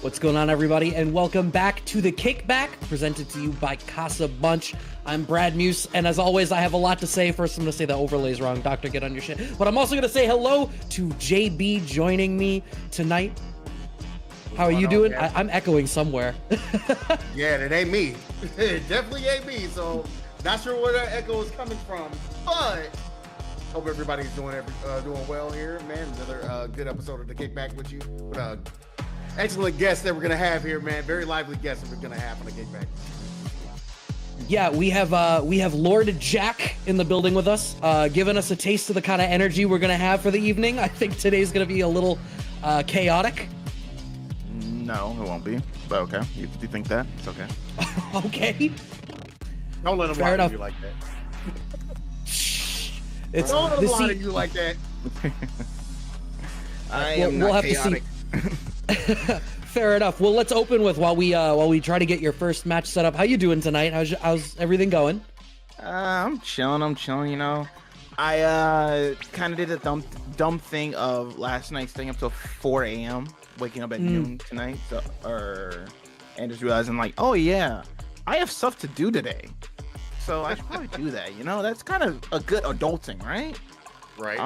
What's going on, everybody, and welcome back to the Kickback, presented to you by CasaBunch. I'm Brad Muse, and as always, I have a lot to say. First, I'm going to say the overlay's wrong. Doctor, get on your shit. But I'm also going to say hello to JB joining me tonight. How are you doing? I'm echoing somewhere. Yeah, it ain't me. It definitely ain't me, so not sure where that echo is coming from, but hope everybody's doing well here, man. Another good episode of the Kickback with you. With excellent guests that we're gonna have here, man. Very lively guests that we're gonna have on the Kickback. Yeah, we have Lord JAK in the building with us, giving us a taste of the kind of energy we're gonna have for the evening. I think today's gonna be a little chaotic. No, it won't be. But okay, you think that? It's okay. Okay. Don't let them lie to you like that. Don't let them lie to you like that. We'll have chaotic. To see. Fair enough. Well, let's open with while we try to get your first match set up. How you doing tonight? How's everything going? I'm chilling. You know, I kind of did a dumb thing of last night staying up till 4 a.m. waking up at noon tonight, and just realizing like, oh yeah, I have stuff to do today, so I should probably do that. You know, that's kind of a good adulting, right? Right.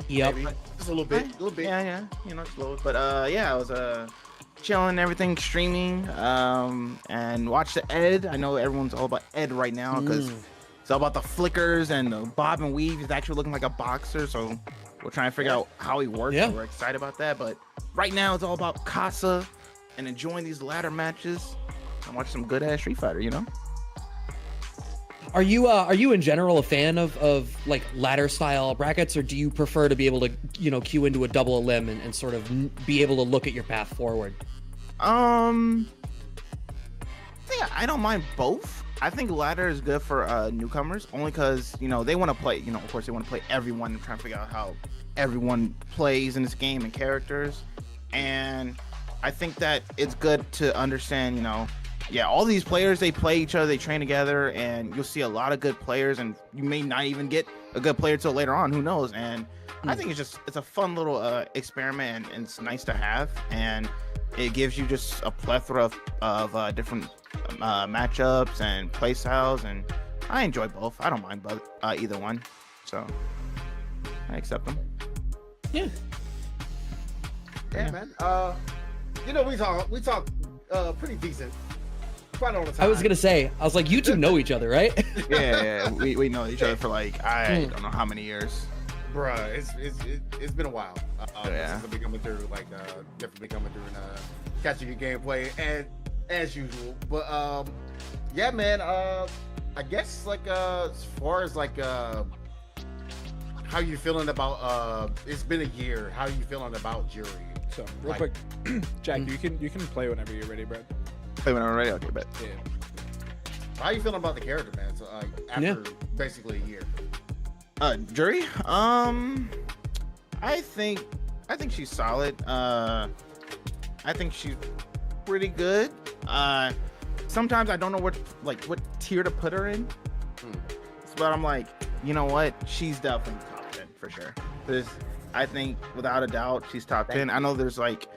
Yep. Maybe. Just a little bit. Yeah. You know, it's low. But yeah, I was chilling, everything, streaming, and watch the Ed. I know everyone's all about Ed right now because it's all about the flickers and the bob and weave. He's actually looking like a boxer, so we're trying to figure out how he works. Yeah. We're excited about that, but right now it's all about Casa and enjoying these ladder matches and watch some good ass Street Fighter, you know? Are you in general a fan of like ladder style brackets, or do you prefer to be able to, you know, queue into a double limb and sort of be able to look at your path forward? I think I don't mind both. I think ladder is good for newcomers, only because, you know, they want to play, you know, of course they want to play everyone and try to figure out how everyone plays in this game and characters. And I think that it's good to understand, you know, yeah, all these players, they play each other, they train together, and you'll see a lot of good players, and you may not even get a good player till later on, who knows? And I think it's a fun little experiment, and it's nice to have, and it gives you just a plethora of different matchups and play styles, and I enjoy both. I don't mind both, either one, so I accept them. Yeah, man. You know, we talk pretty decent. Quite all the time. I was gonna say, I was like, you two know each other, right? Yeah, we know each other for like I don't know how many years. Bruh, it's been a while. Yeah. Since I've been coming through, like definitely coming through and catching your gameplay and as usual. But yeah, man. I guess like as far as like how you feeling about it's been a year. How you feeling about Jury? So real quick, Jack, you can play whenever you're ready, bro. Play when I'm ready. Okay, bet. Yeah. How you feeling about the character, man? So after basically a year. Jury. I think she's solid. I think she's pretty good. Sometimes I don't know what tier to put her in. But I'm like, you know what? She's definitely top 10 for sure. I think without a doubt she's top 10. I know there's like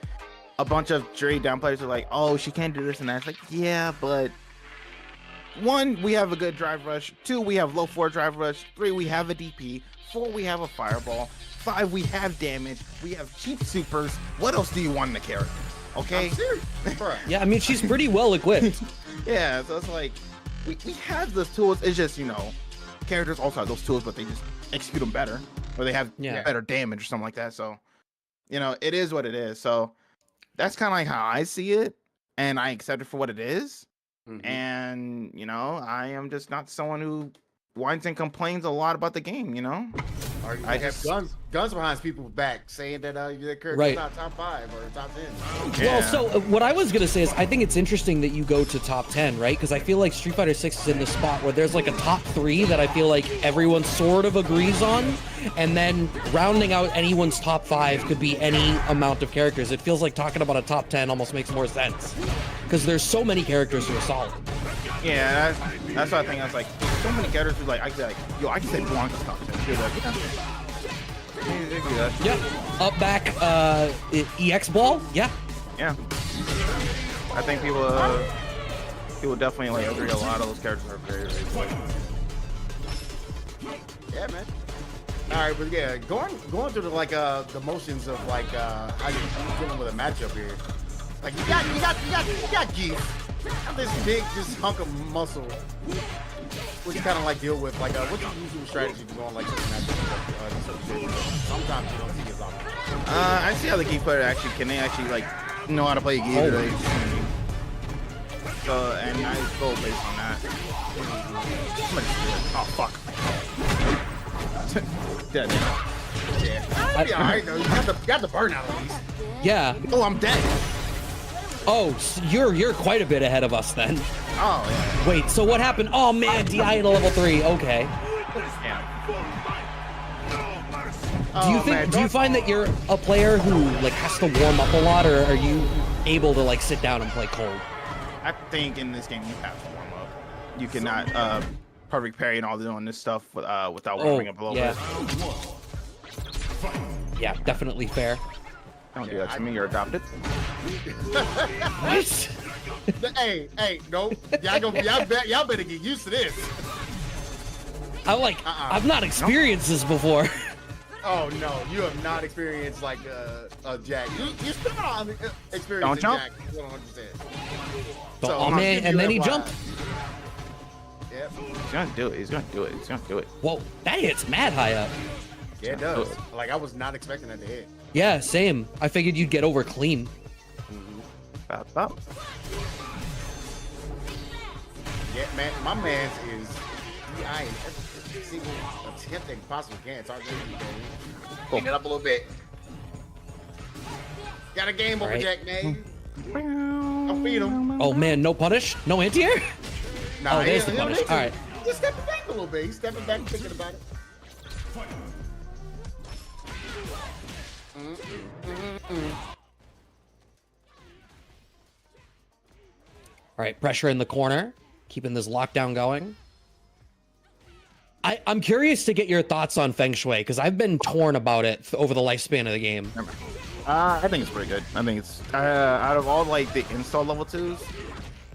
a bunch of Jury down players who are like, oh, she can't do this and that. It's like, yeah, but 1, we have a good drive rush. 2, we have low 4 drive rush. 3, we have a DP. 4, we have a fireball. 5, we have damage. We have cheap supers. What else do you want in the character? Okay. I'm serious. Yeah, I mean, she's pretty well equipped. Yeah, so it's like we have those tools. It's just, you know, characters also have those tools, but they just execute them better, or they have better damage or something like that. So, you know, it is what it is. So that's kind of like how I see it, and I accept it for what it is. And, you know, I am just not someone who whines and complains a lot about the game, you know? Or you have guns behind people's back saying that your character's not top 5 or top 10. Well, so what I was gonna say is I think it's interesting that you go to top 10, right? Because I feel like Street Fighter 6 is in the spot where there's like a top 3 that I feel like everyone sort of agrees on, and then rounding out anyone's top 5 could be any amount of characters. It feels like talking about a top 10 almost makes more sense because there's so many characters who are solid. Yeah, that's what I think. I was like, so many characters who like, I could say, like, yo, I can say Blanca's top 10. You're like, yeah. Up back, EX ball. Yeah. Yeah. I think people definitely like agree. A lot of those characters are very, very quick. Yeah, man. All right, but yeah, going through the motions of like how you dealing with a matchup here. Like you got Geef. This big, this hunk of muscle, which you kind of like deal with. Like, what's your usual strategy to go on like this matchup? Sometimes you don't see as often. I see how the Geef player can they actually like know how to play Geef. Right? So, and I go based on that. Oh fuck. Dead. Yeah. I'll be alright though. You got the burnout at least. Yeah. Oh, I'm dead. Oh, so you're quite a bit ahead of us then. Oh yeah. Wait, so what happened? Oh man, DI at a level 3. Okay. Yeah. Do you find that you're a player who like has to warm up a lot, or are you able to like sit down and play cold? I think in this game you have to warm up. You cannot perfect parry and all doing this stuff without warming up a little bit. Yeah, definitely fair. Don't do that to me. You're adopted. What? hey, no, y'all better get used to this. I've not experienced this before. Oh no, you have not experienced like a JAK. You still not experienced Don't jump. JAK. 100%. Oh man, and then he jumped. Yep. He's gonna do it. He's gonna do it. He's gonna do it. Whoa, that hits mad high up. Yeah, it does. Like I was not expecting that to hit. Yeah, same. I figured you'd get over clean. Bop. Yeah, man, my man's is DI in every single attempt that he possibly can. Start clean it up a little bit. Got a game over, Right. JAK, man. I'll feed him. Oh man, no punish? No anti-air? Nah, Oh, there's the he'll punish. need to. All right. Just stepping back a little bit. He's stepping back, thinking about it. All right, pressure in the corner, keeping this lockdown going. I'm curious to get your thoughts on Feng Shui, because I've been torn about it over the lifespan of the game. I think it's pretty good. I think it's out of all like the install level 2s,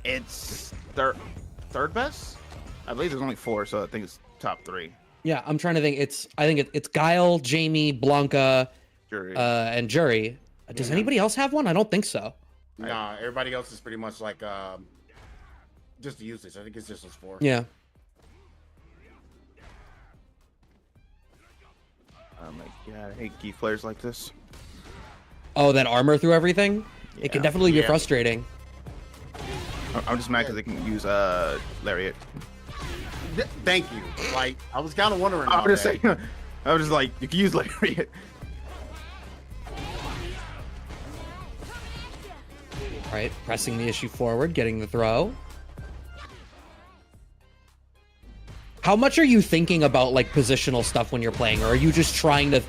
it's third best. I believe there's only 4, so I think it's top 3. Yeah, I'm trying to think. I think it's Guile, Jamie, Blanca, Jury. and Jury. Does anybody else have one? I don't think so. Nah, everybody else is pretty much like just the usage. I think it's just those 4. Yeah. Oh my god, I hate Geef players like this. Oh, that armor through everything? It can Yeah. definitely be frustrating. I'm just mad because they can use Lariat. Thank you. Like I was kind of wondering. I About was just that. saying, I was just like, you can use Lariat. All right, pressing the issue forward, getting the throw. How much are you thinking about like positional stuff when you're playing, or are you just trying to,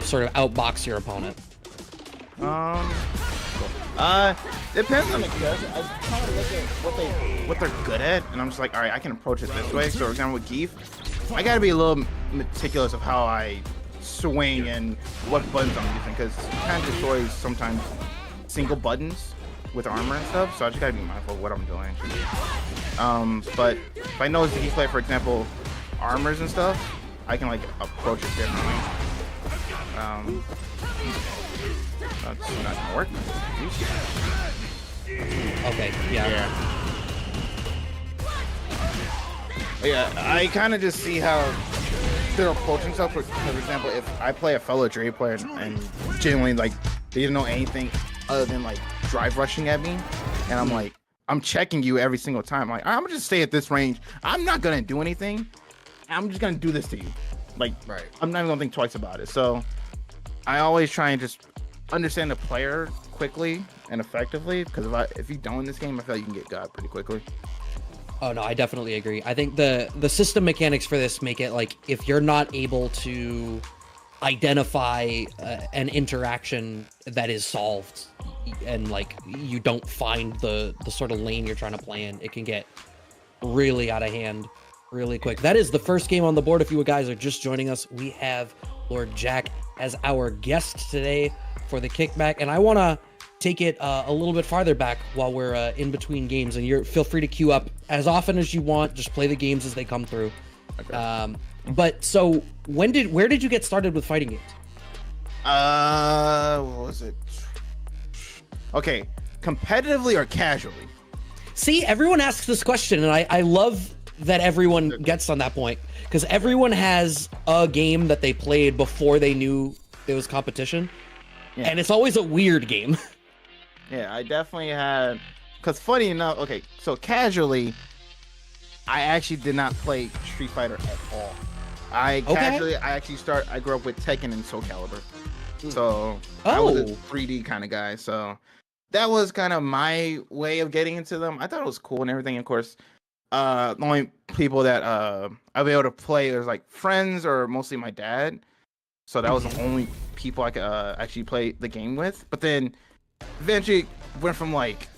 sort of outbox your opponent? Depends on the character. I kind of look at what they're good at, and I'm just like, all right, I can approach it this way. So, for example, with Geef, I gotta be a little meticulous of how I swing and what buttons I'm using, because it kind of destroys sometimes single buttons with armor and stuff. So I just gotta be mindful of what I'm doing. But if I know it's the Geef player, for example, armors and stuff, I can like approach it differently. That's not gonna work. Okay, yeah. Yeah, I kind of just see how they're approaching stuff. For example, if I play a fellow Dre player and genuinely like they didn't know anything other than like drive rushing at me, and I'm like, I'm checking you every single time. Like, I'm gonna just stay at this range. I'm not gonna do anything. I'm just gonna do this to you. Like, Right. I'm not even gonna think twice about it. So I always try and just understand the player quickly and effectively, because if you don't in this game, I feel like you can get got pretty quickly. Oh no, I definitely agree. I think the system mechanics for this make it like if you're not able to identify an interaction that is solved and like you don't find the sort of lane you're trying to play in, it can get really out of hand really quick. That is the first game on the board. If you guys are just joining us, we have Lord JAK as our guest today for the kickback, and I want to take it a little bit farther back while we're in between games, and feel free to queue up as often as you want. Just play the games as they come through. Okay. But so where did you get started with fighting games? What was it? Okay, competitively or casually? See, everyone asks this question, and I love that everyone gets on that point, because everyone has a game that they played before they knew there was competition, and it's always a weird game. Yeah, I definitely had, because funny enough, okay, so casually, I actually did not play Street Fighter at all. I grew up with Tekken and Soul Calibur. So I was a 3D kind of guy. So that was kind of my way of getting into them. I thought it was cool and everything. Of course, the only people that I'll be able to play was like friends or mostly my dad. So that was the only people I could actually play the game with. But then eventually went from like,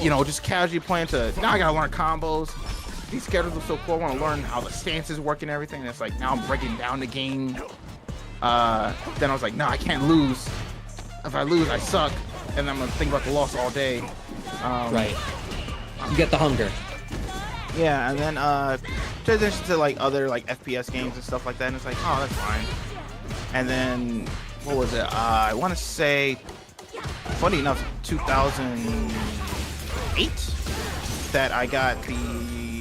just casually playing to now I gotta learn combos. These characters are so cool. I want to learn how the stances work and everything. And it's like now I'm breaking down the game. Then I was like, no, I can't lose. If I lose, I suck. And I'm gonna think about the loss all day. Right. You get the hunger. Yeah, and then transition to like other like FPS games and stuff like that. And it's like, oh, that's fine. And then what was it? I want to say, funny enough, 2008 that I got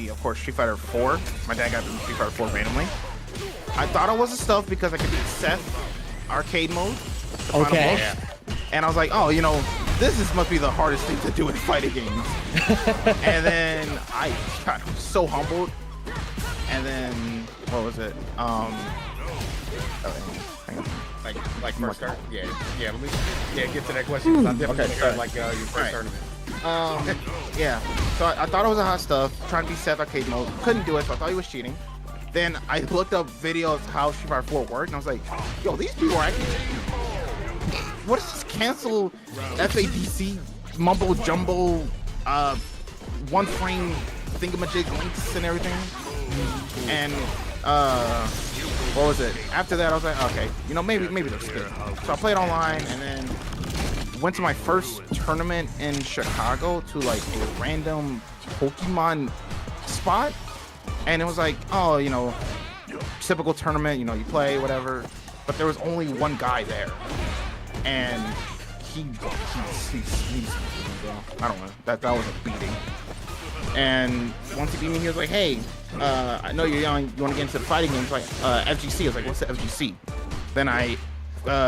of course, Street Fighter 4. My dad got the Street Fighter 4 randomly. I thought it was a stuff because I could beat Seth arcade mode. Okay. And I was like, oh, this must be the hardest thing to do in fighting games. And then I got so humbled. And then what was it? Like first start. Yeah. Let me get to that question. 'Cause I'm definitely Okay, like your first tournament. Yeah. So I thought it was a hot stuff. Trying to be Seth arcade mode. Couldn't do it, so I thought he was cheating. Then I looked up videos of how Street Fighter 4 worked, and I was like, yo, these people are actually cheating. What is this cancel FADC mumbo jumbo one frame thingamajig links and everything? And what was it? After that I was like, okay, maybe they're good. So I played online and then went to my first tournament in Chicago to like a random Pokemon spot. And it was like, oh, typical tournament, you play, whatever. But there was only one guy there. And he's I don't know, that was a beating. And once he beat me, he was like, hey, I know you're young, you want to get into the fighting games, like FGC. I was like, what's the FGC? Then I,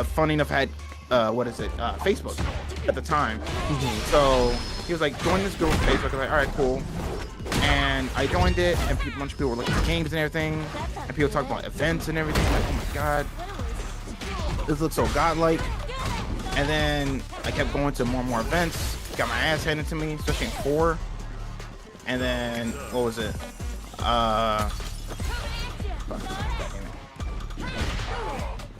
funny enough, had, Facebook at the time. So he was like, join this group on Facebook. I was like, all right, cool. And I joined it, and a bunch of people were looking at games and everything, and people talking about events and everything. Like, oh my god, this looks so godlike. And then I kept going to more and more events. Got my ass handed to me, especially in 4. And then what was it?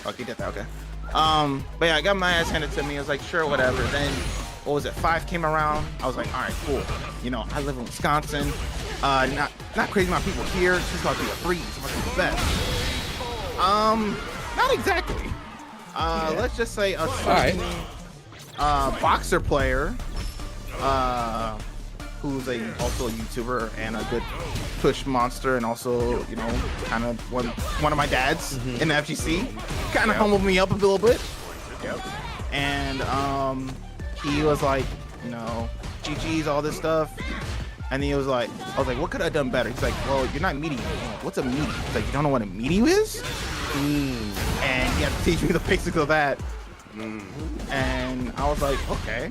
Okay, did that. Okay. But yeah, I got my ass handed to me. I was like, sure, whatever. Then what was it? 5 came around. I was like, all right, cool. I live in Wisconsin. Not crazy amount of people here. It's about to be a breeze. It's about to be the best. Not exactly. Let's just say a certain boxer player, who's also a YouTuber and a good push monster, and also kind of one of my dads in the FGC, kind of humbled me up a little bit. And he was like, GG's, all this stuff. And he was like, I was like, what could I have done better? He's like, well, you're not meaty. What's a meaty? He's like, you don't know what a meaty is? And he had to teach me the basics of that. And I was like, okay,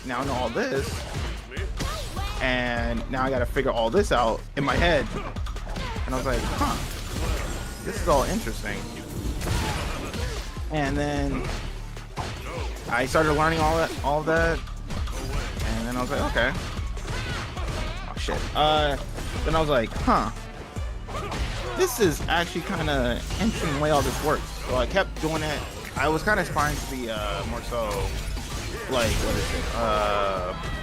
now I know all this. And now I got to figure all this out in my head. And I was like, huh, this is all interesting. And then I started learning all of that. And then I was like, okay. Oh shit. Then I was like, huh, this is actually kind of interesting the way all this works. So I kept doing it. I was kind of aspiring to be more so like, what is it?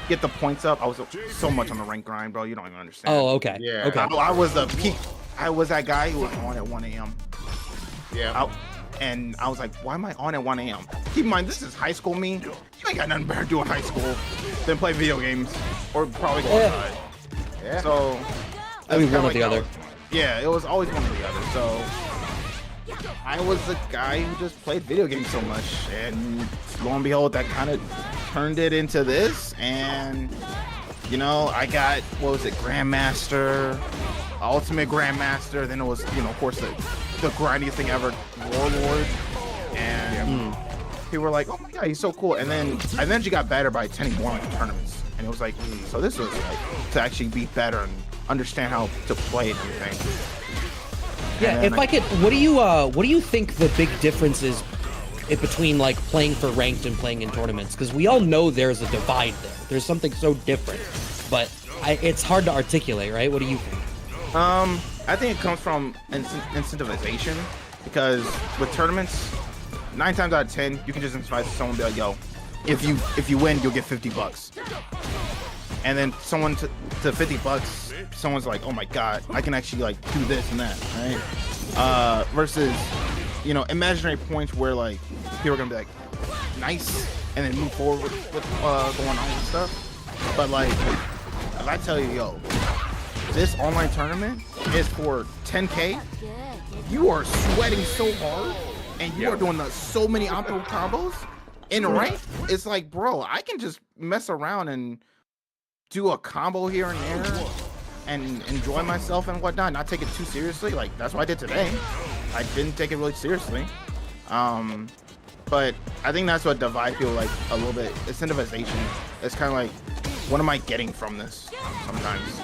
Get the points up. I was so much on the rank grind, bro. You don't even understand. Oh, okay. Yeah. Okay. I was the peak. I was that guy who was on at 1 a.m. Yeah. and I was like, why am I on at 1 a.m.? Keep in mind, this is high school me. You ain't got nothing better to do in high school than play video games or probably go outside. Yeah. So, I mean, one or like the other. Yeah, it was always one or the other. So, I was the guy who just played video games so much, and lo and behold, that kind of turned it into this. And you know, I got, what was it, Grandmaster, Ultimate Grandmaster. Then it was, you know, of course, the grindiest thing ever, Warlord. And people were like, oh my god, he's so cool. And then I eventually got better by attending more like tournaments. And it was like, so this was like to actually be better and understand how to play and everything. Yeah, if I could, what do you think the big difference is between like playing for ranked and playing in tournaments? Because we all know there's a divide there. There's something so different, but it's hard to articulate, right? What do you think? I think it comes from incentivization, because with tournaments, 9 times out of 10, you can just incentivize someone and be like, yo, if you win, you'll get $50. And then someone to $50, someone's like, oh my god, I can actually like do this and that, right? Versus, you know, imaginary points where like people are gonna be like, nice, and then move forward with going on with stuff. But like, if I tell you, yo, this online tournament is for 10K, you are sweating so hard, and you are doing so many optimal combos in rank. It's like, bro, I can just mess around and do a combo here and there and enjoy myself and whatnot, not take it too seriously. Like, that's what I did today. I didn't take it really seriously. But I think that's what divides people like a little bit. Incentivization. It's kind of like, what am I getting from this sometimes?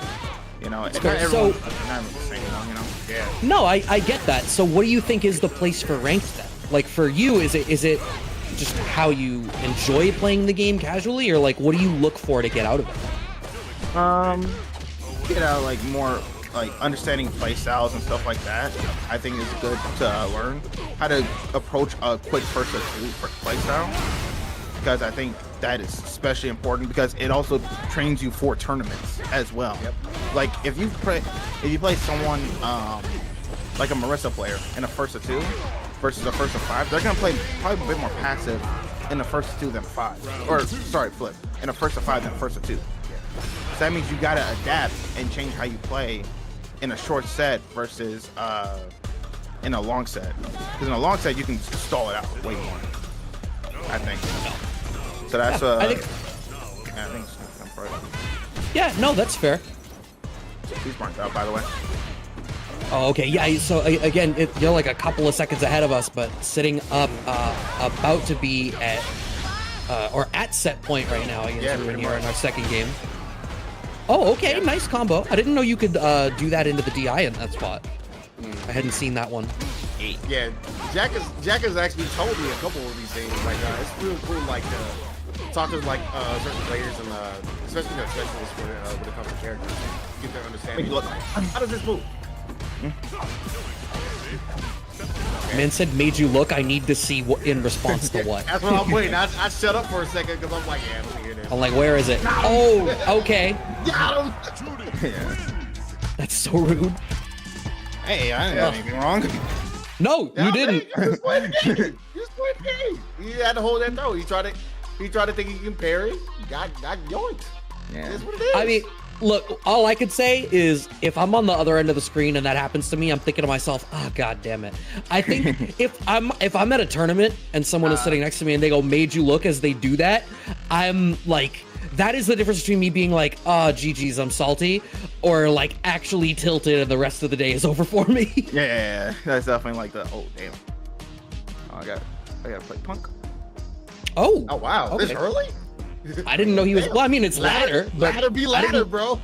You know, it's not everyone's not the same, you know? Yeah. No, I get that. So what do you think is the place for ranked then? Like for you, is it just how you enjoy playing the game casually, or like what do you look for to get out of it? Get out like more like understanding play styles and stuff like that. I think is good to learn how to approach a quick first play style, because I think that is especially important because it also trains you for tournaments as well. Yep. Like if you play someone like a Marissa player in a first of 2 versus a first of 5, they're gonna play probably a bit more passive in the first of 2 than 5. Or sorry, flip, in a first of 5 than first of 2. So that means you gotta adapt and change how you play in a short set versus in a long set. Because in a long set you can stall it out way more, I think. So that's I think I'm probably. Yeah, no, that's fair. He's burnt out, by the way. Oh, okay. Yeah. So again, you're like a couple of seconds ahead of us, but sitting up, about to be at or at set point right now against Ruin here in our second game. Oh, okay. Yeah. Nice combo. I didn't know you could do that into the DI in that spot. I hadn't seen that one. Yeah, JAK has actually told me a couple of these things. Like, it's real cool, like, talk to like certain players and especially the specialists when it comes to characters, get their understanding. How does this move? Man said, made you look. I need to see what in response to what. That's what I'm waiting. I shut up for a second because I'm like, yeah, let me hear this. I'm like, where is it? Oh, okay. Got him. Yeah. That's so rude. Hey, I didn't do anything wrong. No, you didn't. You just played the game. You just played the game. You had to hold that throw. He tried to think he can parry. Got yoinked. Yeah. That's what it is. I mean, look, all I could say is if I'm on the other end of the screen and that happens to me, I'm thinking to myself, oh, god damn it. I think if I'm at a tournament and someone is sitting next to me and they go, made you look as they do that, I'm like, that is the difference between me being like, oh, GG's, I'm salty, or like actually tilted and the rest of the day is over for me. Yeah. That's definitely like the, oh, damn. Oh, I gotta play Punk. Oh. Oh, wow. Okay. This early? I didn't know he was. Well, I mean, it's ladder, but ladder be ladder, bro.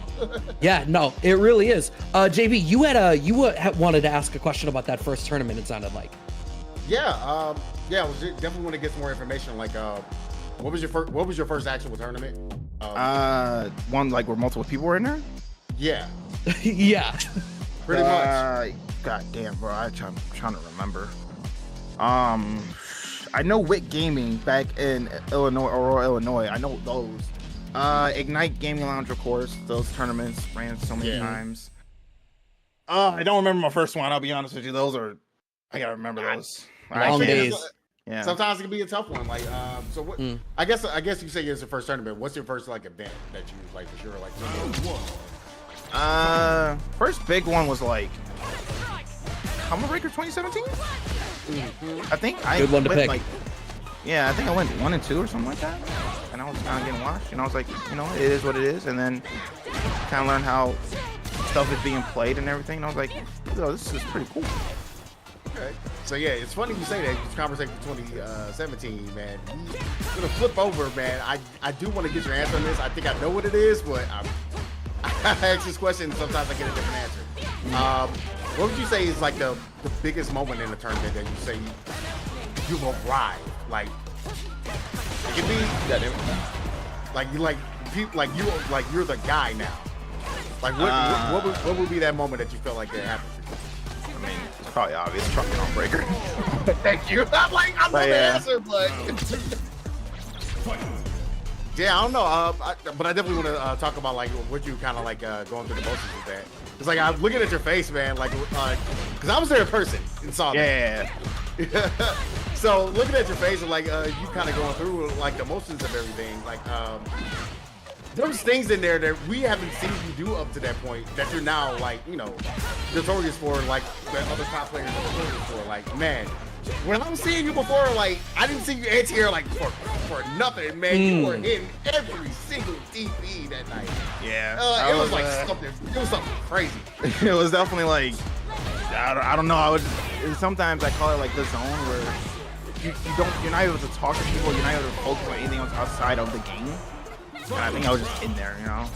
Yeah, no, it really is. JB, you wanted to ask a question about that first tournament. It sounded like. Yeah, I was definitely want to get some more information. Like, what was your first actual tournament? One like where multiple people were in there. Yeah, Yeah. pretty much. God damn, bro, I'm trying to remember. I know Wit Gaming back in Aurora, Illinois. I know those. Ignite Gaming Lounge, of course. Those tournaments ran so many times. I don't remember my first one. I'll be honest with you. I gotta remember those. Long days. Yeah. Sometimes it can be a tough one. Like, so what? I guess you say it's your first tournament. What's your first like event that you like for sure? Like, first big one was like Combo Breaker 2017. I think I Good one to went, pick. like, yeah, I think I went 1 and 2 or something like that, and I was kind of getting washed, and I was like, you know, it is what it is, and then kind of learned how stuff is being played and everything, and I was like, oh, this is pretty cool. Okay. So yeah, it's funny you say that. It's conversation 2017, man. We're gonna flip over, man. I do want to get your answer on this. I think I know what it is, but I ask this question and sometimes I get a different answer. What would you say is like the biggest moment in the tournament that you say you've arrived? Like it can be like you're the guy now. Like what would be that moment that you felt like that happened for you? I mean, it's probably obvious, trucking on Breaker. Thank you. I'm not the answer, but yeah, I don't know. But I definitely want to talk about like what you kind of like going through the motions with that. It's like I'm looking at your face, man. Like, because I was there in person and saw that. Yeah. So looking at your face and like you kind of going through like the motions of everything. Like there's things in there that we haven't seen you do up to that point that you're now like, you know, notorious for, like that other top players are notorious for. Like, man, when I was seeing you before, like I didn't see you anti-air like for nothing, man. You were hitting every single DP that night. Yeah. It was like something crazy. It was definitely like, I don't know. Sometimes I call it like the zone where you're not able to talk to people, you're not able to focus on anything else outside of the game. And I think I was just in there, you know.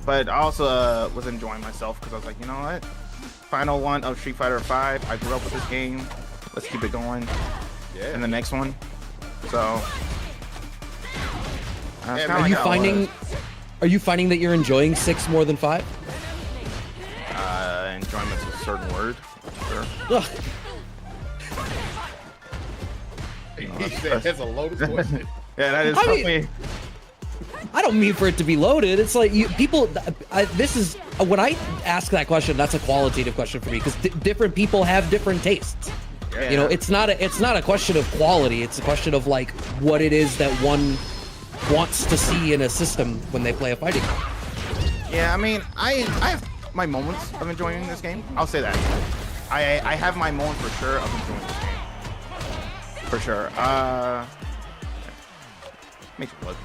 But I also was enjoying myself because I was like, you know what? Final one of Street Fighter V. I grew up with this game. Let's keep it going. Yeah. And the next one. So. Are you finding that you're enjoying 6 more than 5? Enjoyment's a certain word. Sure. He said that's a loaded question. Yeah, that is funny. I don't mean for it to be loaded. It's like this is when I ask that question. That's a qualitative question for me because different people have different tastes. Yeah. You know, it's not a question of quality. It's a question of like what it is that one wants to see in a system when they play a fighting game. Yeah, I mean, I have my moments of enjoying this game. I'll say that. I have my moments for sure of enjoying this game. For sure. Makes me blood.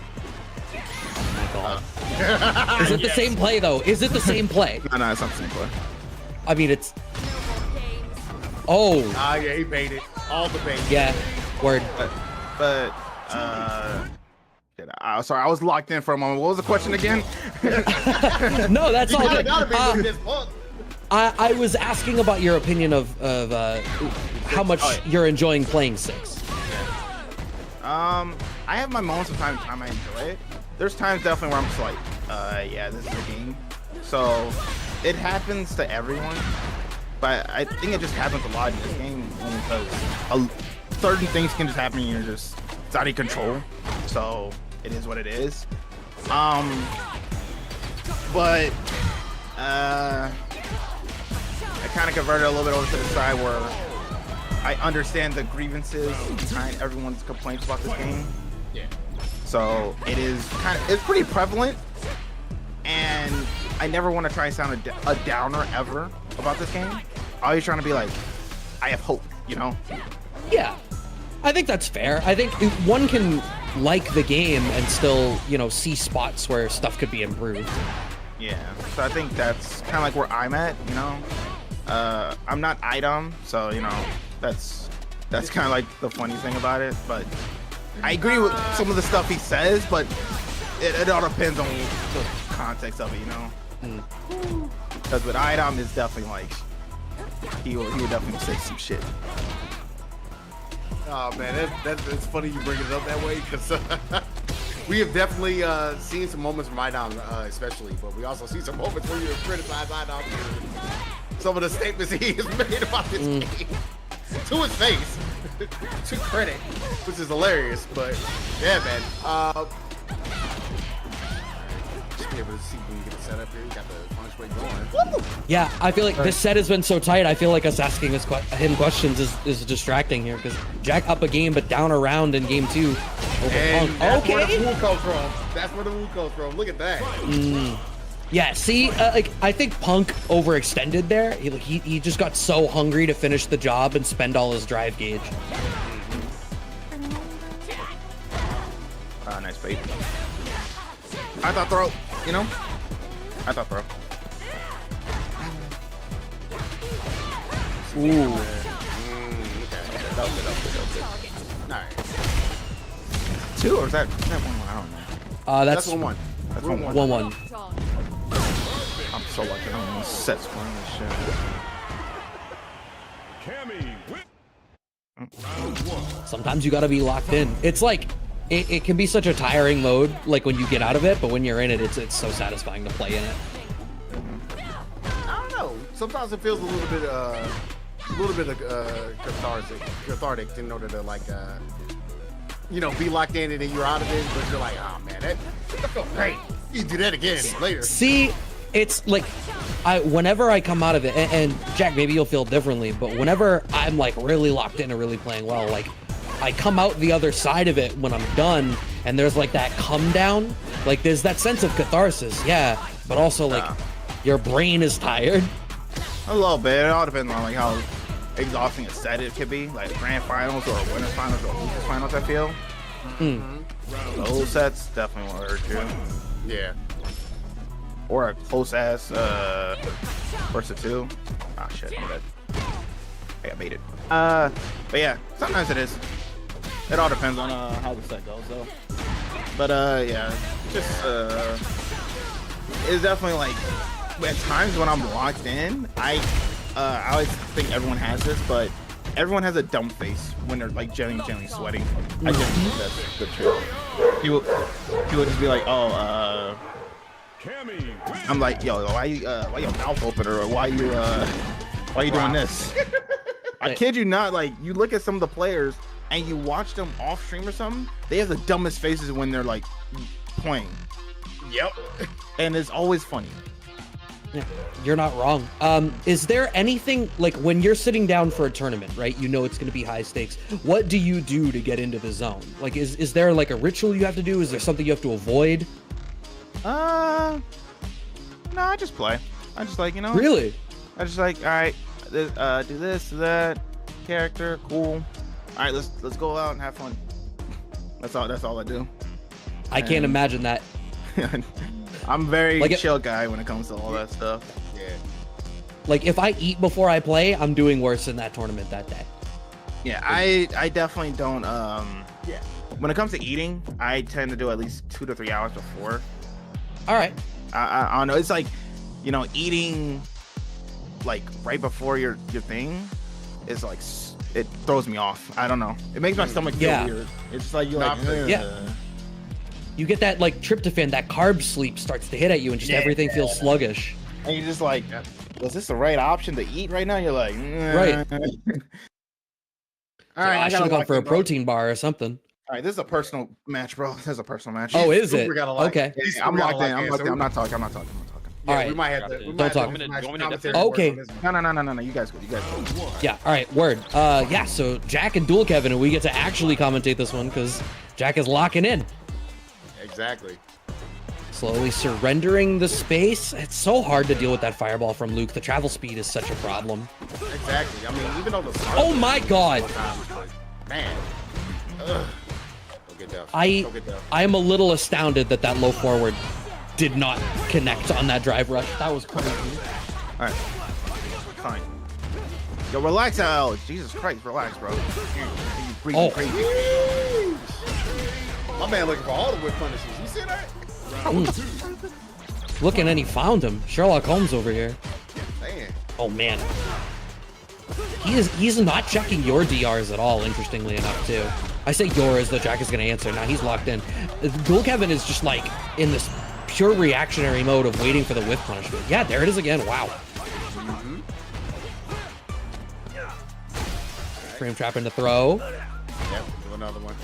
Is it the same play though? Is it the same play? No, it's not the same play. I mean, it's. Oh. Yeah, he baited all the bait. Yeah. Word. But sorry, I was locked in for a moment. What was the question again? No, that's all good. This book. I was asking about your opinion of how much you're enjoying playing 6. I have my moments of time to time I enjoy it. There's times definitely where I'm just like, yeah, this is a game. So it happens to everyone, but I think it just happens a lot in this game because certain things can just happen and you're just, it's out of control. So it is what it is. But I kind of converted a little bit over to the side where I understand the grievances behind everyone's complaints about this game. Yeah. So it's pretty prevalent, and I never want to try and sound a downer ever about this game. I'm always trying to be like, I have hope, you know? Yeah, I think that's fair. I think one can like the game and still, you know, see spots where stuff could be improved. Yeah, so I think that's kind of like where I'm at, you know? I'm not item, so, you know, that's kind of like the funny thing about it, but I agree with some of the stuff he says, but it all depends on the context of it, you know? Because with item, it's definitely like, he would definitely say some shit. Oh man, it's funny you bring it up that way because we have definitely seen some moments from Idom, especially, but we also see some moments where you criticize Idom for some of the statements he has made about this game to his face, to credit, which is hilarious. But yeah, man. able to see when you get the setup here. You got the punch weight going. Yeah, I feel like this set has been so tight. I feel like us asking him questions is distracting here because Jack up a game but down a round in game 2. And that's where the woo comes from. That's where the woo comes from. Look at that. Yeah, see, like I think Punk overextended there. He just got so hungry to finish the job and spend all his drive gauge. Nice bait. I thought throw, you know? I thought throw. Ooh. That was good. All right. 2 or is that 1? I don't know. That's 1-1. That's 1-1. 1-1. I'm so lucky. I'm gonna set scoring this shit. Sometimes you gotta be locked in. It's like it can be such a tiring mode, like when you get out of it, but when you're in it, it's so satisfying to play in it. I don't know. Sometimes it feels a little bit cathartic in order to like, be locked in and then you're out of it, but you're like, oh man, that felt great. You do that again later. See, it's like whenever I come out of it, and Jack, maybe you'll feel differently, but whenever I'm like really locked in and really playing well, like I come out the other side of it when I'm done, and there's like that come down, like there's that sense of catharsis, yeah, but also like your brain is tired. A little bit. It all depends on like how exhausting a set it could be, like grand finals or winners finals or losers finals. I feel. Those sets definitely won't hurt you. Yeah. Or a close ass versus 2. Ah shit, I'm dead. Hey, I made it. But yeah, sometimes it is. It all depends on how the set goes, though. But yeah, just it's definitely like at times when I'm locked in, I always think everyone has this, but everyone has a dumb face when they're like genuinely sweating. I just think that's the truth. People just be like, oh, I'm like, yo, why your mouth open, or why you doing this? I kid you not, like you look at some of the players and you watch them off stream or something, they have the dumbest faces when they're like playing. Yep. And it's always funny. Yeah, you're not wrong. Is there anything, like when you're sitting down for a tournament, right? You know it's going to be high stakes. What do you do to get into the zone? Like, is there like a ritual you have to do? Is there something you have to avoid? No, I just play. I just like, Really? I just like, all right, do this, do that, character, cool. All right, let's go out and have fun. That's all I do. I can't imagine that. I'm very chill guy when it comes to all that stuff. Yeah. Like if I eat before I play, I'm doing worse in that tournament that day. Yeah, I definitely don't. Yeah. When it comes to eating, I tend to do at least 2 to 3 hours before. All right. I don't know. It's like, eating like right before your thing is like, it throws me off. I don't know. It makes my stomach feel weird. It's just like you're like, You get that like tryptophan, that carb sleep starts to hit at you, and just everything feels sluggish. And you're just like, was this the right option to eat right now? You're like, right. All right, I should have gone for a protein bar or something. All right, this is a personal match, bro. This is a personal match. Oh, is it? Okay. Yeah, I'm locked in. I'm not talking. Yeah, all right. We might have to. Don't talk. Okay. No. You guys go. Yeah. All right. Word. Yeah. So Jack and Dual Kevin, and we get to actually commentate this one because Jack is locking in. Exactly. Slowly surrendering the space. It's so hard to deal with that fireball from Luke. The travel speed is such a problem. Exactly. I mean, even though the oh my god, man. Ugh. I am a little astounded that low forward did not connect on that drive rush. That was crazy. All right, fine. Yo, relax, Al. Jesus Christ, relax, bro. You breathing crazy. My man looking for all the whip punishes. You see that? Looking, and he found him. Sherlock Holmes over here. Man. Oh man. He's not checking your DRs at all, interestingly enough, too. I say yours, though Jack is going to answer. Now he's locked in. Dual Kevin is just like in this pure reactionary mode of waiting for the whiff punishment. Yeah, there it is again. Wow. Frame trap into throw. Yep, do another one.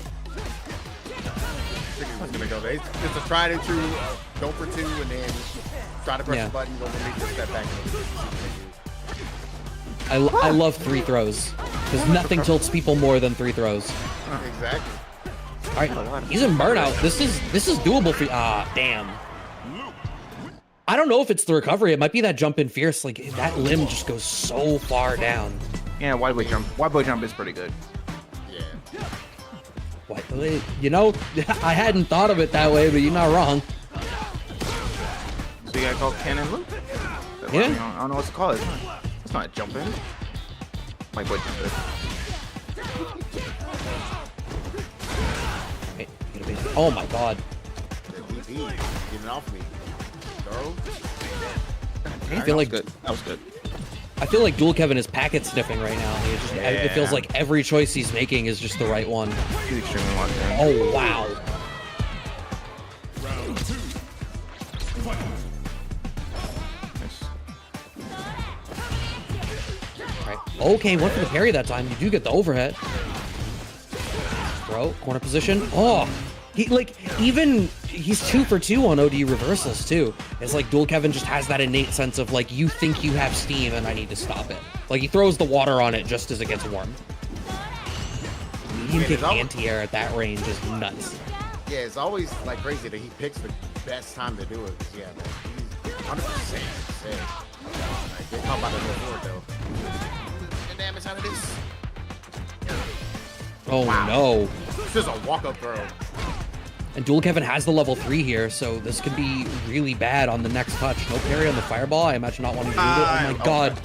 I was gonna go there. It's a tried and true. Go for two, and then try to press the button. Go underneath the step back. I love three throws because nothing tilts people more than three throws. Exactly. All right, he's in burnout. This is doable for. Ah, damn. I don't know if it's the recovery. It might be that jump in fierce. Like that limb just goes so far down. Yeah, wide boy jump. Wide boy jump is pretty good. Yeah. What? You know, I hadn't thought of it that way, but you're not wrong. So you gotta call cannon loop. Yeah. I don't know what to call it. It's not jumping. Wide boy jump in. Wait, oh my god. The DP getting off me. Throw. I feel like that was good. I feel like Dual Kevin is packet sniffing right now. It feels like every choice he's making is just the right one. He's extremely locked in. Oh wow. Nice. Right. Okay, went for the parry that time. You do get the overhead. Throw, corner position. Oh, he's 2 for 2 on OD reversals too. It's like Dual Kevin just has that innate sense of like, you think you have steam and I need to stop it. Like he throws the water on it just as it gets warm. Medium kick anti-air at that range is nuts. Yeah, it's always like crazy that he picks the best time to do it. Yeah, he's 100% sick. Like, get caught by the board though. The damage out of this. Oh no. This is a walk-up throw. And Dual Kevin has the level 3 here, so this could be really bad on the next touch. No parry on the fireball. I imagine not wanting to do it. Oh my god.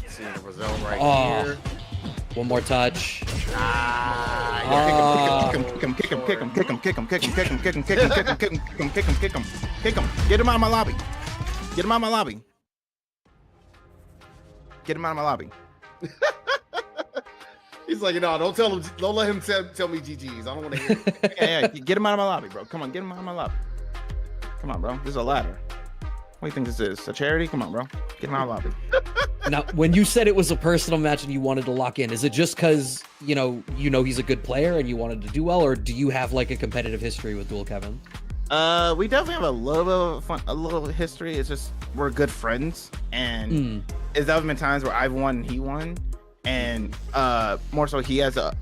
Seeing the result right here. One more touch. Kick him. Get him out of my lobby. Get him out of my lobby. Get him out of my lobby. He's like, no, don't let him tell me GGs. I don't want to hear it. Yeah, get him out of my lobby, bro. Come on, get him out of my lobby. Come on, bro. This is a ladder. What do you think this is? A charity? Come on, bro. Get him out of the lobby. Now, when you said it was a personal match and you wanted to lock in, is it just because you know he's a good player and you wanted to do well, or do you have like a competitive history with Dual Kevin? We definitely have a little bit of fun, a little history. It's just we're good friends, and there's definitely been times where I've won and he won, and more so he has a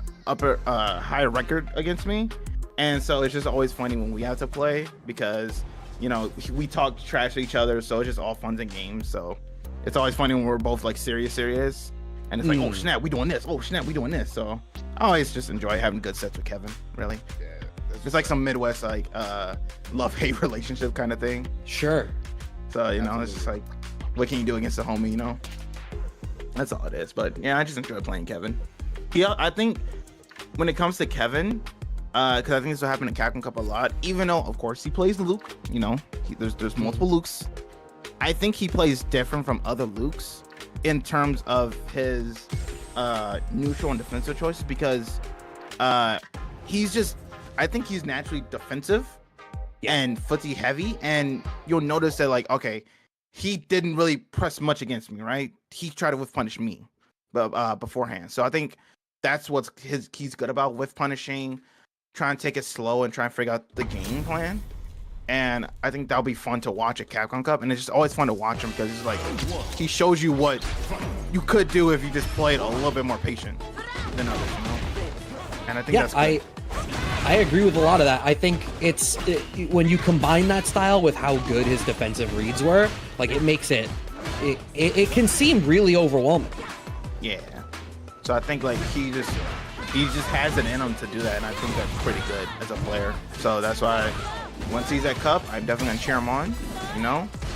higher record against me, and so it's just always funny when we have to play because we talk trash to each other, so it's just all fun and games. So it's always funny when we're both like serious, and it's like, oh snap, we doing this. Oh snap, we doing this. So I always just enjoy having good sets with Kevin. Really, Yeah, it's like some Midwest like love-hate relationship kind of thing. Sure. So it's just like, what can you do against a homie? That's all it is. But yeah, I just enjoy playing Kevin. I think when it comes to Kevin, because I think this will happen in Capcom Cup a lot. Even though, of course, he plays the Luke. There's multiple Lukes. I think he plays different from other Lukes in terms of his neutral and defensive choices because I think he's naturally defensive and footsie heavy, and you'll notice that like, okay, he didn't really press much against me, right? He tried to whiff punish me beforehand. So I think that's what he's good about, whiff punishing, trying to take it slow and try and figure out the game plan. And I think that'll be fun to watch at Capcom Cup, and it's just always fun to watch him because it's like he shows you what you could do if you just played a little bit more patient than others, And I think that's good. I agree with a lot of that. I think when you combine that style with how good his defensive reads were, like it makes it can seem really overwhelming. Yeah. So I think like he just has it in him to do that, and I think that's pretty good as a player. So that's why once he's at Cup, I'm definitely gonna cheer him on.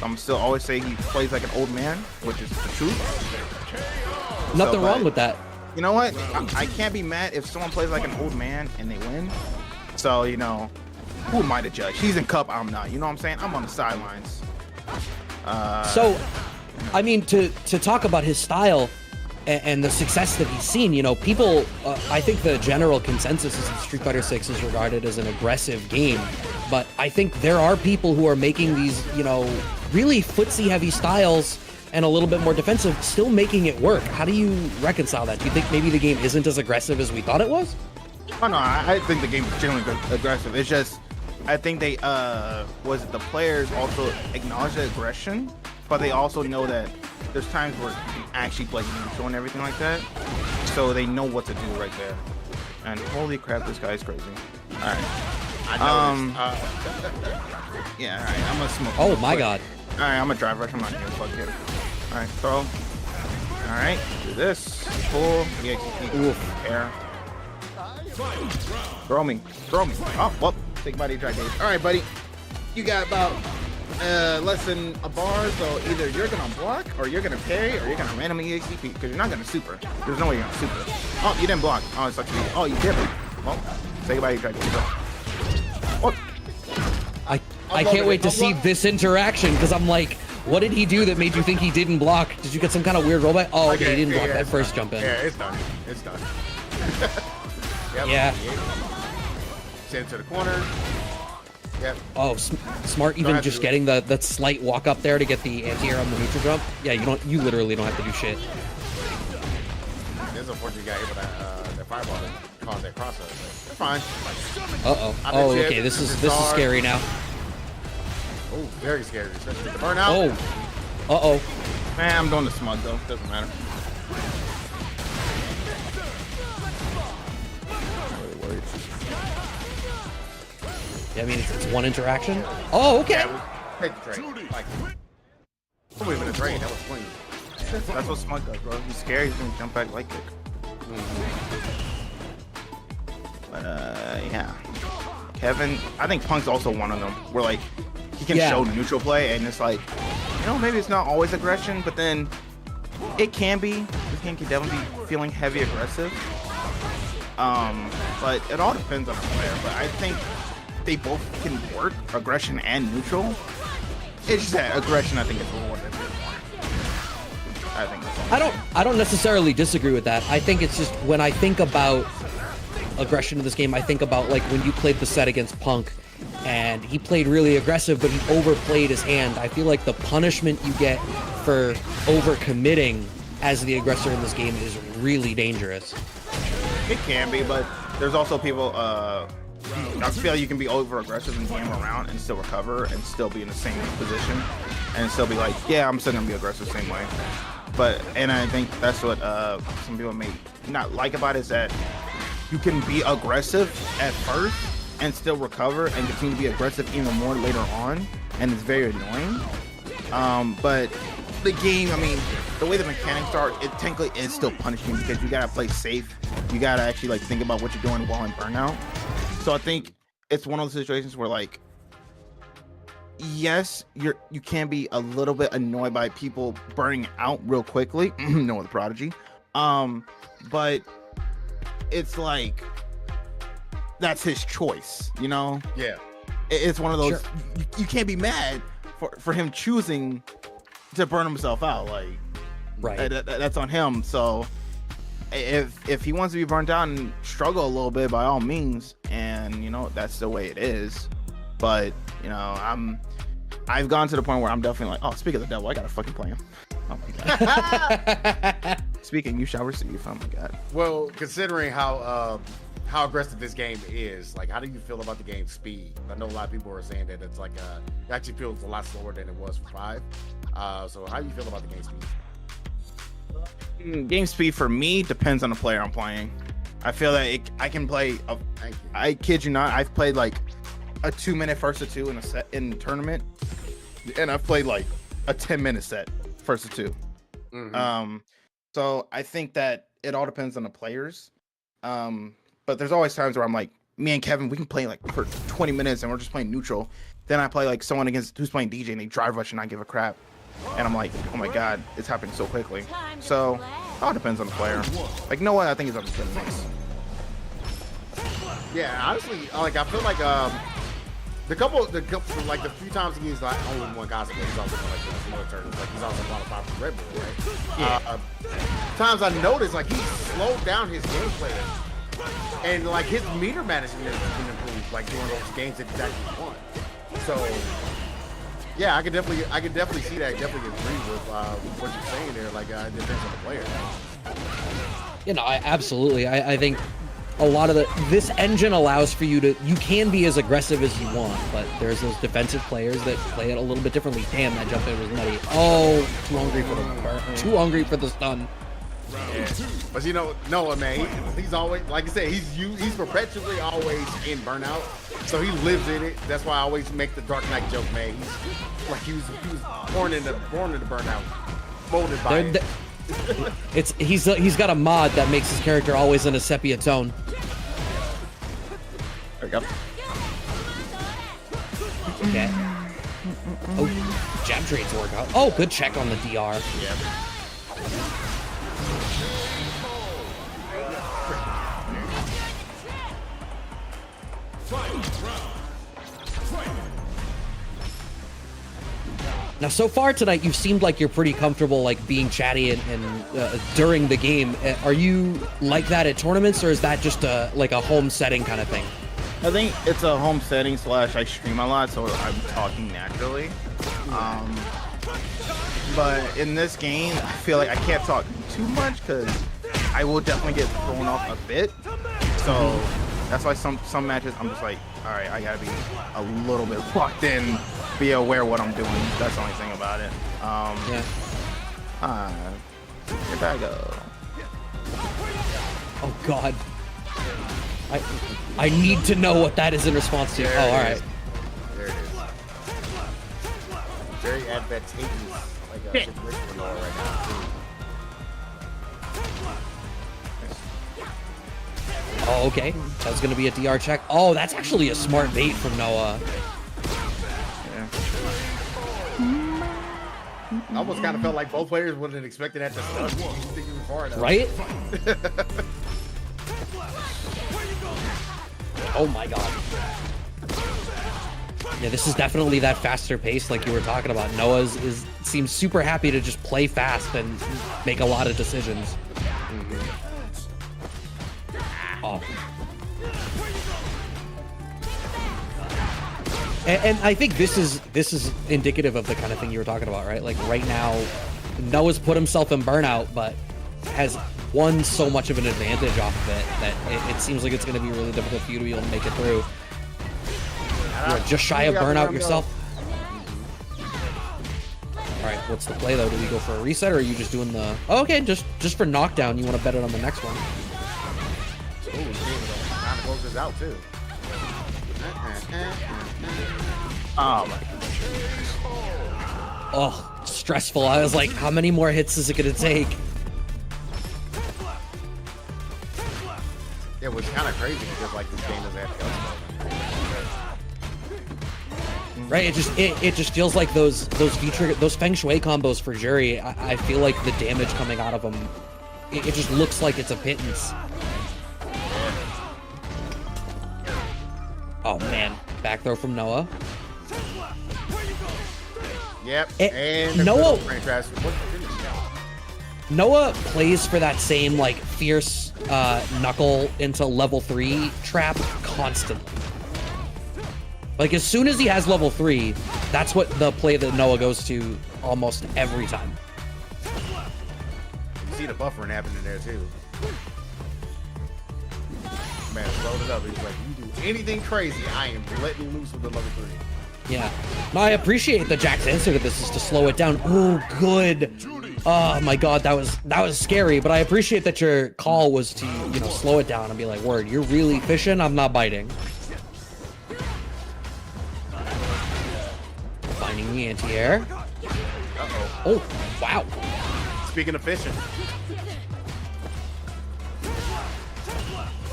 I'm still always say he plays like an old man, which is the truth. Nothing wrong with that. You know what? I can't be mad if someone plays like an old man and they win. So who am I to judge? He's in Cup, I'm not. You know what I'm saying? I'm on the sidelines. So, I mean, to talk about his style and the success that he's seen, people, I think the general consensus is that Street Fighter 6 is regarded as an aggressive game, but I think there are people who are making these, really footsie heavy styles and a little bit more defensive, still making it work. How do you reconcile that? Do you think maybe the game isn't as aggressive as we thought it was? Oh no, I think the game is generally aggressive. It's just, I think they the players also acknowledge the aggression, but they also know that there's times where you can actually play neutral and everything like that, so they know what to do right there. And holy crap, this guy's crazy. All right. Yeah. All right. I'm gonna smoke. Oh my god. All right. I'm gonna drive rush. I'm not gonna fuck it. All right. Throw. All right. Do this. Pull. Yeah. Air. Throw me. Oh, well, take body drag days. All right, buddy. You got about less than a bar, so either you're gonna block, or you're gonna parry, or you're gonna randomly EXP, because you're not gonna super. There's no way you're gonna super. Oh, you didn't block. Oh, it sucks. Oh, you did. Well, say goodbye to drag days. Oh. I can't wait to see this interaction, because I'm like, what did he do that made you think he didn't block? Did you get some kind of weird rollback? Oh, okay, he didn't block that first jump in. Yeah, it's done. It's done. Yep, yeah. Send to the corner. Yep. Oh, smart. Even just getting that slight walk up there to get the anti-air on the neutral jump. Yeah, you literally don't have to do shit. There's unfortunately guy able that fireball to cause that crossover. They're fine. Oh, okay. This is scary now. Oh, very scary, especially with the burnout. Oh. Man, I'm doing the smug though. Doesn't matter. Yeah, I mean, it's one interaction. Oh, okay. Yeah, take the trade. Like, wait a minute, trade. That was clean. That's what smug does, bro. He's scary. He's gonna jump back like kick. But yeah. Kevin, I think Punk's also one of them. Where like he can show neutral play, and it's like, you know, maybe it's not always aggression, but then it can be. This game can definitely be feeling heavy aggressive. But it all depends on the player. But I think they both can work aggression and neutral. It's just that aggression, I think, is rewarded a bit more. I think that's all. I don't necessarily disagree with that. I think it's just when I think about aggression in this game, I think about like when you played the set against Punk and he played really aggressive, but he overplayed his hand. I feel like the punishment you get for overcommitting as the aggressor in this game is really dangerous. It can be, but there's also people, I feel like you can be over aggressive and game around and still recover and still be in the same position and still be like, yeah, I'm still gonna be aggressive the same way. And I think that's what some people may not like about it, is that you can be aggressive at first and still recover and continue to be aggressive even more later on, and it's very annoying. But the game, I mean, the way the mechanics are, it technically is still punishing because you gotta play safe. You gotta actually like think about what you're doing while in burnout. So I think it's one of those situations where like, yes, you can be a little bit annoyed by people burning out real quickly. No, the Prodigy. But it's like, that's his choice, you know? Yeah. It's one of those, Sure. you can't be mad for him choosing to burn himself out. Like, Right. that's on him. So if he wants to be burnt out and struggle a little bit, by all means, and you know, that's the way it is. But you know, I've gone to the point where I'm definitely like, oh, speak of the devil, I gotta fucking play him. Oh my god. Speaking, you shall receive. Oh my god. Well, considering how aggressive this game is, like, how do you feel about the game's speed? I know a lot of people are saying that it's like it actually feels a lot slower than it was for 5. So how do you feel about the game speed? Game speed for me depends on the player I'm playing. I feel that I can play. I kid you not, I've played like a 2-minute first to 2 in a set in tournament, and I've played like a 10-minute set first to 2. Mm-hmm. So I think that it all depends on the players. But there's always times where I'm like, me and Kevin, we can play like for 20 minutes and we're just playing neutral. Then I play like someone against who's playing DJ and they drive rush and I give a crap. And I'm like, oh my god, it's happening so quickly. So it all depends on the player. Like, no one I think is up to the mix. Yeah, honestly, like, I feel like like the few times he's like only one CasaBunch, he's also like the more turns, like he's also qualified for Red Bull, right? Yeah. Times I noticed like he slowed down his gameplay, and like his meter management has been improved, like during those games that he's actually won. So yeah, I could definitely see that. I definitely agree with what you're saying there. Like, it depends on the player. You know, absolutely. I think a lot of this engine allows for you can be as aggressive as you want, but there's those defensive players that play it a little bit differently. Damn, that jump in was nutty. Oh, too hungry for the stun. Yeah. But you know, Noah, man, he's always, like I said, he's perpetually always in burnout, so he lives in it. That's why I always make the Dark Knight joke, man. He's like he was born into burnout, molded by it. He's got a mod that makes his character always in a sepia tone. There we go. Okay. Oh, jab trades work out. Oh, good check on the DR. Yeah. Now, so far tonight, you've seemed like you're pretty comfortable, like being chatty and during the game. Are you like that at tournaments, or is that just like a home setting kind of thing? I think it's a home setting / I stream a lot, so I'm talking naturally. But in this game, I feel like I can't talk too much because I will definitely get thrown off a bit. So that's why some matches I'm just like, all right, I gotta be a little bit locked in, be aware of what I'm doing. That's the only thing about it. Here I go. Oh God. I need to know what that is in response to. There all it right. is. There it is. Very advantageous, like a situation for Noah right now, too. Oh, okay. That was going to be a DR check. Oh, that's actually a smart bait from Noah. I almost kind of felt like both players wasn't expecting that to stun. Thinking far enough. Right? Oh my God. Yeah, this is definitely that faster pace like you were talking about. Noah seems super happy to just play fast and make a lot of decisions. Oh. And I think this is indicative of the kind of thing you were talking about, right? Like right now, Noah's put himself in burnout, but has won so much of an advantage off of it that it seems like it's going to be really difficult for you to be able to make it through. You're just shy of burnout yourself. All right, what's the play though? Do we go for a reset, or are you just doing the? Oh, okay, just for knockdown, you want to bet it on the next one. Ooh, trying to close this out too. Oh my God. Oh, stressful. I was like, how many more hits is it going to take? Yeah, which is kind of crazy because like this game doesn't have to. Right, it just feels like those V-trigger, those Feng Shui combos for Jury. I feel like the damage coming out of them, it just looks like it's a pittance. Oh man, back throw from Noah. Yep, and Noah. What Noah plays for that same like fierce knuckle into level 3 trap constantly. Like as soon as he has level 3, that's what the play that Noah goes to almost every time. You see the buffering happening there too. Man, load it up. He's like, you do anything crazy, I am letting loose with the level 3. Yeah. No, I appreciate that Jack's answer to this is to slow it down. Oh, good. Oh my God, that was scary. But I appreciate that your call was to, you know, slow it down and be like, word, you're really fishing, I'm not biting. Finding the anti-air. Uh-oh. Oh, wow. Speaking of fishing.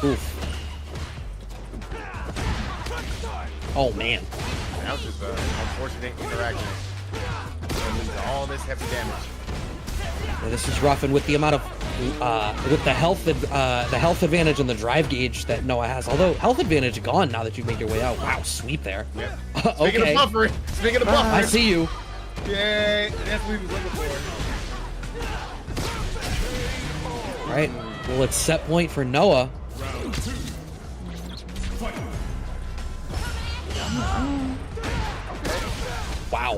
Oof. Oh man. That was just an unfortunate interaction. And leads to all this heavy damage. Yeah, this is rough, and with the amount of with the health advantage and the drive gauge that Noah has, although health advantage gone now that you've made your way out. Wow, sweep there. Yep. Okay. Speaking of buffering. Speaking of buffering. I see you. Yay. That's what we was looking for. All right. Well, it's set point for Noah. Wow.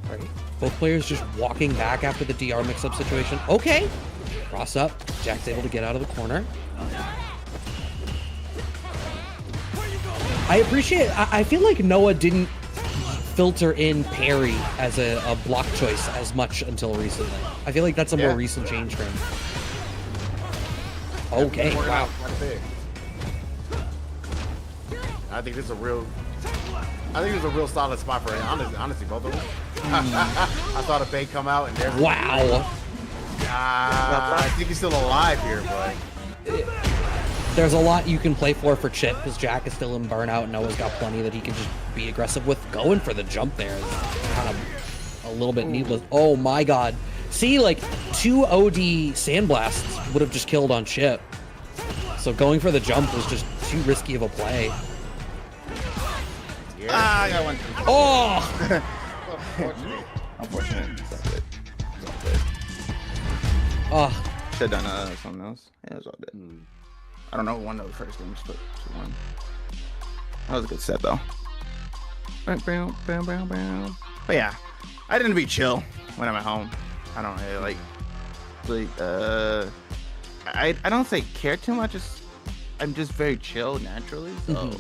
Right. Both players just walking back after the DR mix-up situation. Okay. Cross up. Jack's able to get out of the corner. I appreciate. I feel like Noah didn't filter in parry as a block choice as much until recently. I feel like that's a more recent change for him. Okay. Wow. I think this is a real solid spot for him. Honestly, both of them. I saw the bait come out and there's Wow. I think he's still alive here, but There's a lot you can play for Chip because Jack is still in burnout. Noah's got plenty that he can just be aggressive with. Going for the jump there is kind of a little bit needless. Oh my god. See, like 2 OD sandblasts would have just killed on Chip. So going for the jump was just too risky of a play. I got one. Oh! Unfortunate. It's all good. It's all good. Oh. Should have done something else. Yeah, it was all good. I don't know who won the first game, but she won. That was a good set though. But yeah, I tend to be chill when I'm at home. I don't really I don't say care too much. I'm just very chill naturally. So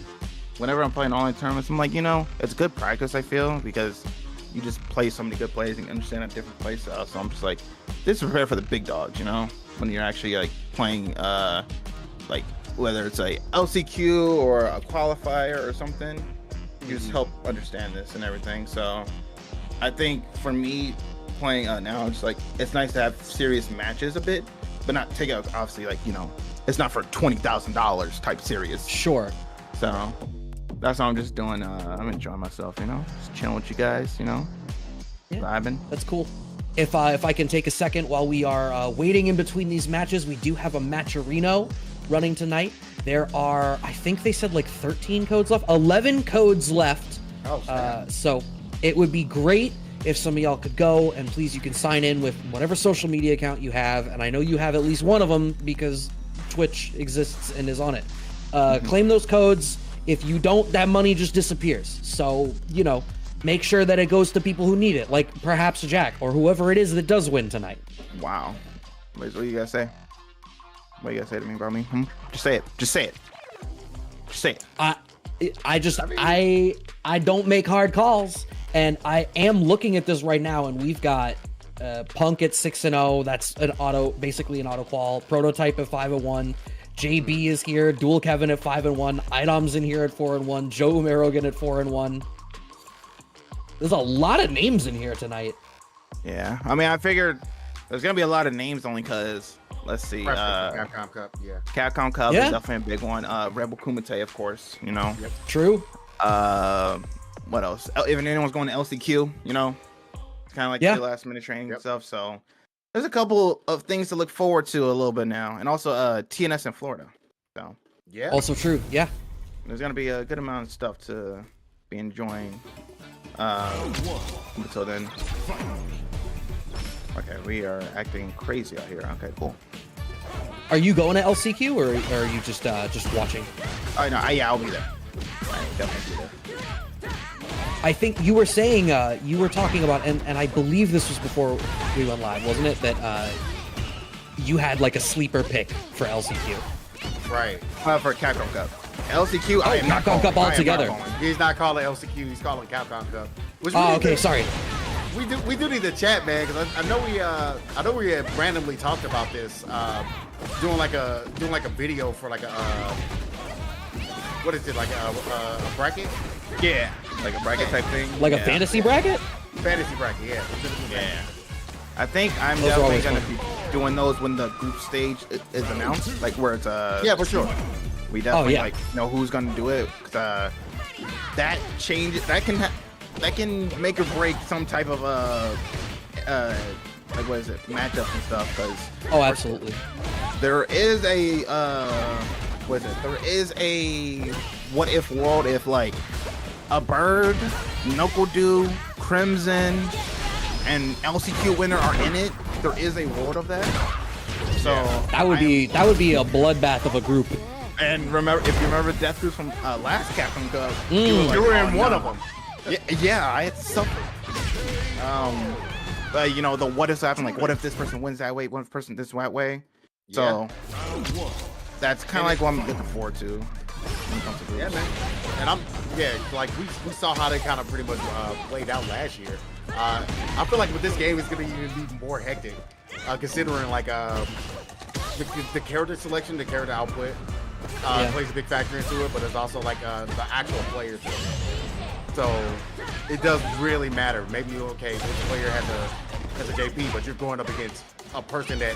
whenever I'm playing online tournaments, I'm like, it's good practice. I feel because you just play so many good plays and understand a different play style. So I'm just like, this is prepared for the big dogs. When you're actually like playing like whether it's a LCQ or a qualifier or something, you just help understand this and everything. So I think for me playing now, it's like it's nice to have serious matches a bit, but not take out obviously like it's not for $20,000 type serious. Sure. So that's what I'm just doing. I'm enjoying myself, just chilling with you guys, vibing. That's cool. If I can take a second while we are waiting in between these matches, we do have a Matcherino running tonight. There are, I think they said like 13 codes left, 11 codes left. So it would be great if some of y'all could go, and please, you can sign in with whatever social media account you have, and I know you have at least one of them because Twitch exists and is on it. Claim those codes. If you don't, that money just disappears. So, make sure that it goes to people who need it, like perhaps Jack or whoever it is that does win tonight. Wow. What do you guys say? What do you guys say to me about me? Just say it. Just say it. Just say it. I don't make hard calls, and I am looking at this right now, and we've got Punk at 6-0. That's basically an auto qual. Prototype at 5-1. JB is here. Dual Kevin at 5-1. Idom's in here at 4-1. Joe Umerogan at 4-1. There's a lot of names in here tonight. Yeah, I mean, I figured there's gonna be a lot of names only because let's see, Capcom Cup, yeah. Capcom Cup is definitely a big one. Rebel Kumite, of course, Yep. True. What else? If anyone's going to LCQ, it's kind of like the last minute training and stuff. So there's a couple of things to look forward to a little bit now, and also TNS in Florida. So yeah, also true. Yeah, there's gonna be a good amount of stuff to be enjoying. Until then. Okay, we are acting crazy out here. Okay, cool. Are you going to LCQ or are you just watching? Oh no, I'll be there. I definitely be there. I think you were saying you were talking about, and I believe this was before we went live, wasn't it? That you had like a sleeper pick for LCQ. Right. For Capcom Cup. LCQ, I am not Capcom Cup altogether. He's not calling LCQ. He's calling Capcom Cup. Okay, sorry. We do need to chat, man, because I know we had randomly talked about this, doing like a video for like a what is it, like a bracket? Yeah, like a bracket type thing. Like a fantasy bracket? Fantasy bracket, yeah. Yeah. I think I'm definitely gonna be doing those when the group stage is announced, like where it's yeah, for sure. We definitely like know who's gonna do it. That changes. That can make or break some type of like what is it, matchups and stuff. Because absolutely. There is a what is it? There is a what if world if like a Bird, Knuckle-Doo, Crimson, and LCQ winner are in it. There is a world of that. So that would be a bloodbath of a group. And remember, if you remember Death Group from last Capcom Cup, you were in one of them. Yeah, I had suffered. you know, the what ifs happen. Like, what if this person wins that way? What if person this that way? So that's kind of like what I'm looking forward to. When it comes to Yeah, man. And like we saw how they kind of pretty much played out last year. I feel like with this game, it's going to even be more hectic, considering like the character selection, the character output plays a big factor into it, but it's also like the actual players. So it does really matter. Maybe this player has a JP, but you're going up against a person that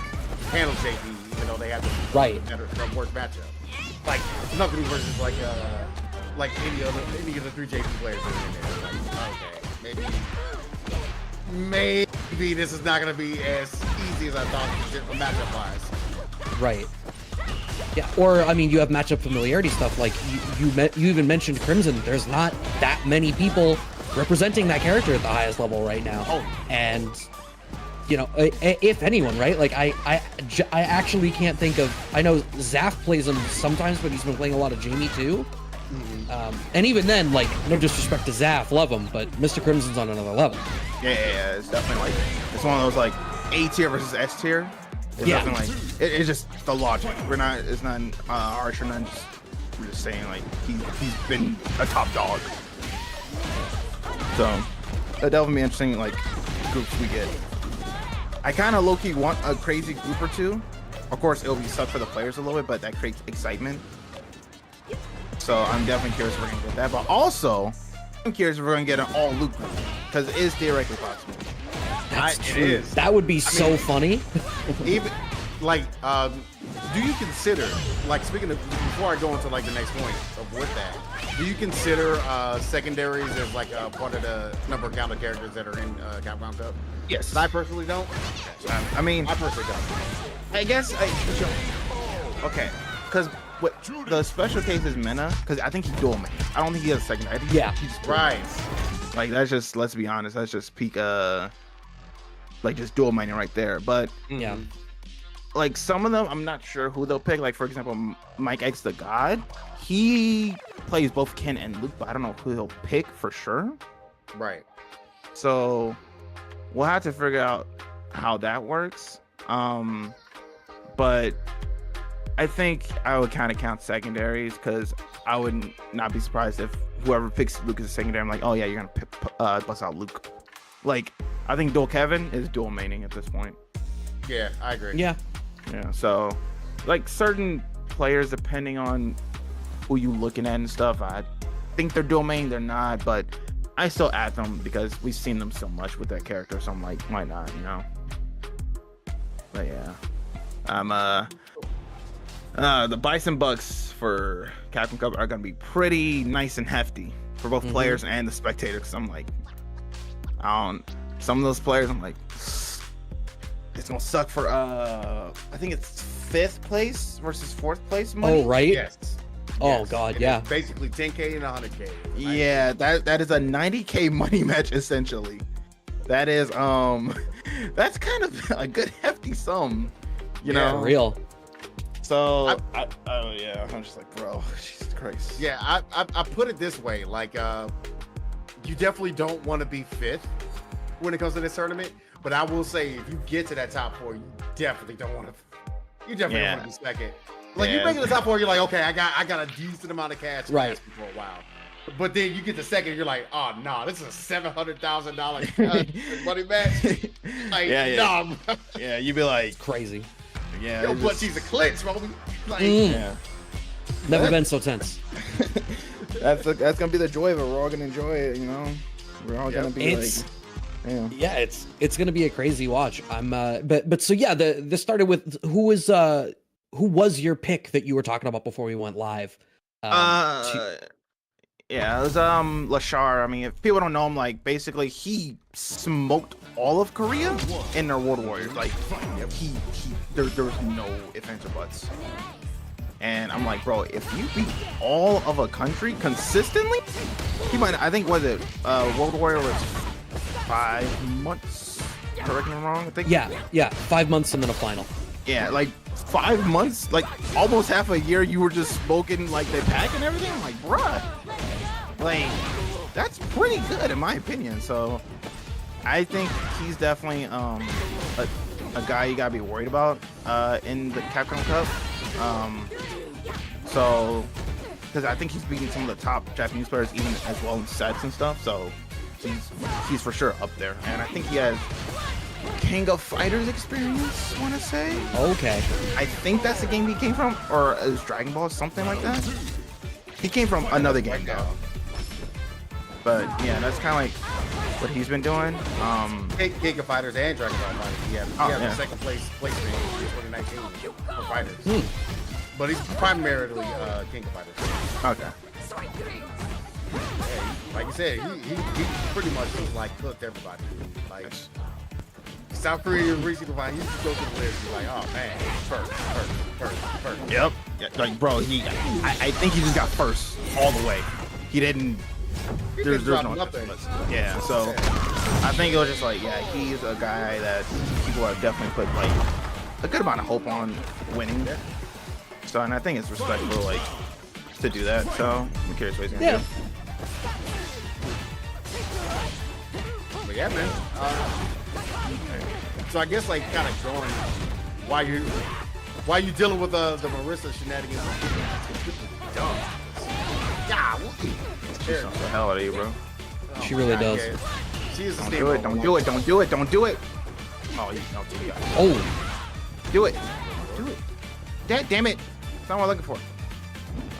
handles JP, even though they have the worst matchup. Like nothing versus like any of the 3 JP players that are in there. Like, okay, maybe this is not gonna be as easy as I thought matchup wise. Right. Yeah, or I mean, you have matchup familiarity stuff. Like you even mentioned Crimson. There's not that many people representing that character at the highest level right now. And you know, if anyone, right? Like I actually can't think of. I know Zaf plays him sometimes, but he's been playing a lot of Jamie too. And even then, like, no disrespect to Zaf, love him, but Mr. Crimson's on another level. Yeah, it's definitely like it's one of those like A tier versus S tier. It's definitely like it's just the logic. It's not harsh or nothing. We're just saying like he's been a top dog. So it'll definitely be interesting like groups we get. I kind of low-key want a crazy group or two. Of course, it'll be suck for the players a little bit, but that creates excitement. So I'm definitely curious if we're gonna get that. But also, I'm curious if we're gonna get an all-loot group because it is theoretically possible. That's true. That would be so funny. Even like, do you consider, like, speaking of, before I go into like the next point of with that, do you consider secondaries as like part of the number of counter characters that are in Capcom Cup? Yes. I personally don't. I mean, I personally don't. I guess okay, because what the special case is Mena, because I think he's dual main. I don't think he has a secondary. I think he's right. Like that's just, let's be honest, that's just peak like just dual maining right there. But yeah, like some of them I'm not sure who they'll pick. Like for example, Mike X the God, he plays both Ken and Luke, but I don't know who he'll pick for sure. Right. So we'll have to figure out how that works. But I think I would kind of count secondaries because I would not be surprised if whoever picks Luke as a secondary, I'm like, oh yeah, you're gonna bust out Luke. Like I think dual Kevin is dual maining at this point. Yeah, I agree. Yeah. So like certain players, depending on who you looking at and stuff, I think they're dual main, they're not, but I still add them because we've seen them so much with that character. So I'm like, why not, you know? But yeah, I'm the Bison Bucks for Capcom Cup are gonna be pretty nice and hefty for both players and the spectators. I'm like, some of those players, I'm like, it's gonna suck for I think it's 5th place versus 4th place money. Oh right. Yes. Oh god, and yeah. Basically 10K and 100K. Yeah, that is a 90K money match essentially. That is that's kind of a good hefty sum, you know. Real. So I'm just like, bro, Jesus Christ. Yeah, I put it this way, like you definitely don't want to be 5th when it comes to this tournament, but I will say if you get to that top 4, you definitely don't want to. You definitely don't want to be 2nd. Like you make it to the top 4, you're like, okay, I got a decent amount of cash for a while. But then you get to 2nd, you're like, oh no, this is a $700,000 money match. Like, nah. Yeah, you'd be like Crazy. Yeah. Yo, but she's a clinch, bro. Like, Never been so tense. That's gonna be the joy of it. We're all gonna enjoy it, you know. We're all gonna be it's gonna be a crazy watch. I'm but so yeah, this started with who was your pick that you were talking about before we went live? Yeah, it was Lashar. I mean, if people don't know him, like basically he smoked all of Korea in their World Warriors. Like there was no ifs, ands, or buts. And I'm like, bro, if you beat all of a country consistently, he might. I think World Warrior was 5 months. Correct me if I'm wrong. I think. Yeah, 5 months and then a final. Yeah, like 5 months, like almost half a year. You were just smoking like the pack and everything. I'm like, bruh, like that's pretty good in my opinion. So I think he's definitely a guy you gotta be worried about in the Capcom Cup. So, because I think he's beating some of the top Japanese players even as well in sets and stuff. So he's for sure up there, and I think he has King of Fighters experience. Want to say? Okay. I think that's the game he came from, or it was Dragon Ball, something like that. He came from another game though. But yeah, that's kind of like what he's been doing. King of Fighters and Dragon Ball Fighters. He had the second place placement in 2019 for Fighters. But he's primarily King of Fighters. Okay. Yeah, like you said, he pretty much just like cooked everybody. Like South Korea reached the final, you just go through the list. You're like, oh man, first. Yep. Yeah, like bro, I think he just got first all the way. He didn't. There's no nothing. Yeah. So I think it was just like, yeah, he's a guy that people have definitely put like a good amount of hope on winning. So, and I think it's respectful, like, to do that. So I'm curious what he's gonna do. But yeah, man. So I guess like kind of showing why you dealing with the Marissa shenanigans. Dumb. Yeah, She's the hell out of you, bro. She really does. Yeah. She is a Don't do it. Don't do it. Don't do it. Don't do it. Oh, you don't do it. Oh. Do it. Do it. Damn it. That's not what I'm looking for.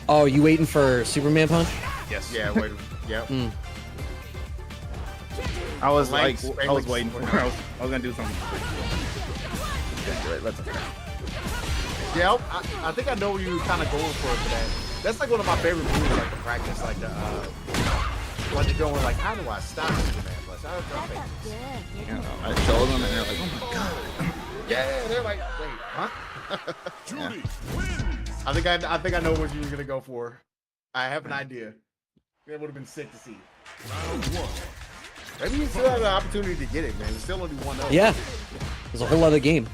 Oh, you waiting for Superman punch? Yes. Yeah. Wait. Yep. I was like, I was waiting for. I was gonna do something. Just do it. Let's. Yeah, I think I know what you were kind of going for that. That's like one of my favorite moves, like to practice, like the when you're going like, how do I stop Superman punch? How do I fake this? I showed them and they're like, oh my god. Yeah, they're like, wait, huh? Judy I think I know what you were gonna go for. I have an idea. That would have been sick to see. Round one. Maybe you still have the opportunity to get it, man. There's still only 1-0. Yeah. There's a whole other game.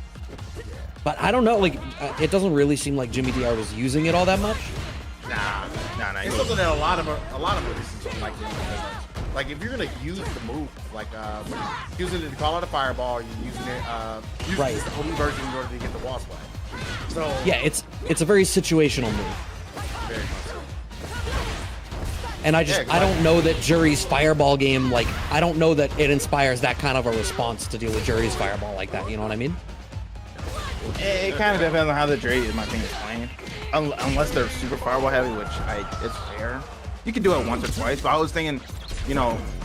But I don't know, like, it doesn't really seem like Jimmy DR was using it all that much. Nah. It's something that a lot of releases don't like doing that much. Like if you're gonna use the move, like using it to call out a fireball, you're using it Right. the only version in order to get the wall splat. So Yeah, it's a very situational move. very much so. And I don't know that Jury's fireball game, like, I don't know that it inspires that kind of a response to deal with Jury's fireball like that, you know what I mean? It kind of depends on how the Dre, my thing, is playing. Unless they're super fireball heavy, which it's fair. You can do it once or twice, but I was thinking,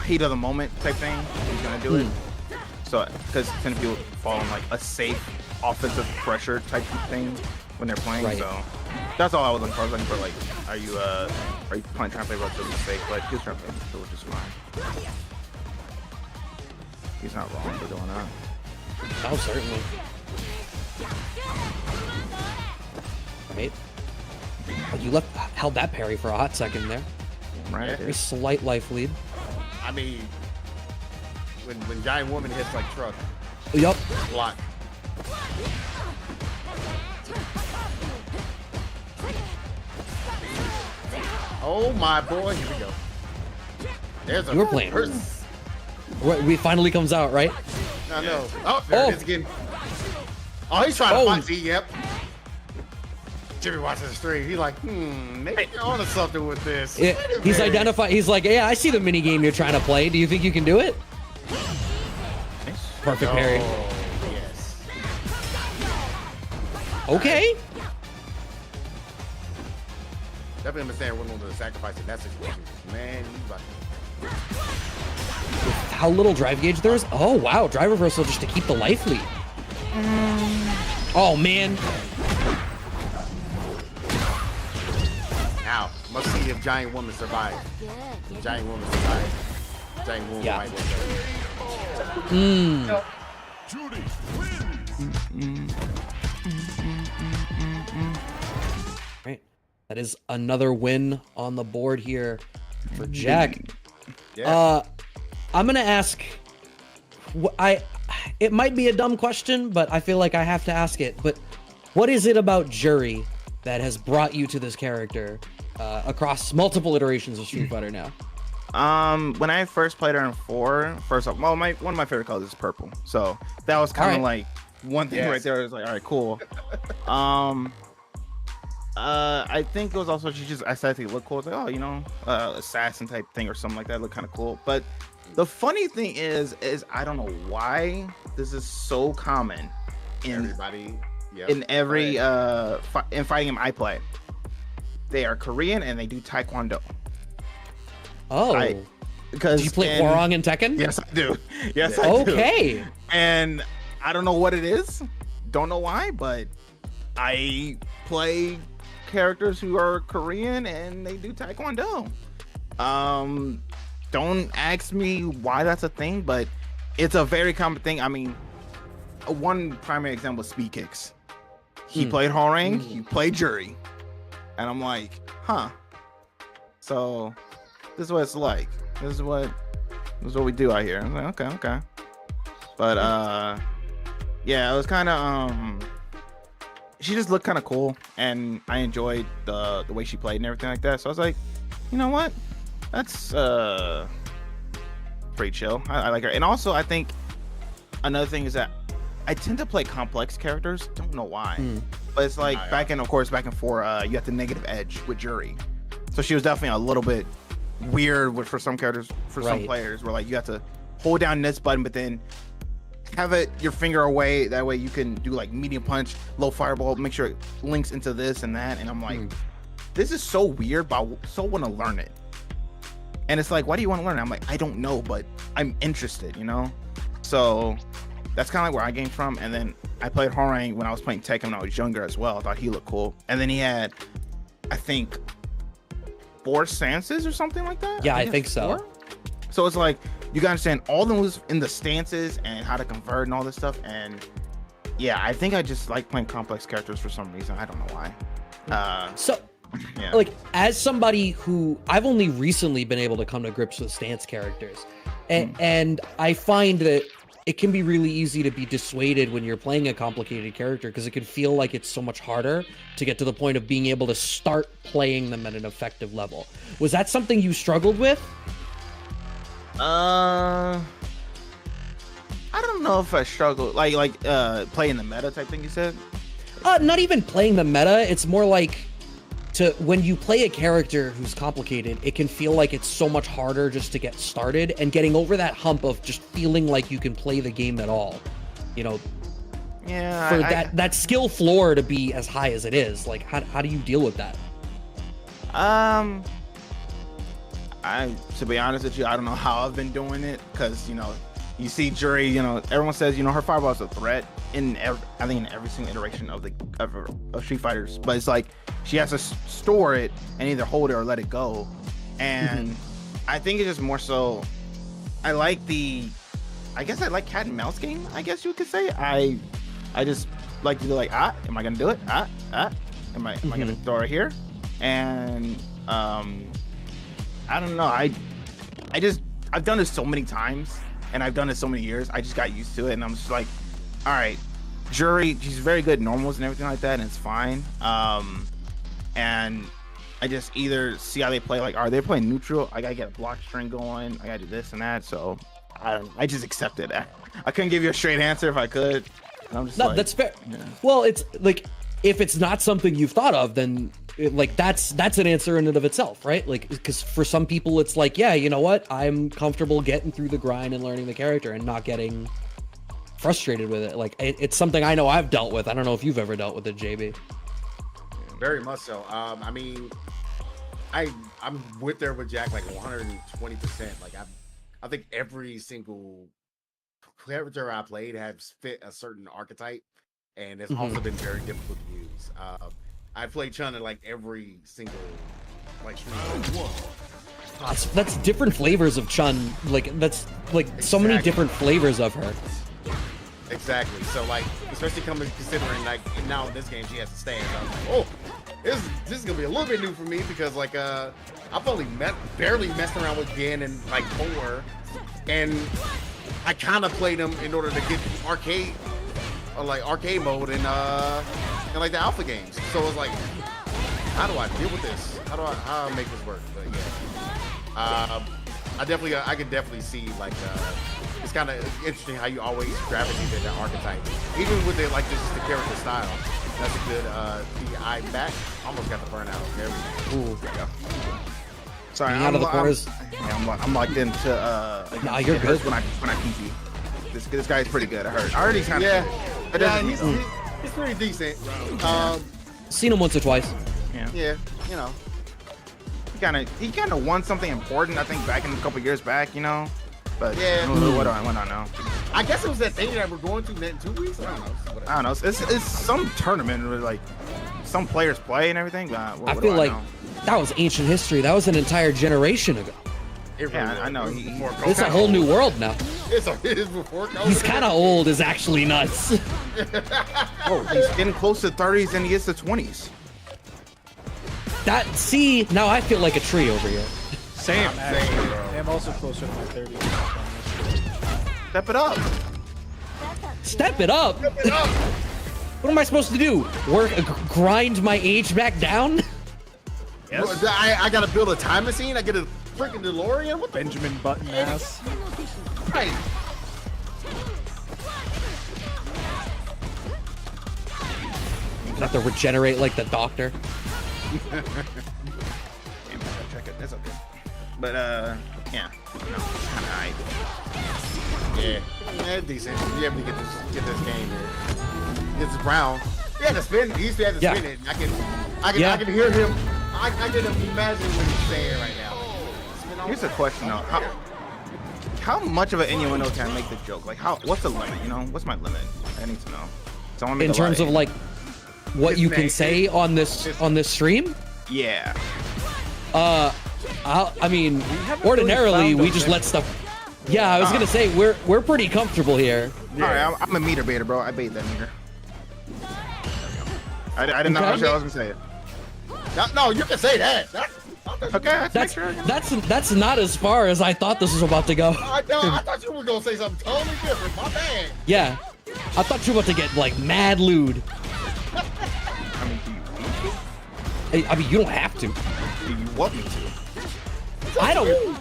heat of the moment type thing. He's gonna do it. So, because some people fall in like a safe offensive pressure type of thing when they're playing. Right. So that's all I was looking for. I was looking for like, are you trying to play relatively safe? But he's trying to play which is fine. He's not wrong for doing that. Oh, certainly. Right. But you held that parry for a hot second there. Right. Very slight life lead. I mean, when Giant Woman hits like truck, Yup. block. Oh my boy, here we go. There's a You were playing. We finally comes out, right? I know. Oh, there it is again. Oh, he's trying to fight Z, yep. Jimmy watches the stream. He's like, maybe you're onto something with this. He's identified. He's like, yeah, I see the mini game you're trying to play. Do you think you can do it? Perfect parry. Yes. Okay. Definitely understand what one of the sacrifice in that situation. Man, you about How little drive gauge there is. Oh, wow. Drive reversal just to keep the life lead. Oh, man. Now, must see if Giant Woman survives. Giant Woman survives. Giant Woman Yeah. might Judy Right. That is another win on the board here for Jack. Yeah. I'm gonna ask. It might be a dumb question, but I feel like I have to ask it. But what is it about Jury that has brought you to this character across multiple iterations of Street Fighter now? When I first played her in 4, first off, well, one of my favorite colors is purple, so that was kind of like one thing right there. I was like, all right, cool. I think it was also she just aesthetically looked cool. It's like, oh, assassin type thing or something like that. Looked kind of cool. But the funny thing is I don't know why this is so common in Everybody, in every in fighting game I play. They are Korean and they do Taekwondo. Oh, because do you play Hwarang and Tekken? Yes, I do. Yes, I do. Okay. And I don't know what it is. Don't know why, but I play characters who are Korean and they do Taekwondo. Don't ask me why that's a thing, but it's a very common thing. I mean, one primary example is Speed Kicks. He played Hwarang, he played Jury. And I'm like, huh. So this is what it's like. This is what we do out here. I'm like, okay. But yeah, it was kind of she just looked kind of cool, and I enjoyed the way she played and everything like that. So I was like, you know what? That's pretty chill. I like her. And also, I think another thing is that I tend to play complex characters. Don't know why, but it's like back in 4, you have the negative edge with Jury. So she was definitely a little bit weird for some characters, for some players, where like you have to hold down this button, but then have your finger away. That way you can do like medium punch, low fireball, make sure it links into this and that. And I'm like, this is so weird, but I so want to learn it. And it's like, why do you want to learn it? I'm like, I don't know, but I'm interested, So that's kind of like where I came from. And then I played Hwarang when I was playing Tekken when I was younger as well. I thought he looked cool. And then he had, I think, 4 stances or something like that. Yeah, I think so. So it's like, you gotta understand all the moves in the stances and how to convert and all this stuff. And yeah, I think I just like playing complex characters for some reason. I don't know why. Like, as somebody who I've only recently been able to come to grips with stance characters, and I find that it can be really easy to be dissuaded when you're playing a complicated character, because it can feel like it's so much harder to get to the point of being able to start playing them at an effective level. Was that something you struggled with? I don't know if I struggled like playing the meta type thing you said. Not even playing the meta. It's more like when you play a character who's complicated, it can feel like it's so much harder just to get started, and getting over that hump of just feeling like you can play the game at all. Yeah. For that skill floor to be as high as it is, like how do you deal with that? To be honest with you, I don't know how I've been doing it, because you see Jury, everyone says her fireball is a threat in every single iteration of Street Fighters, but it's like she has to store it and either hold it or let it go. And I think it's just more so I like cat and mouse game, I guess you could say. I just like to do like, am I gonna do it? Am I gonna throw it here? And I don't know. I've done this so many times, and I've done it so many years. I just got used to it, and I'm just like, all right, Jury, she's very good at normals and everything like that, and it's fine. And I just either see how they play. Like, are they playing neutral? I gotta get a block string going. I gotta do this and that. So I just accepted that. I couldn't give you a straight answer if I could. And I'm just that's fair. Yeah. Well, it's like, if it's not something you've thought of, then that's an answer in and of itself, right? Like, because for some people it's like, yeah, you know what, I'm comfortable getting through the grind and learning the character and not getting frustrated with it. Like, it's something I know I've dealt with. I don't know if you've ever dealt with it, JB. Very much so. I mean, I'm with there with Jack like 120%. Like, I think every single character I played has fit a certain archetype, and it's also been very difficult to use. I played Chun in like every single That's different flavors of Chun. Like, that's like so many different flavors of her. Exactly. So like, especially considering like now in this game she has to stand. I was like, oh, this is gonna be a little bit new for me, because like I've only barely messed around with Gen and like 4, and I kind of played them in order to get arcade mode and like the alpha games. So it's like, how do I deal with this? How do I make this work? But yeah, I can definitely see like it's kind of interesting how you always gravitate to that archetype, even with it like just the character style. That's a good I back. Almost got the burnout. There we go. Ooh. Sorry, Out of the corners. I'm locked into Nah, you're it good. hurts when I PP. This guy's pretty good. I heard he's kind of Yeah, good. yeah, he's pretty decent. Seen him once or twice. Yeah, you know. He kind of won something important, I think, back in a couple years back, you know. But Yeah. what do I know? I guess it was that thing that we're going to in 2 weeks. I don't know. It's some tournament where like some players play and everything. But I feel like that was ancient history. That was an entire generation ago. I know. It's a whole new world now. It's before COVID. He's kind of old. Is actually nuts. Oh, he's getting close to 30s and he gets to 20s. Now I feel like a tree over here. Same, actually. I'm also closer to my 30s. Step it up. Step it up. Step it up. What am I supposed to do? Grind my age back down? Yes. I gotta build a time machine. I get a freaking DeLorean. What the Benjamin Button ass. right? Have to regenerate like the doctor. Check it. That's okay. But yeah, no, kind of hype. Yeah, decent. You able to get this game here. It's Brown. He had to spin. He used to have to spin it. I can hear him. I can imagine what he's saying right now. Here's a question though. How much of an innuendo can I make the joke? Like what's the limit? You know, what's my limit? I need to know. So I wanna make In a lot terms of like what you can say on this stream? yeah. I mean, ordinarily we just let stuff. Yeah, I was gonna say we're pretty comfortable here. Yeah. All right, I'm a meter baiter, bro. I bait that meter. I did not know I was gonna say it. No, you can say that. Okay, That's not as far as I thought this was about to go. I thought you were gonna say something totally different. My bad. Yeah, I thought you were about to get like mad lewd. I mean, do you need to? I mean, you don't have to. Do you want me to? I don't.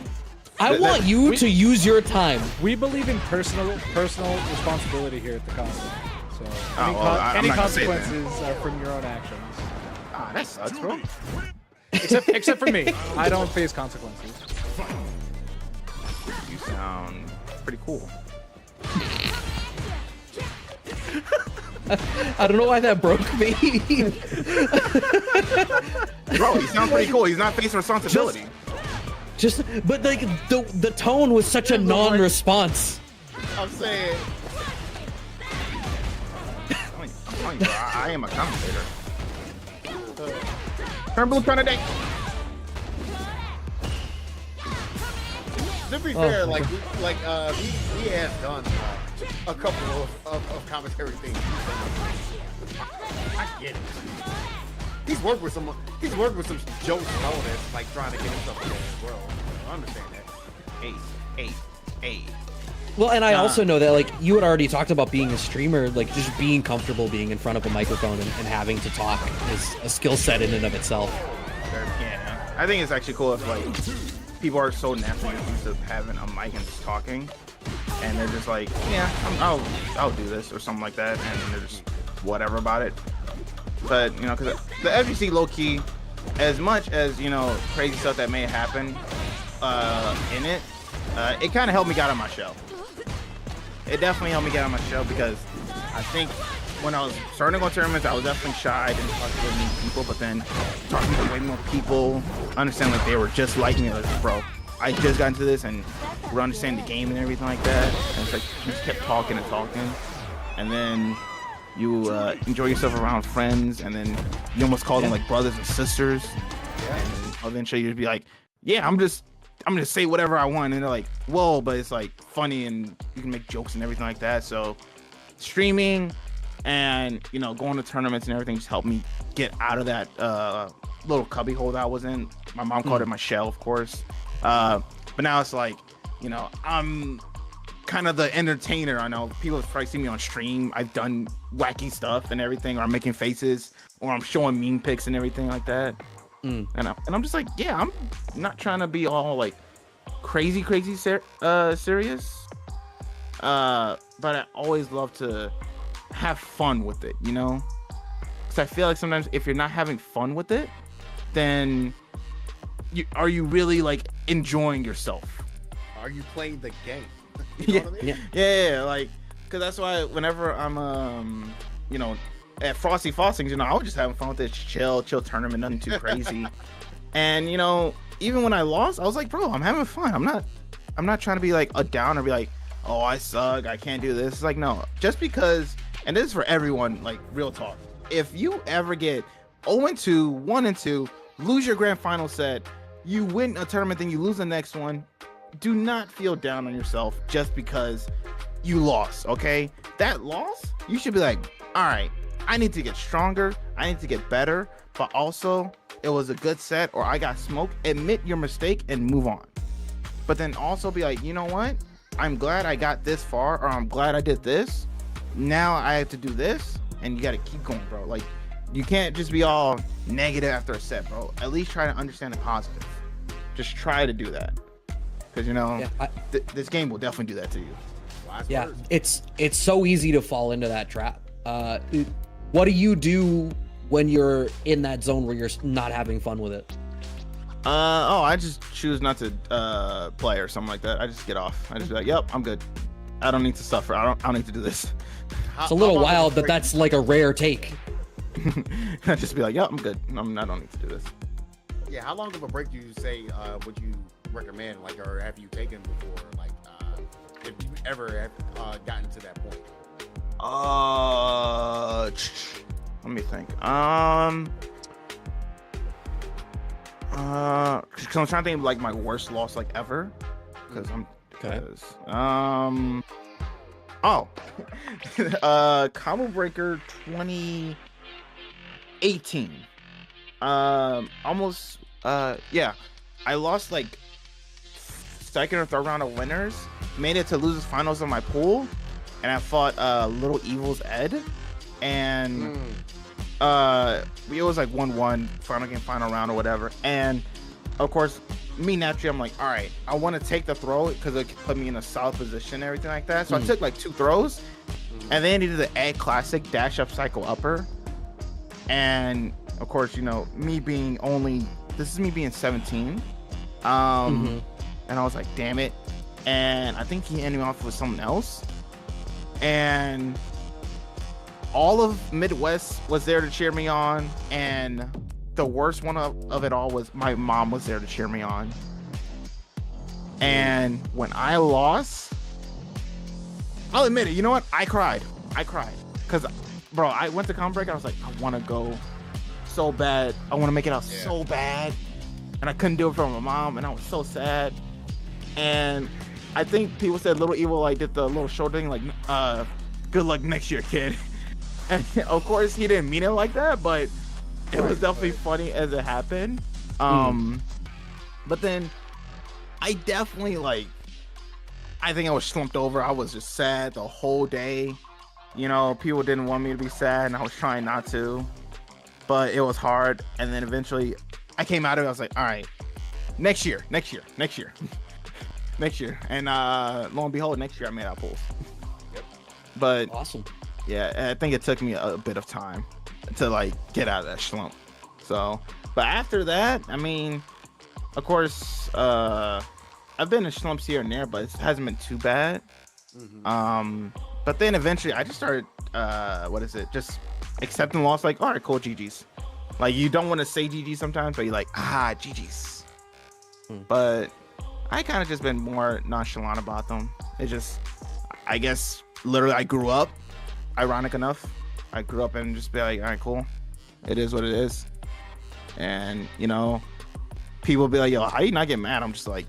I want you to use your time. We believe in personal responsibility here at the Casa. So I'm any not gonna say that. consequences are from your own actions. Ah, that sucks, bro. Except for me, I don't face consequences. You sound pretty cool. I don't know why that broke me. Bro, he sounds pretty cool. He's not facing responsibility. But like the tone was such a non-response. I'm saying. I'm telling you, bro, I am a commentator. Turn blue, turn a day. To be fair, he has done a couple of commentary things. I get it. He's worked with some Joe Snow that's like trying to get himself in there as well. I understand that. Hey. Well, and I also know that like you had already talked about being a streamer, like just being comfortable being in front of a microphone and having to talk is a skill set in and of itself. Yeah, I think it's actually cool if like people are so naturally used to having a mic and just talking, and they're just like, yeah, I'll do this or something like that, and they're just whatever about it. But you know, because the FGC low key, as much as you know, crazy stuff that may happen in it, it kind of helped me get out of my shell. It definitely helped me get out of my shell because I think when I was starting to go to tournaments, I was definitely shy. I didn't talk to really many people, but then talking to way more people, understand like they were just like me. Like, bro, I just got into this and we're understanding the game and everything like that. And it's like you just kept talking and talking, and then you enjoy yourself around friends, and then you almost call them like brothers and sisters. And eventually you'd be like, yeah, I'm gonna say whatever I want, and they're like, whoa, but it's like funny and you can make jokes and everything like that. So streaming and you know going to tournaments and everything just helped me get out of that little cubby hole that I was in. My mom called it my shell, of course, but now it's like, you know, I'm kind of the entertainer. I know people have probably seen me on stream. I've done wacky stuff and everything, or I'm making faces, or I'm showing meme pics and everything like that. And I'm just like, yeah, I'm not trying to be all like crazy serious. But I always love to have fun with it, you know? Because I feel like sometimes if you're not having fun with it, then are you really like enjoying yourself? Are you playing the game? You know what I mean? Yeah, like, because that's why whenever I'm, you know, at Frosty Fostings, you know, I was just having fun with it, chill tournament, nothing too crazy. And, you know, even when I lost, I was like, bro, I'm having fun. I'm not trying to be like a down or be like, oh, I suck, I can't do this. It's like, no, just because, and this is for everyone, like, real talk. If you ever get 0-2, 1-2, lose your grand final set, you win a tournament, then you lose the next one, do not feel down on yourself just because you lost, okay? That loss, you should be like, all right, I need to get stronger, I need to get better, but also it was a good set or I got smoked. Admit your mistake and move on. But then also be like, you know what? I'm glad I got this far, or I'm glad I did this. Now I have to do this, and you got to keep going, bro. Like, you can't just be all negative after a set, bro. At least try to understand the positive. Just try to do that, because you know this game will definitely do that to you. Yeah, it's so easy to fall into that trap. What do you do when you're in that zone where you're not having fun with it? I just choose not to play or something like that. I just get off. I just be like, yep, I'm good. I don't need to suffer. I don't need to do this. It's a little wild that that's like a rare take. I just be like, yep, I'm good. I don't need to do this. Yeah, how long of a break do you say would you recommend, like, or have you taken before, like, if you ever have gotten to that point? Let me think. Cause I'm trying to think of like my worst loss like ever. Combo Breaker 2018. I lost like second or third round of winners, made it to losers finals of my pool, and I fought Little Evil's Ed, and it was like 1-1 final game, final round or whatever. And of course, me naturally, I'm like, all right, I want to take the throw because it put me in a solid position and everything like that. So I took like 2 throws, and then I did the Ed classic dash up cycle upper. And of course, you know, me being 17. And I was like, damn it. And I think he ended me off with someone else. And all of Midwest was there to cheer me on. And the worst one of it all was my mom was there to cheer me on. And when I lost, I'll admit it, you know what? I cried. Because, bro, I went to Combo Break. I was like, I want to go so bad. I want to make it out so bad. And I couldn't do it for my mom. And I was so sad. And I think people said Little Evil like did the little shoulder thing, like, good luck next year, kid. And of course he didn't mean it like that, but it was definitely funny as it happened. But then I definitely I think I was slumped over. I was just sad the whole day. You know, people didn't want me to be sad, and I was trying not to, but it was hard. And then eventually I came out of it. I was like, all right, next year. And lo and behold, next year I made out pools. But awesome. Yeah, I think it took me a bit of time to get out of that slump. So, but after that, I mean, of course, I've been in slumps here and there, but it hasn't been too bad. But then eventually I just started just accepting loss, like, all right, cool, GG's. Like, you don't want to say GG sometimes, but you're like, GG's. But I kind of just been more nonchalant about them. It just, I guess, literally I grew up, ironic enough, I grew up and just be like, all right, cool, it is what it is. And, you know, people be like, yo, how you not get mad? I'm just like,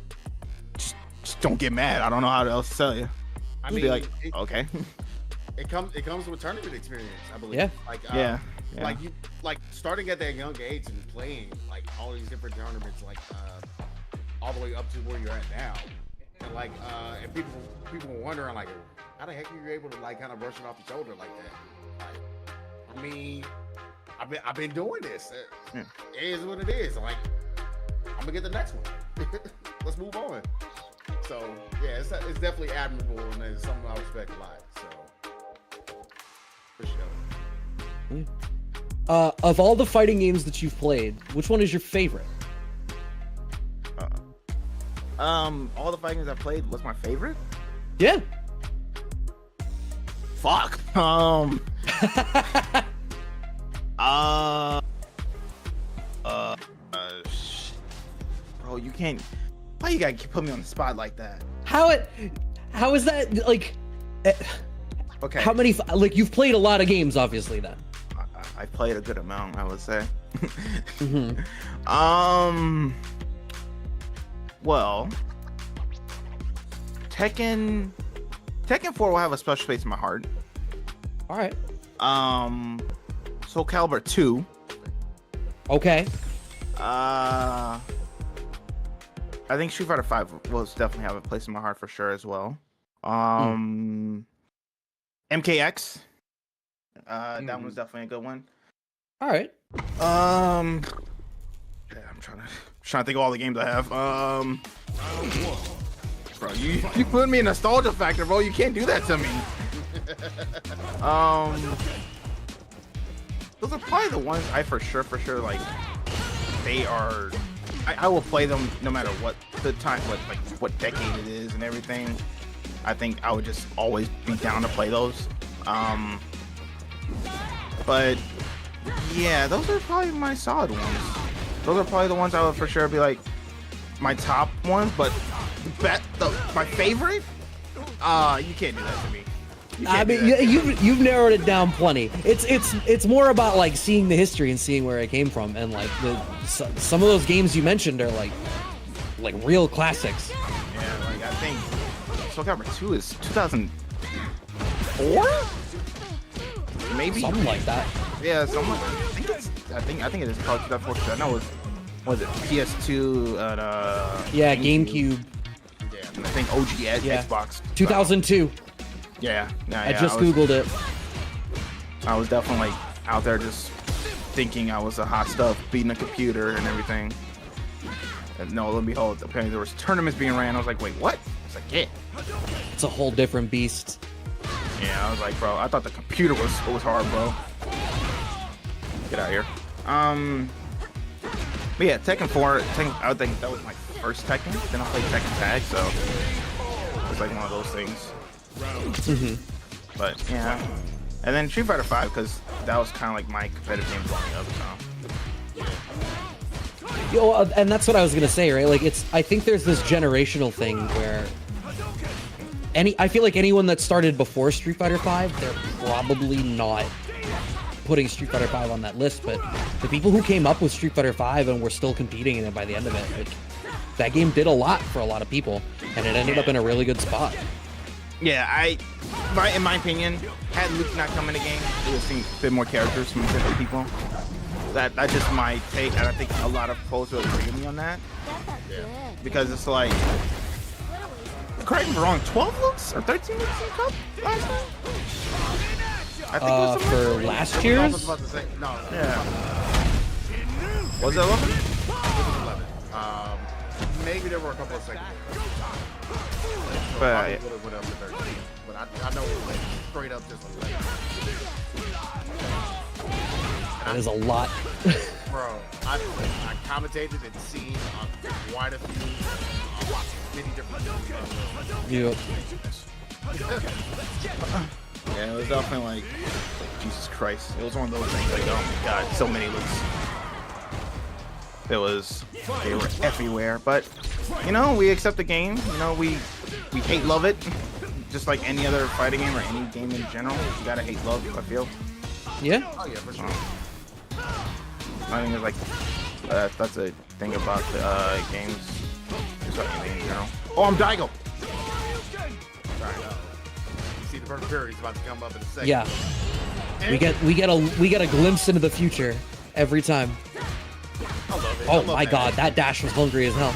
just don't get mad. I don't know how else to tell you. I mean, be like, okay. It comes with tournament experience, I believe. Yeah. Like starting at that young age and playing like all these different tournaments, all the way up to where you're at now. And and people were wondering how the heck are you able to kind of brush it off the shoulder like that? I mean, I've been doing this. It is what it is. I'm gonna get the next one. Let's move on. So yeah, it's definitely admirable and it's something I respect a lot. So for sure. Of all the fighting games that you've played, which one is your favorite? All the fighting games I played, what's my favorite? Yeah. Fuck. Bro, you can't. Why you gotta put me on the spot like that? How is that like? Okay. How many like you've played a lot of games, obviously. Then. I played a good amount, I would say. Well, Tekken 4 will have a special place in my heart. All right. Soul Calibur 2. Okay. I think Street Fighter 5 will definitely have a place in my heart for sure as well. MKX. That one's definitely a good one. All right. Yeah, I'm trying to think of all the games I have. Bro, you put me in nostalgia factor, bro. You can't do that to me. Those are probably the ones I for sure like. They are. I will play them no matter what the time, what decade it is and everything. I think I would just always be down to play those. But yeah, those are probably my solid ones. Those are probably the ones I would for sure be like my top ones. But my favorite, you can't do that to me. I mean, you've narrowed it down plenty. It's more about like seeing the history and seeing where it came from, and like some of those games you mentioned are like real classics. Yeah, like I think Soul Calibur 2 is 2004, maybe Something like that. Yeah, I think it is probably 2004. I know it was it PS2 and Yeah, GameCube. Yeah, and I think OG Xbox 2002. Yeah, I just googled it. I was definitely out there just thinking I was a hot stuff, beating a computer and everything. And no, lo and behold, apparently there was tournaments being ran. I was like, wait, what? It's like, yeah. It's a whole different beast. Yeah, I was like, bro, I thought the computer was hard, bro. Get out of here. But yeah, Tekken 4. I would think that was my first Tekken. Then I played Tekken Tag, so it was like one of those things. But yeah, and then Street Fighter 5 because that was kind of like my competitive game growing up. So. Yo, and that's what I was gonna say, right? Like, I think there's this generational thing where I feel like anyone that started before Street Fighter 5, they're probably not putting Street Fighter 5 on that list. But the people who came up with Street Fighter 5 and were still competing in it by the end of it, like, that game did a lot for a lot of people, and it ended up in a really good spot. Yeah, in my opinion, had Luke not come in the game, we would have seen a bit more characters from different people. That's just my take, and I think a lot of pros will agree with me on that. Yeah. Because it's like, correct me if I'm wrong, 12 looks or 13 looks in the cup last time? I think it was For last year's? I was about to say, no. Yeah. Was it 11? It was 11. Maybe there were a couple of seconds. But I went up to 13, but I know it was like straight up just 11. That is a lot. Bro, I commentated and seen quite a few, many different Yep. Yeah, it was definitely like, Jesus Christ. It was one of those things like, oh my god, so many looks. They were everywhere, but you know, we accept the game. You know, we hate love it, just like any other fighting game or any game in general. You gotta hate love, I feel. Yeah. Oh yeah, for sure. I think it's like that's a thing about the games. Just like anything in general. Oh, I'm Daigo. Sorry, you see the Burger Fury is about to come up in a second. Yeah. We get a glimpse into the future every time. I love it. I Oh love my god, that dash was hungry as hell.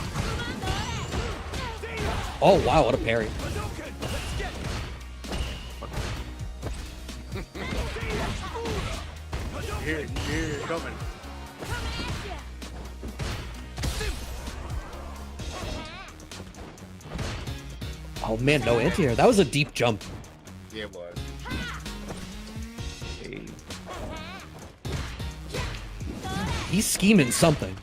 Oh wow, what a parry. Here, coming. Oh man, no anti-air. That was a deep jump. Yeah, it was. Hey. He's scheming something.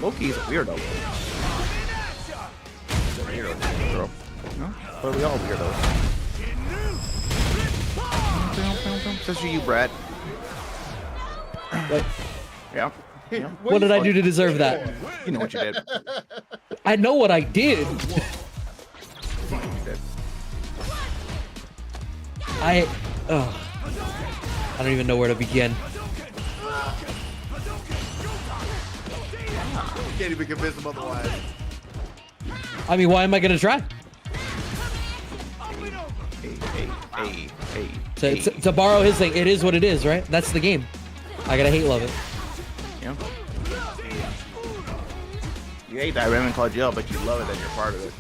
Loki's a weirdo. He's a weirdo, bro. No? But we all weirdos. Especially you, Brad. What? Yeah. Yeah. What did I do to deserve that? You know what you did. I know what I did. I don't even know where to begin. Can't even convince him otherwise. I mean, why am I gonna try? Hey. To borrow his thing, it is what it is, right? That's the game. I gotta hate love it. Yeah. You hate that Raymond called jail, but you love it that you're part of it.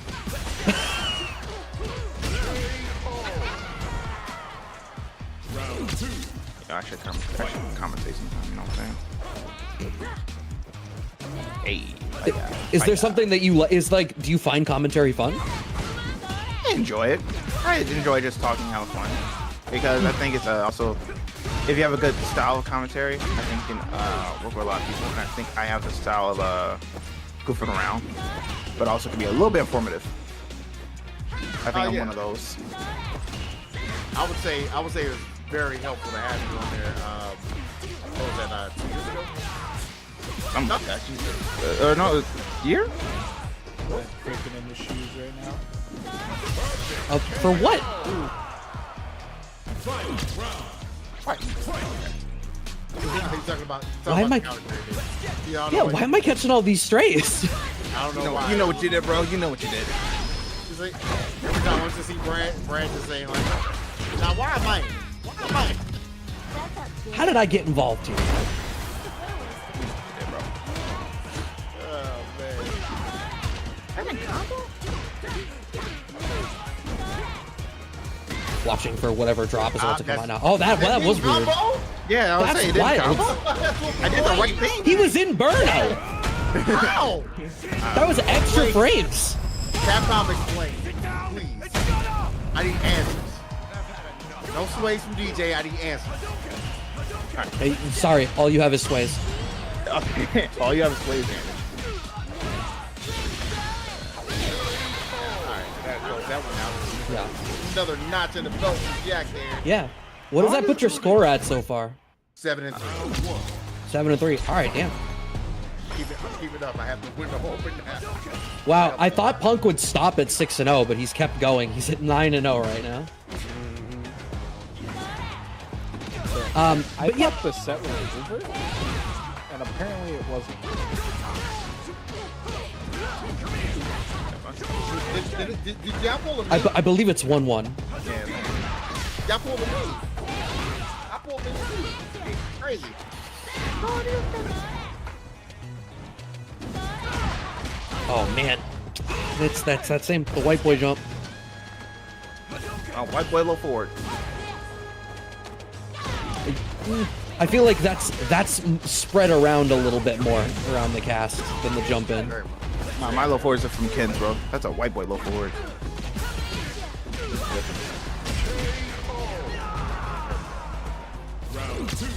Yeah, I should commentate sometime, you know what I'm saying? Hey. Is there something that you like? Is like, do you find commentary fun? I enjoy it. I enjoy just talking, having fun. Because I think it's also, if you have a good style of commentary, I think you can work with a lot of people. And I think I have the style of goofing around, but also can be a little bit informative. I think I'm one of those. I would say it was very helpful to have you on there. What was that, 2 years ago? Something like that. Jesus. Or no, year? Breaking in the shoes right now. For what? He's talking about Why am I? Yeah, why am I catching all these strays? I don't know why. You know what you did, bro. You know what you did. It's like, every time I want to see Brad just saying like, now why am I? Why am I? How did I get involved here? Oh man. Watching for whatever drop is about to come out now. Oh, that was weird. Yeah, I was That's saying, did wild. I did the right thing. He was in burnout. How? That was extra frames. Capcom explain, please. I need answers. No sways from DJ. I need answers. Hey, sorry, all you have is sways. All you have is slave damage. Alright, that one out. Yeah. Another notch in the belt from JAK there. Yeah. What does that put your score at so far? 7-3. 7-3. All right, damn. Keep it up. I have the window open now. Wow, I thought Punk would stop at 6-0, but he's kept going. He's at 9-0 right now. I But yeah, thought the set was over, and apparently it wasn't. Did y'all pull a me? I believe it's 1-1. Y'all pulled a me. I pulled a me. Crazy. Oh man, that's that same the white boy jump. White boy low forward. I feel like that's spread around a little bit more around the cast than the jump in. Nah, my low forwards are from Ken's, bro. That's a white boy low forward.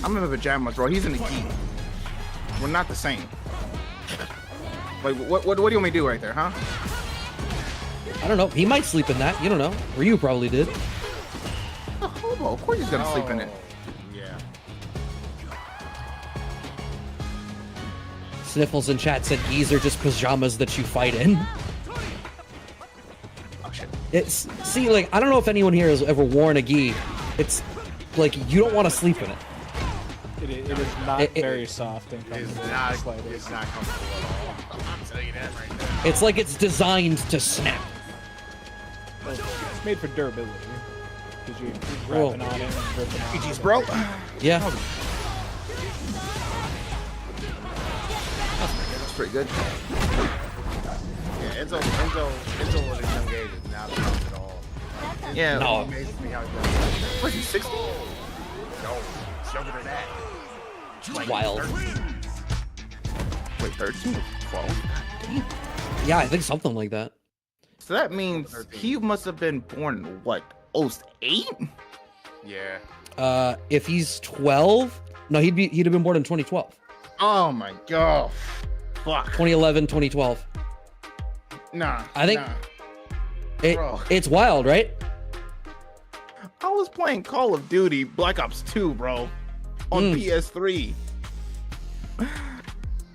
I'm in the pajamas, bro. He's in the key. We're not the same. Like, what do you want me to do right there, huh? I don't know. He might sleep in that. You don't know. Ryu probably did. Oh, of course he's gonna sleep in it. Yeah. Sniffles in chat said geese are just pajamas that you fight in. Oh shit. It's see, like I don't know if anyone here has ever worn a gi. It's like you don't want to sleep in it. It is not very soft and It's comfortable. not, in the slightest. it's not comfortable at all. I'm telling you that right now. It's like it's designed to snap. It's made for durability. Because you're Whoa. grabbing on it and gripping on GG's, it. bro. Yeah. That's pretty good. Yeah, Enzo was a young age, is not around at all. Yeah. No. It amazes me how he does. Was he 60? No, it's younger than that. It's wild. Wait, 13? 12? God damn. Yeah, I think something like that. So that means he must have been born in what, 08? Yeah. If he's 12, no, he'd have been born in 2012. Oh my god. Fuck. 2011, 2012. Nah. I think Bro. it's wild, right? I was playing Call of Duty Black Ops 2, bro, on PS3.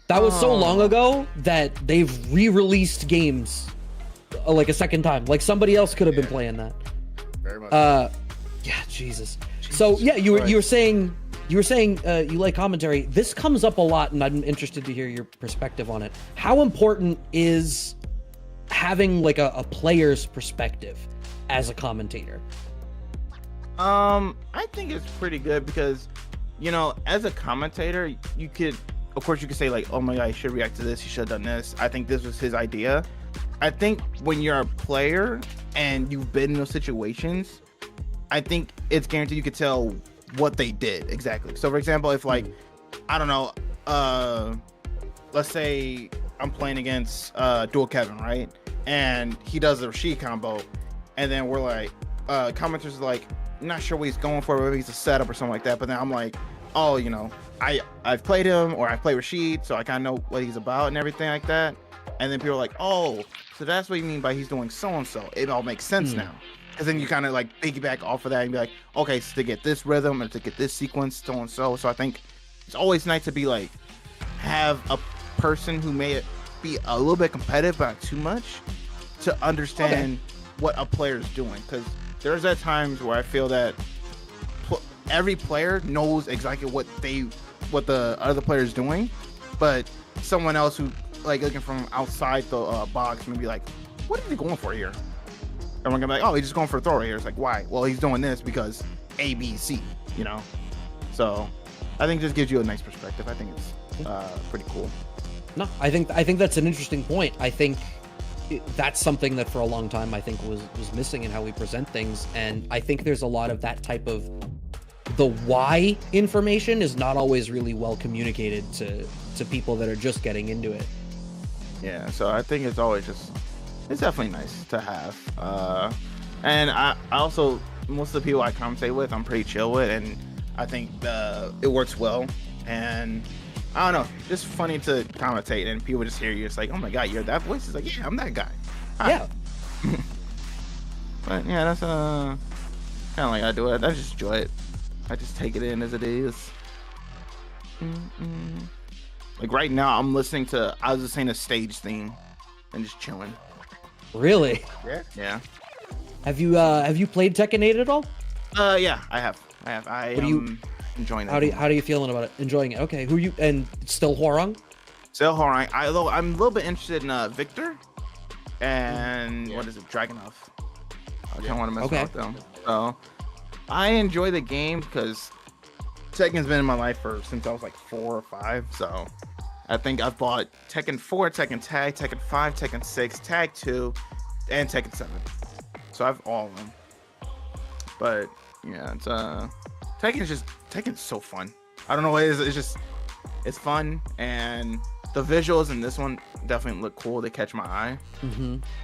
That was so long ago that they've re-released games like a second time. Like somebody else could have been playing that. Very much. Yeah, Jesus. So yeah, you were saying you like commentary. This comes up a lot, and I'm interested to hear your perspective on it. How important is having like a player's perspective as a commentator? I think it's pretty good because, you know, as a commentator, you could say like, oh my god, he should react to this, he should have done this. I think this was his idea. I think when you're a player and you've been in those situations, I think it's guaranteed you could tell what they did exactly. So for example, if like, I don't know, let's say I'm playing against Dual Kevin, right? And he does the Rashid combo, and then we're like, commenters are like, not sure what he's going for, whether he's a setup or something like that. But then I'm like, oh, you know, I've played him, or I play Rashid, so I kind of know what he's about and everything like that. And then people are like, oh, so that's what you mean by he's doing so and so. It all makes sense now, because then you kind of like piggyback off of that and be like, okay, so to get this rhythm and to get this sequence, so and so. So I think it's always nice to be like, have a person who may be a little bit competitive, but not too much, to understand what a player is doing. Because there's at times where I feel that every player knows exactly what the other player is doing, but someone else who like looking from outside the box may be like, what are you going for here? And we're gonna be like, oh, he's just going for a throw right here. It's like, why? Well, he's doing this because A, B, C, you know? So I think this gives you a nice perspective. I think it's pretty cool. No, I think that's an interesting point. I think that's something that for a long time I think was missing in how we present things, and I think there's a lot of that type of the why information is not always really well communicated to people that are just getting into it. Yeah, so I think it's definitely nice to have. And I also, most of the people I commentate with, I'm pretty chill with, and I think it works well. And I don't know, just funny to commentate and people just hear you. It's like, oh my god, you're that voice. It's like, yeah, I'm that guy. Hi. Yeah. But yeah, that's kind of like I do it. I just enjoy it. I just take it in as it is. Like right now, I'm listening to, I was just saying, a stage theme and just chilling. Really? Yeah. Have you played Tekken 8 at all? Yeah, I have. I am enjoying it. How do you feeling about it? Enjoying it? Okay. Who you and still Hwarang? Still Hwarang. I'm a little bit interested in Victor and what is it, Dragunov. I kind of want to mess with them. So I enjoy the game because Tekken's been in my life since I was like 4 or 5. So I think I've bought Tekken 4, Tekken Tag, Tekken 5, Tekken 6, Tag 2, and Tekken 7. So I have all of them. But yeah, it's Tekken's so fun. I don't know what it is. It's fun, and the visuals in this one definitely look cool. They catch my eye.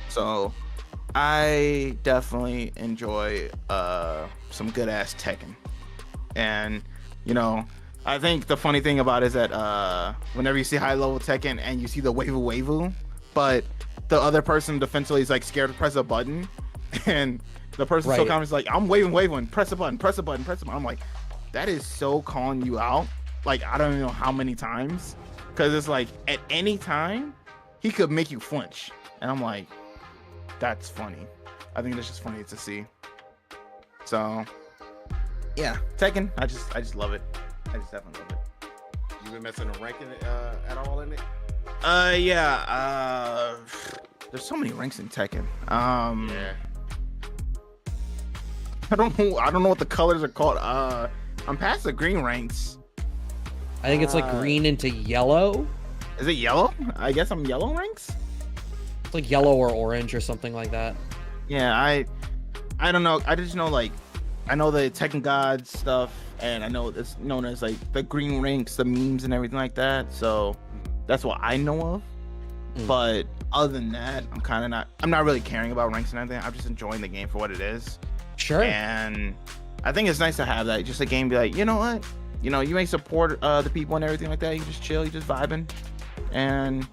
So I definitely enjoy some good ass Tekken. And you know, I think the funny thing about it is that whenever you see high level Tekken and you see the waifu, but the other person defensively is like scared to press a button, and the person so confident is like, I'm waving, press a button. I'm like, that is so calling you out. Like, I don't even know how many times, because it's like at any time he could make you flinch, and I'm like, that's funny. I think it's just funny to see. So yeah, Tekken, I just love it. I just definitely love it. You been messing with ranking at all in it? Yeah. There's so many ranks in Tekken. Yeah. I don't know what the colors are called. I'm past the green ranks. I think it's like green into yellow. Is it yellow? I guess I'm yellow ranks. It's like yellow or orange or something like that. Yeah, I don't know. I just know, like, I know the Tekken God stuff, and I know it's known as like the green ranks, the memes and everything like that. So that's what I know of. But other than that, I'm not really caring about ranks and everything. I'm just enjoying the game for what it is. Sure. And I think it's nice to have that. Just a game be like, you know what? You know, you may support the people and everything like that. You just chill, you just vibing. And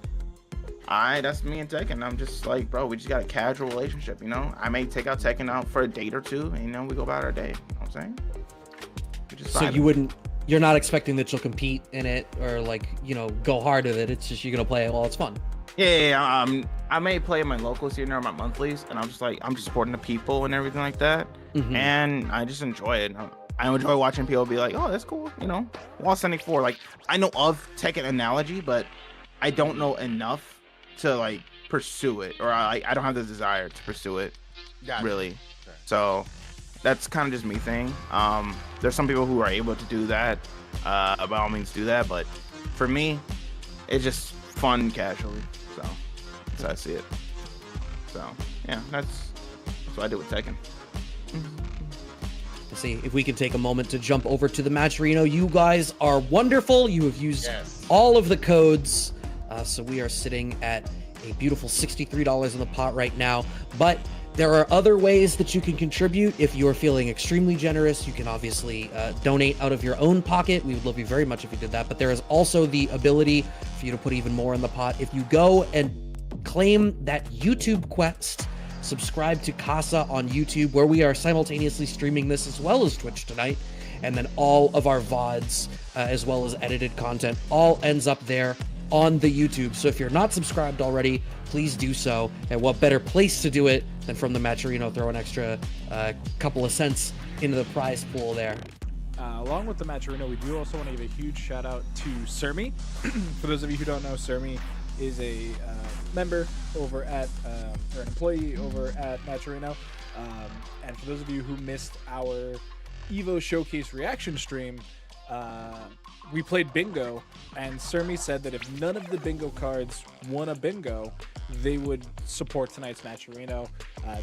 that's me and Tekken. I'm just like, bro, we just got a casual relationship, you know? I may take out Tekken out for a date or two, and, you know, we go about our day. You know what I'm saying? We just So you're not expecting that you'll compete in it or, like, you know, go hard at it. It's just you're going to play it while it's fun. Yeah. I may play in my locals here and my monthlies, and I'm just supporting the people and everything like that. And I just enjoy it. I enjoy watching people be like, oh, that's cool, you know? Wall 74, like, I know of Tekken analogy, but I don't know enough to, like, pursue it, or I don't have the desire to pursue it, really. Okay. So that's kind of just me thing. There's some people who are able to do that, by all means do that, but for me, it's just fun casually. So that's how I see it. So yeah, that's what I do with Tekken. Let's see if we can take a moment to jump over to the match, Reno. You guys are wonderful. You have used all of the codes. So we are sitting at a beautiful $63 in the pot right now. But there are other ways that you can contribute. If you are feeling extremely generous, you can obviously donate out of your own pocket. We would love you very much if you did that. But there is also the ability for you to put even more in the pot. If you go and claim that YouTube quest, subscribe to Casa on YouTube, where we are simultaneously streaming this as well as Twitch tonight. And then all of our VODs, as well as edited content, all ends up there on the YouTube. So if you're not subscribed already, please do so. And what better place to do it than from the Matcherino? Throw an extra couple of cents into the prize pool there. Along with the Matcherino, we do also want to give a huge shout out to Surmi. For those of you who don't know, Surmi is a member over at, or an employee over at Matcherino. And for those of you who missed our Evo Showcase reaction stream, we played bingo, and Surmi said that if none of the bingo cards won a bingo, they would support tonight's Matcherino.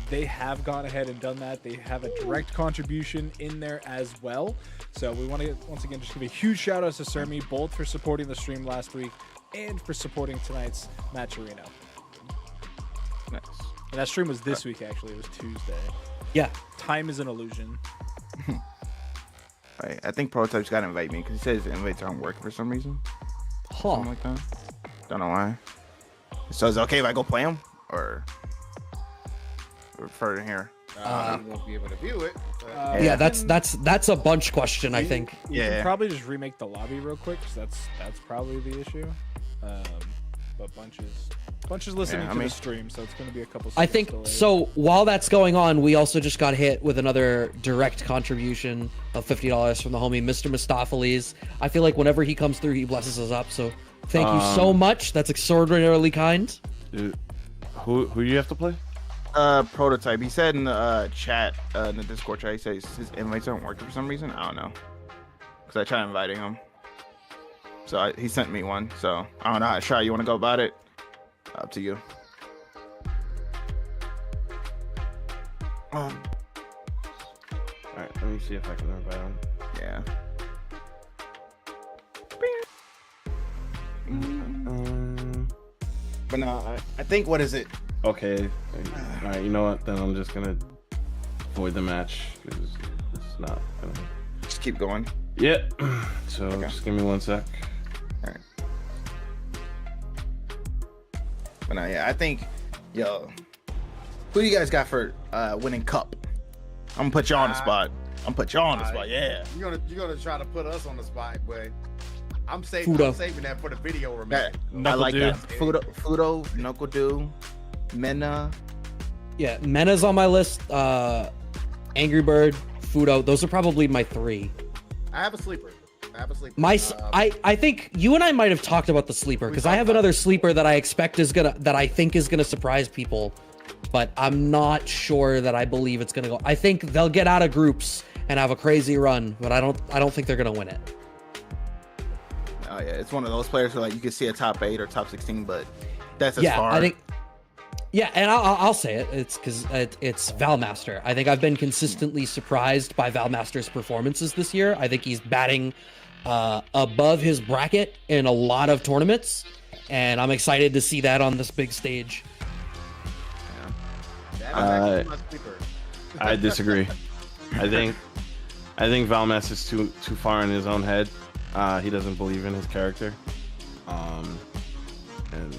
They have gone ahead and done that. They have a direct contribution in there as well. So we want to, once again, just give a huge shout out to Surmi, both for supporting the stream last week and for supporting tonight's Matcherino. Nice. And that stream was this week, actually. It was Tuesday. Yeah. Time is an illusion. Right. I think Prototype's got to invite me because he says invites aren't working for some reason. Something like that. Don't know why. So is it okay if I go play him or further here? You won't be able to view it. Yeah, that's a bunch question, I think. You can probably just remake the lobby real quick, because that's probably the issue. But Bunch is listening to the stream, so it's going to be a couple seconds I think delayed. so. While that's going on, we also just got hit with another direct contribution of $50 from the homie Mr. Mustopheles. I feel like whenever he comes through, he blesses us up. So thank you so much. That's extraordinarily kind. Who do you have to play? Prototype. He said in the chat, in the Discord chat, he says his invites aren't working for some reason. I don't know, because I tried inviting him. So he sent me one. So I don't know. Shy, you want to go about it? Up to you. All right, let me see if I can invite him. Yeah. But no, I think, what is it? Okay. All right, you know what? Then I'm just gonna avoid the match because it's not gonna. Just keep going. Yeah. So just give me 1 sec. All right. But no, yeah, I think, yo, who you guys got for winning cup? I'm gonna put you on the spot. Yeah. You're gonna try to put us on the spot, but I'm saving that for the video. Remember? I like that. Fudo, Nokodu, Mena. Yeah, Mena's on my list. Angry Bird, Fudo. Those are probably my three. I have a sleeper. I think you and I might have talked about the sleeper, because I have another sleeper that I expect that I think is gonna surprise people, but I'm not sure that I believe it's gonna go. I think they'll get out of groups and have a crazy run, but I don't think they're gonna win it. Oh yeah, it's one of those players who, like, you can see a top 8 or top 16, but that's as far. I think. Yeah, and I'll say it. It's because it's Valmaster. I think I've been consistently surprised by Valmaster's performances this year. I think he's batting above his bracket in a lot of tournaments, and I'm excited to see that on this big stage. That is actually my sleeper. I disagree. I think Valmes is too far in his own head. He doesn't believe in his character, and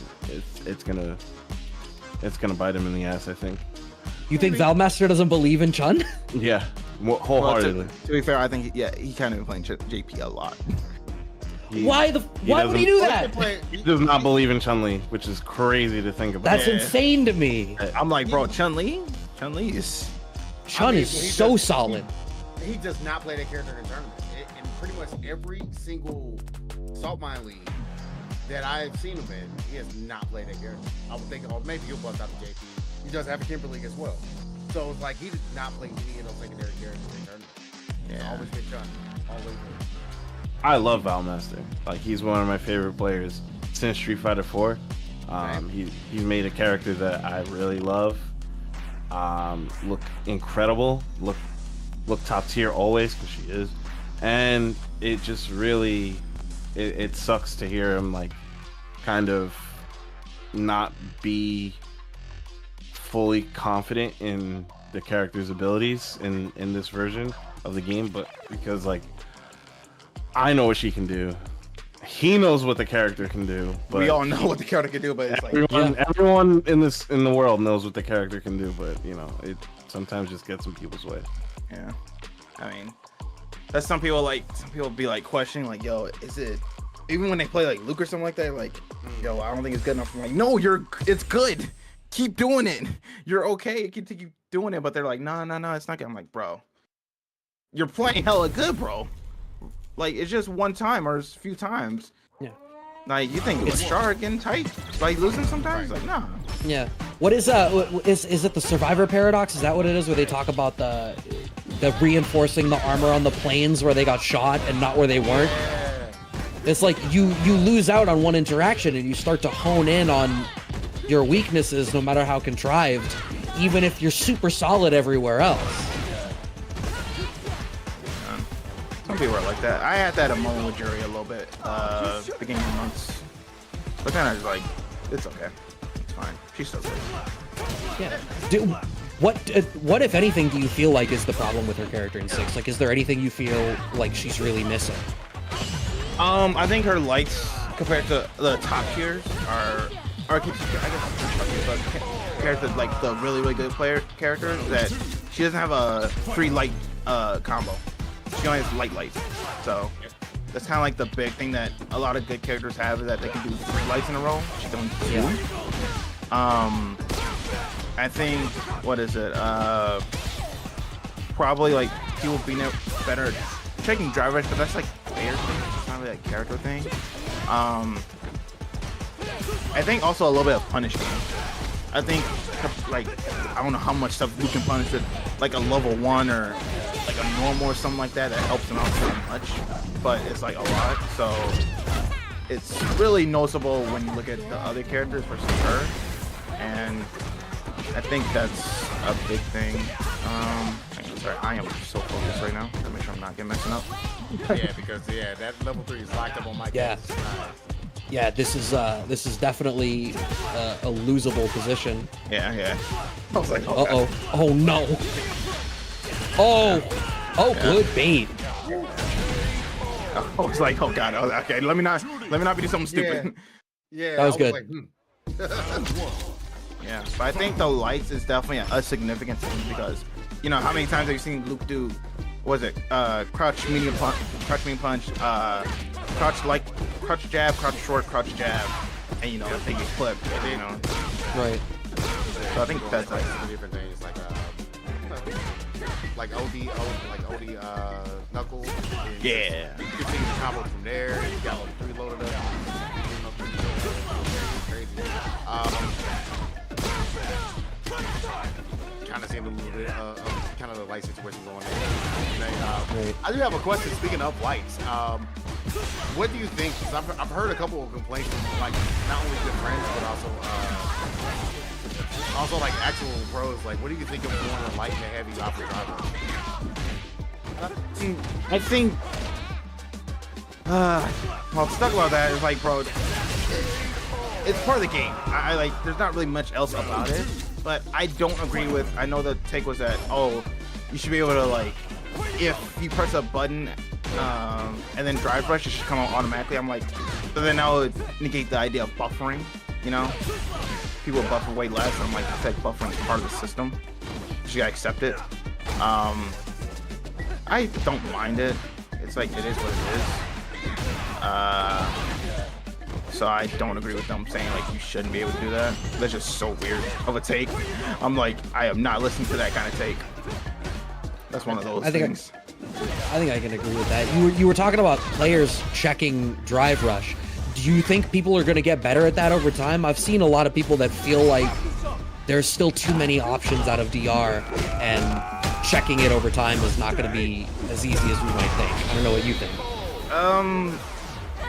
it's gonna bite him in the ass, I think. You think Valmaster doesn't believe in Chun? Yeah, Well, wholeheartedly. to be fair, I think he kind of been playing JP a lot. Why would he do that? He does not believe in Chun-Li, which is crazy to think about. That's insane to me. I'm like, bro, Chun-Li is. Chun is so solid. He does not play that character in a tournament. In pretty much every single Salt Mine League that I've seen him in, he has not played that character. I would think, oh, maybe he'll bust out the JP. He does have a Kimber League as well. So it's like he did not play any of those secondary characters in tournament. Yeah. Always get Chun. Always win. I love Valmaster. Like, he's one of my favorite players since Street Fighter 4. He made a character that I really love. Look incredible. Look top tier always, because she is. And it just really, it sucks to hear him like kind of not be fully confident in the character's abilities in this version of the game, but because like I know what she can do, he knows what the character can do, but We all know what the character can do, but it's everyone in the world knows what the character can do, but you know, it sometimes just gets in people's way. yeah. I mean, that's some people be like questioning, like, yo, is it, even when they play like Luke or something like that, like, yo, I don't think it's good enough. I'm like, no, it's good. Keep doing it. You're okay. Keep doing it. But they're like, no, it's not good. I'm like, bro, you're playing hella good, bro. Like, it's just one time or a few times. Yeah. Like, you think it's Shark getting tight by losing sometimes? Like, nah. Yeah. What is is it the Survivor paradox? Is that what it is, where they talk about the reinforcing the armor on the planes where they got shot and not where they weren't? It's like you lose out on one interaction and you start to hone in on your weaknesses, no matter how contrived, even if you're super solid everywhere else. Some people are like that. I had that a moment with Jury a little bit, beginning of months. But then I was like, it's okay. It's fine. She's still good. Yeah. What if anything do you feel like is the problem with her character in 6? Like, is there anything you feel like she's really missing? I think her lights compared to the top tiers are I guess compared to like the really good characters, that she doesn't have a 3 light combo. She only has light. So that's kind of like the big thing that a lot of good characters have, is that they can do 3 lights in a row. She can do 2. Yeah. I think, what is it? Probably like people being better at checking drive edge, but that's like player thing. It's not really a character thing. I think also a little bit of punishing. I think like, I don't know how much stuff you can punish it, like a level 1 or like a normal or something like that helps them out so much, but it's like a lot. So it's really noticeable when you look at the other characters versus her, and I think that's a big thing. Sorry, I am so focused right now to make sure I'm not getting messing up. Yeah, because that level 3 is locked up on my Yeah. case. Yeah, this is definitely a losable position. Yeah. I was like, Uh-oh. Oh no. Oh, good bait. I was like, oh god, okay, let me not be something stupid. Yeah, That was good. Like, Yeah, but I think the lights is definitely a significant thing, because you know how many times have you seen Luke do, what was it, crouch medium punch, crouch jab, crouch short, crouch jab, and you know they get clipped, you know. Right. So I think that's like some different things, like OD knuckle. Yeah. You can see the combo from there. You got like 3 loaded up. Crazy. Kind of seeing a little bit of kind of the light situation going on. I do have a question. Speaking of lights, what do you think? 'Cause I've heard a couple of complaints from like not only good friends but also like actual pros. Like, what do you think of going to light and heavy opposite driver? I think, well, stuck about that is like, bro, it's part of the game. I like. There's not really much else about it, but I don't agree with. I know the take was that you should be able to like, if you press a button, and then drive rush, it should come out automatically. I'm like, so then that would negate the idea of buffering. You know, people buffer way less. I'm like, I said buffering is part of the system. You gotta accept it. I don't mind it. It's like it is what it is. So I don't agree with them saying like you shouldn't be able to do that. That's just so weird of a take. I'm like, I am not listening to that kind of take. That's one of those things. I think I can agree with that. You were talking about players checking drive rush. Do you think people are going to get better at that over time? I've seen a lot of people that feel like there's still too many options out of DR, and checking it over time is not going to be as easy as we might think. I don't know what you think.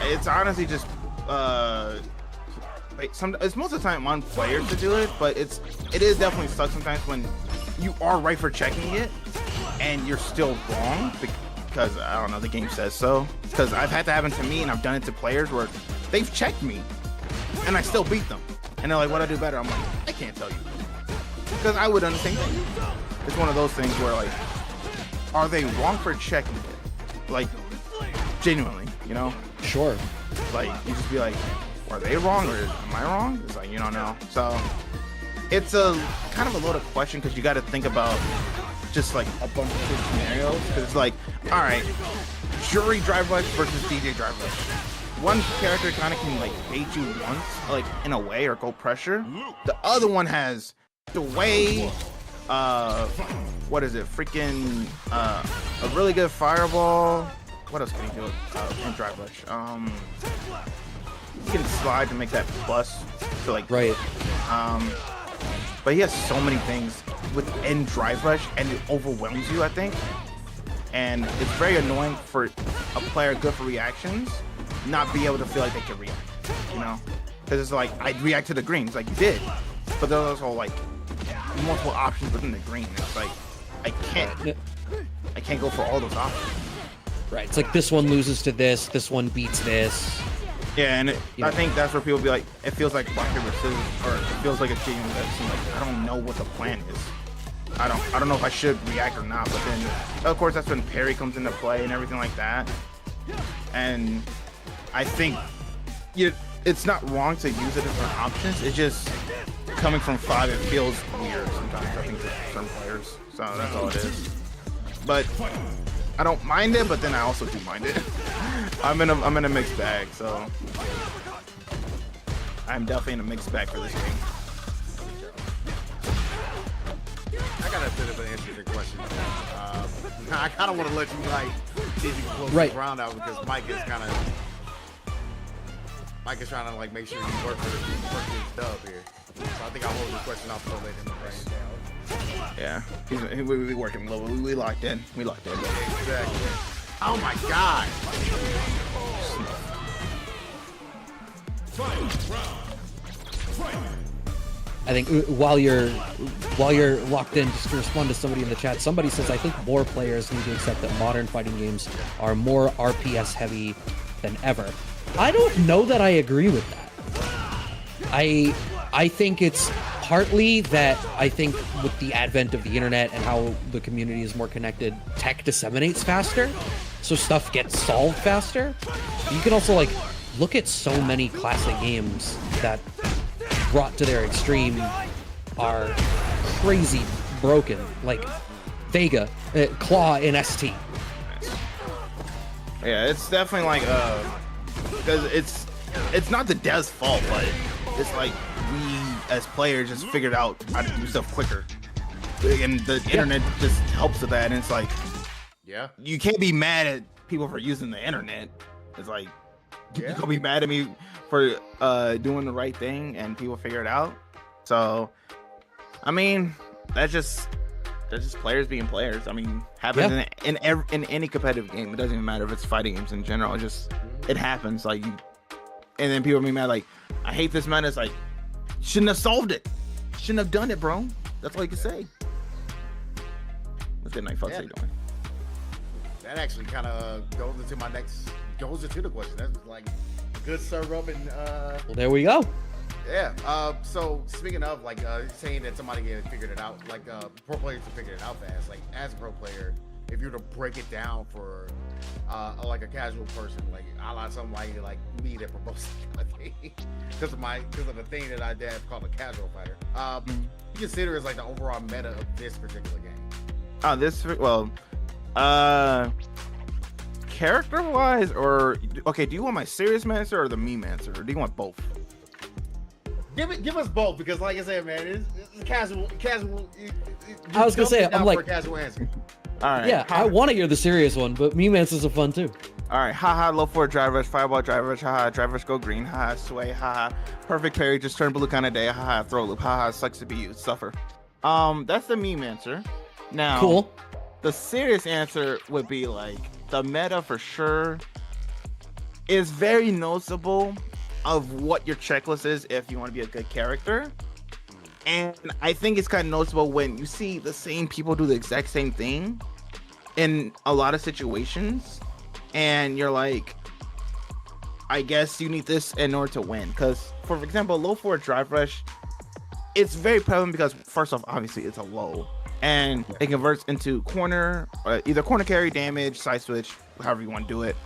It's honestly just it's most of the time on players to do it, but it is definitely sucks sometimes when you are right for checking it and you're still wrong because I don't know, the game says so. Because I've had that happen to me, and I've done it to players where they've checked me and I still beat them, and they're like, "What do I do better?" I'm like, I can't tell you because I would understand that. It's one of those things where like, are they wrong for checking it? Like, genuinely, you know? Sure. Like, you just be like, are they wrong or am I wrong? It's like, you don't know. So it's a kind of a loaded question because you got to think about just like a bunch of different scenarios. Because it's like, all right, Jury drive rush versus DJ drive rush. One character kind of can like bait you once, like in a way, or go pressure. The other one has the way, what is it? Freaking a really good fireball. What else can he do in drive rush? You can slide to make that plus to like right. But he has so many things within drive rush, and it overwhelms you, I think. And it's very annoying for a player good for reactions not be able to feel like they can react, you know? Because it's like, I react to the green. It's like, you did. But there's also like multiple options within the green. It's like, I can't go for all those options. Right. It's like this one loses to this one beats this. Yeah, and I think that's where people be like, it feels like rock paper scissors, or it feels like a game that's like, I don't know what the plan is. I don't know if I should react or not. But then, of course, that's when parry comes into play and everything like that. And I think it's not wrong to use the different options. It's just coming from 5, it feels weird sometimes, I think, to some players. So that's all it is. But I don't mind it, but then I also do mind it. I'm in a mixed bag, so I'm definitely in a mixed bag for this game. I got a bit of an interesting question. I kind of want to let you like see if you can close right. this round out because Mike is trying to like make sure you work his dub here. So I think I'll hold the question off until let him bring it down. Yeah, we working low. We locked in. We locked in. Exactly. Oh my God. I think while you're locked in, just to respond to somebody in the chat, somebody says, I think more players need to accept that modern fighting games are more RPS heavy than ever. I don't know that I agree with that. I think it's partly that I think with the advent of the internet and how the community is more connected, tech disseminates faster, so stuff gets solved faster. You can also like look at so many classic games that brought to their extreme are crazy broken, like Vega, Claw in ST. Yeah, it's definitely like because it's not the dev's fault, but it's like we as players just figured out how to do stuff quicker, and the internet just helps with that. And it's like, yeah, you can't be mad at people for using the internet. It's like, you can't be mad at me for doing the right thing and people figure it out. So I mean, that's just players being players. I mean, happens in any competitive game. It doesn't even matter if it's fighting games in general. It happens. Like, and then people be mad like, I hate this man. It's like, shouldn't have solved it. Shouldn't have done it, bro. That's all you can say. What's good night, folks? How you doing? That actually kind of goes into the question. That's like a good serve up and well, there we go. Yeah. So speaking of like saying that somebody figured it out, like pro players have figured it out fast. Like as a pro player, if you were to break it down for like a casual person, like a la somebody like me that promotes because of the thing that I did called a casual fighter. You consider it as like the overall meta of this particular game. Character wise, or okay, do you want my serious answer or the meme answer, or do you want both? Give us both, because like I said, man, it's casual. I was gonna say, I'm like, for a casual answer. All right. Yeah, I want to hear the serious one, but meme answers are fun too. All right. Haha, low for drive rush, fireball drive rush, haha, drive rush go green, haha, sway, haha, perfect parry, just turn blue kind of day, haha, throw loop, haha, sucks to be you, suffer. That's the meme answer. Now, Cool. The serious answer would be like the meta for sure is very noticeable of what your checklist is if you want to be a good character. And I think it's kind of noticeable when you see the same people do the exact same thing in a lot of situations, and you're like, I guess you need this in order to win. Because, for example, low forward drive rush, it's very prevalent because, first off, obviously it's a low, and it converts into corner, either corner carry, damage, side switch, however you want to do it.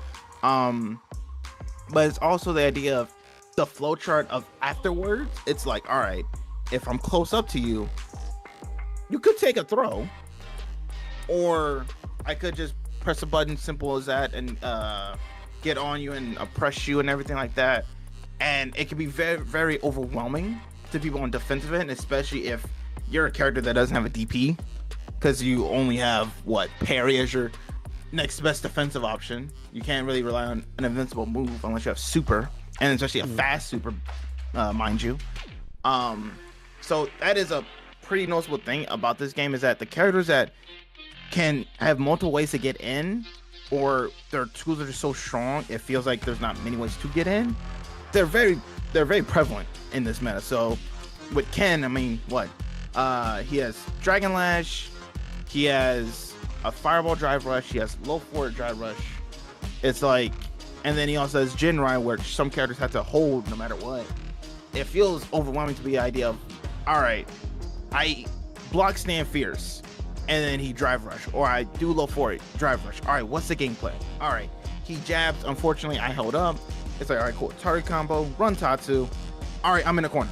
But it's also the idea of the flow chart of afterwards. It's like, all right, if I'm close up to you, you could take a throw, or I could just press a button, simple as that, and get on you and press you and everything like that. And it can be very, very overwhelming to people on defensive end, especially if you're a character that doesn't have a DP, because you only have parry as your next best defensive option. You can't really rely on an invincible move unless you have super, and especially a fast super, mind you. So that is a pretty noticeable thing about this game, is that the characters that can have multiple ways to get in, or their tools are just so strong it feels like there's not many ways to get in, they're very prevalent in this meta. So with Ken, I mean, he has Dragon Lash, he has a Fireball Drive Rush, he has low forward Drive Rush. It's like, and then he also has Jinrai, where some characters have to hold no matter what. It feels overwhelming to be the idea of, all right, I block stand fierce, and then he drive rush, or I do low forward drive rush. All right, what's the gameplay? All right, he jabs. Unfortunately, I held up. It's like, all right, cool. Target combo, run Tatsu. All right, I'm in the corner.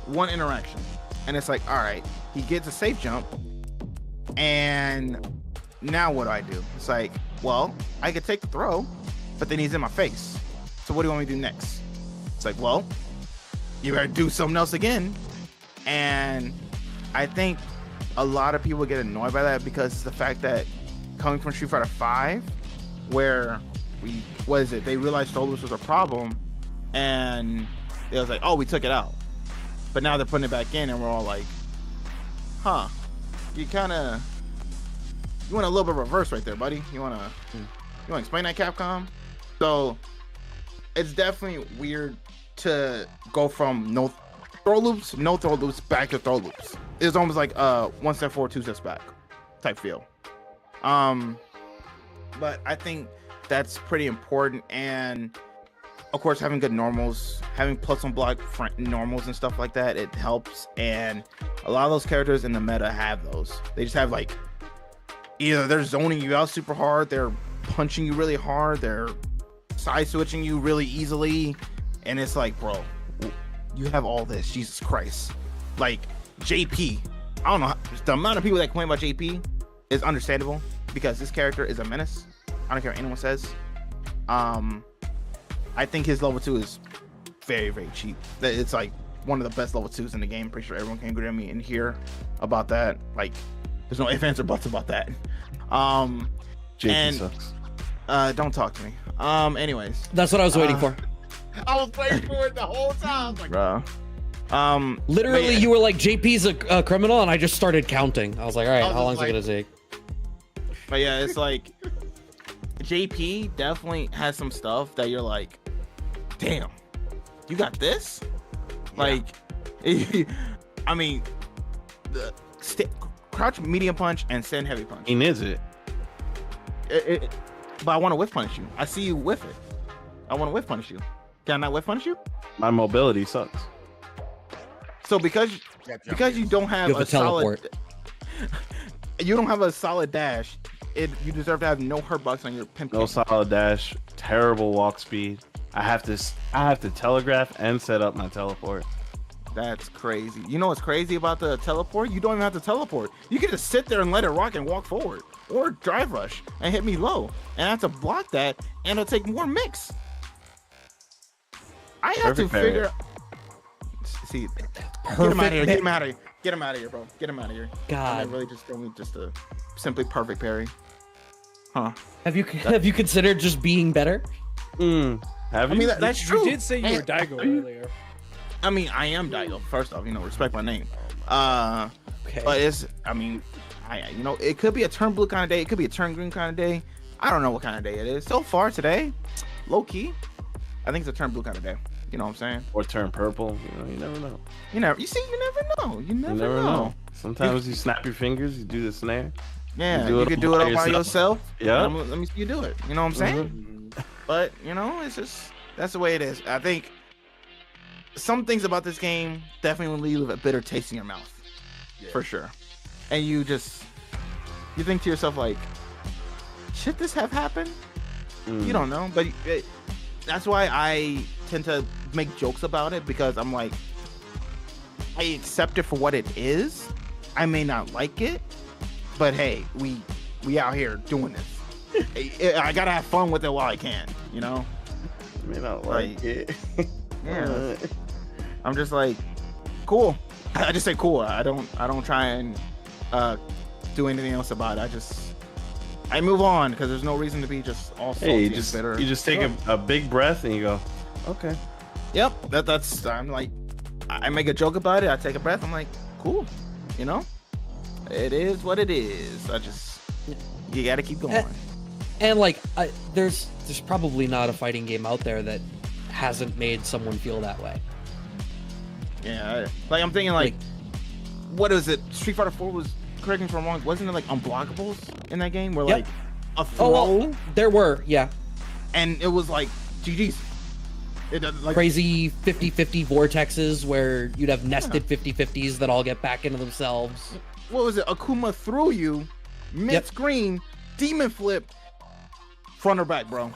One interaction, and it's like, all right, he gets a safe jump, and now what do? It's like, well, I could take the throw, but then he's in my face. So what do you want me to do next? It's like, well, you gotta do something else again. And I think a lot of people get annoyed by that, because the fact that coming from Street Fighter 5, where they realized throw loops was a problem, and it was like, oh, we took it out, but now they're putting it back in, and we're all like, huh, you want a little bit of reverse right there, buddy. You want to explain that, Capcom? So it's definitely weird to go from no throw loops back to throw loops. It's almost like one step forward, two steps back type feel. But I think that's pretty important, and of course having good normals, having plus one block normals and stuff like that, it helps. And a lot of those characters in the meta have those. They just have like, either they're zoning you out super hard, they're punching you really hard, they're side switching you really easily, and it's like, bro, you have all this, Jesus Christ. Like JP, I don't know, the amount of people that complain about JP is understandable, because this character is a menace. I don't care what anyone says. I think his level 2 is very, very cheap. It's like one of the best level 2s in the game. Pretty sure everyone can agree with me in here about that. Like, there's no ifs, ands, or buts about that. JP sucks. Don't talk to me. Anyways, That's what I was waiting for. I was waiting for it the whole time. Like, bro. Literally, you were like, JP's a criminal, and I just started counting. I was like, all right, how long is it gonna take? But yeah, it's like JP definitely has some stuff that you're like, damn, you got this? Yeah. Like, I mean, the crouch medium punch and stand heavy punch. He needs it. But I want to whiff punish you. I see you whiff it. I want to whiff punish you. Can I not whiff punish you? My mobility sucks. So because you don't have You have a the teleport. you don't have a solid dash. You deserve to have no hurt box on your pimp. No solid dash, terrible walk speed. I have to telegraph and set up my teleport. That's crazy. You know what's crazy about the teleport? You don't even have to teleport. You can just sit there and let it rock and walk forward, or drive rush and hit me low, and I have to block that, and it'll take more mix. I have to figure. See, get him out of here. Get him out of here. Get him out of here, bro. Get him out of here. God, I really just throw me just a simply perfect parry. Huh? Have you considered just being better? Have you? I mean, that's true. You did say you were Daigo earlier. I mean, I am Daigo. First off, respect my name. Okay. But it could be a turn blue kind of day. It could be a turn green kind of day. I don't know what kind of day it is. So far today, low key, I think it's a turn blue kind of day. You know what I'm saying? Or turn purple. You never know. You never know. You never know. Sometimes you snap your fingers. You do the snare. Yeah, you could do it all by yourself. Yeah. Let me see you do it. You know what I'm saying? But it's just that's the way it is. I think some things about this game definitely leave a bitter taste in your mouth, for sure. And you think to yourself like, should this have happened? You don't know, but that's why I tend to make jokes about it, because I'm like, I accept it for what it is. I may not like it, but hey, we out here doing this. I gotta have fun with it while I can, I may not like it. Yeah. I'm just like, cool. I just say cool. I don't try and do anything else about it. I move on, because there's no reason to be just all salty and bitter. You just take a big breath and you go, okay. Yep. That's I'm like, I make a joke about it. I take a breath. I'm like, cool. It is what it is. You got to keep going. And like, there's probably not a fighting game out there that hasn't made someone feel that way. Yeah, I'm thinking like, what is it? Street Fighter 4 was, correct me if I'm wrong, wasn't there like unblockables in that game where like a throw? Oh, well, there were, yeah. And it was like GG's. Crazy 50-50 vortexes where you'd have nested 50-50s that all get back into themselves. What was it? Akuma threw you mid-screen, demon flip, front or back, bro.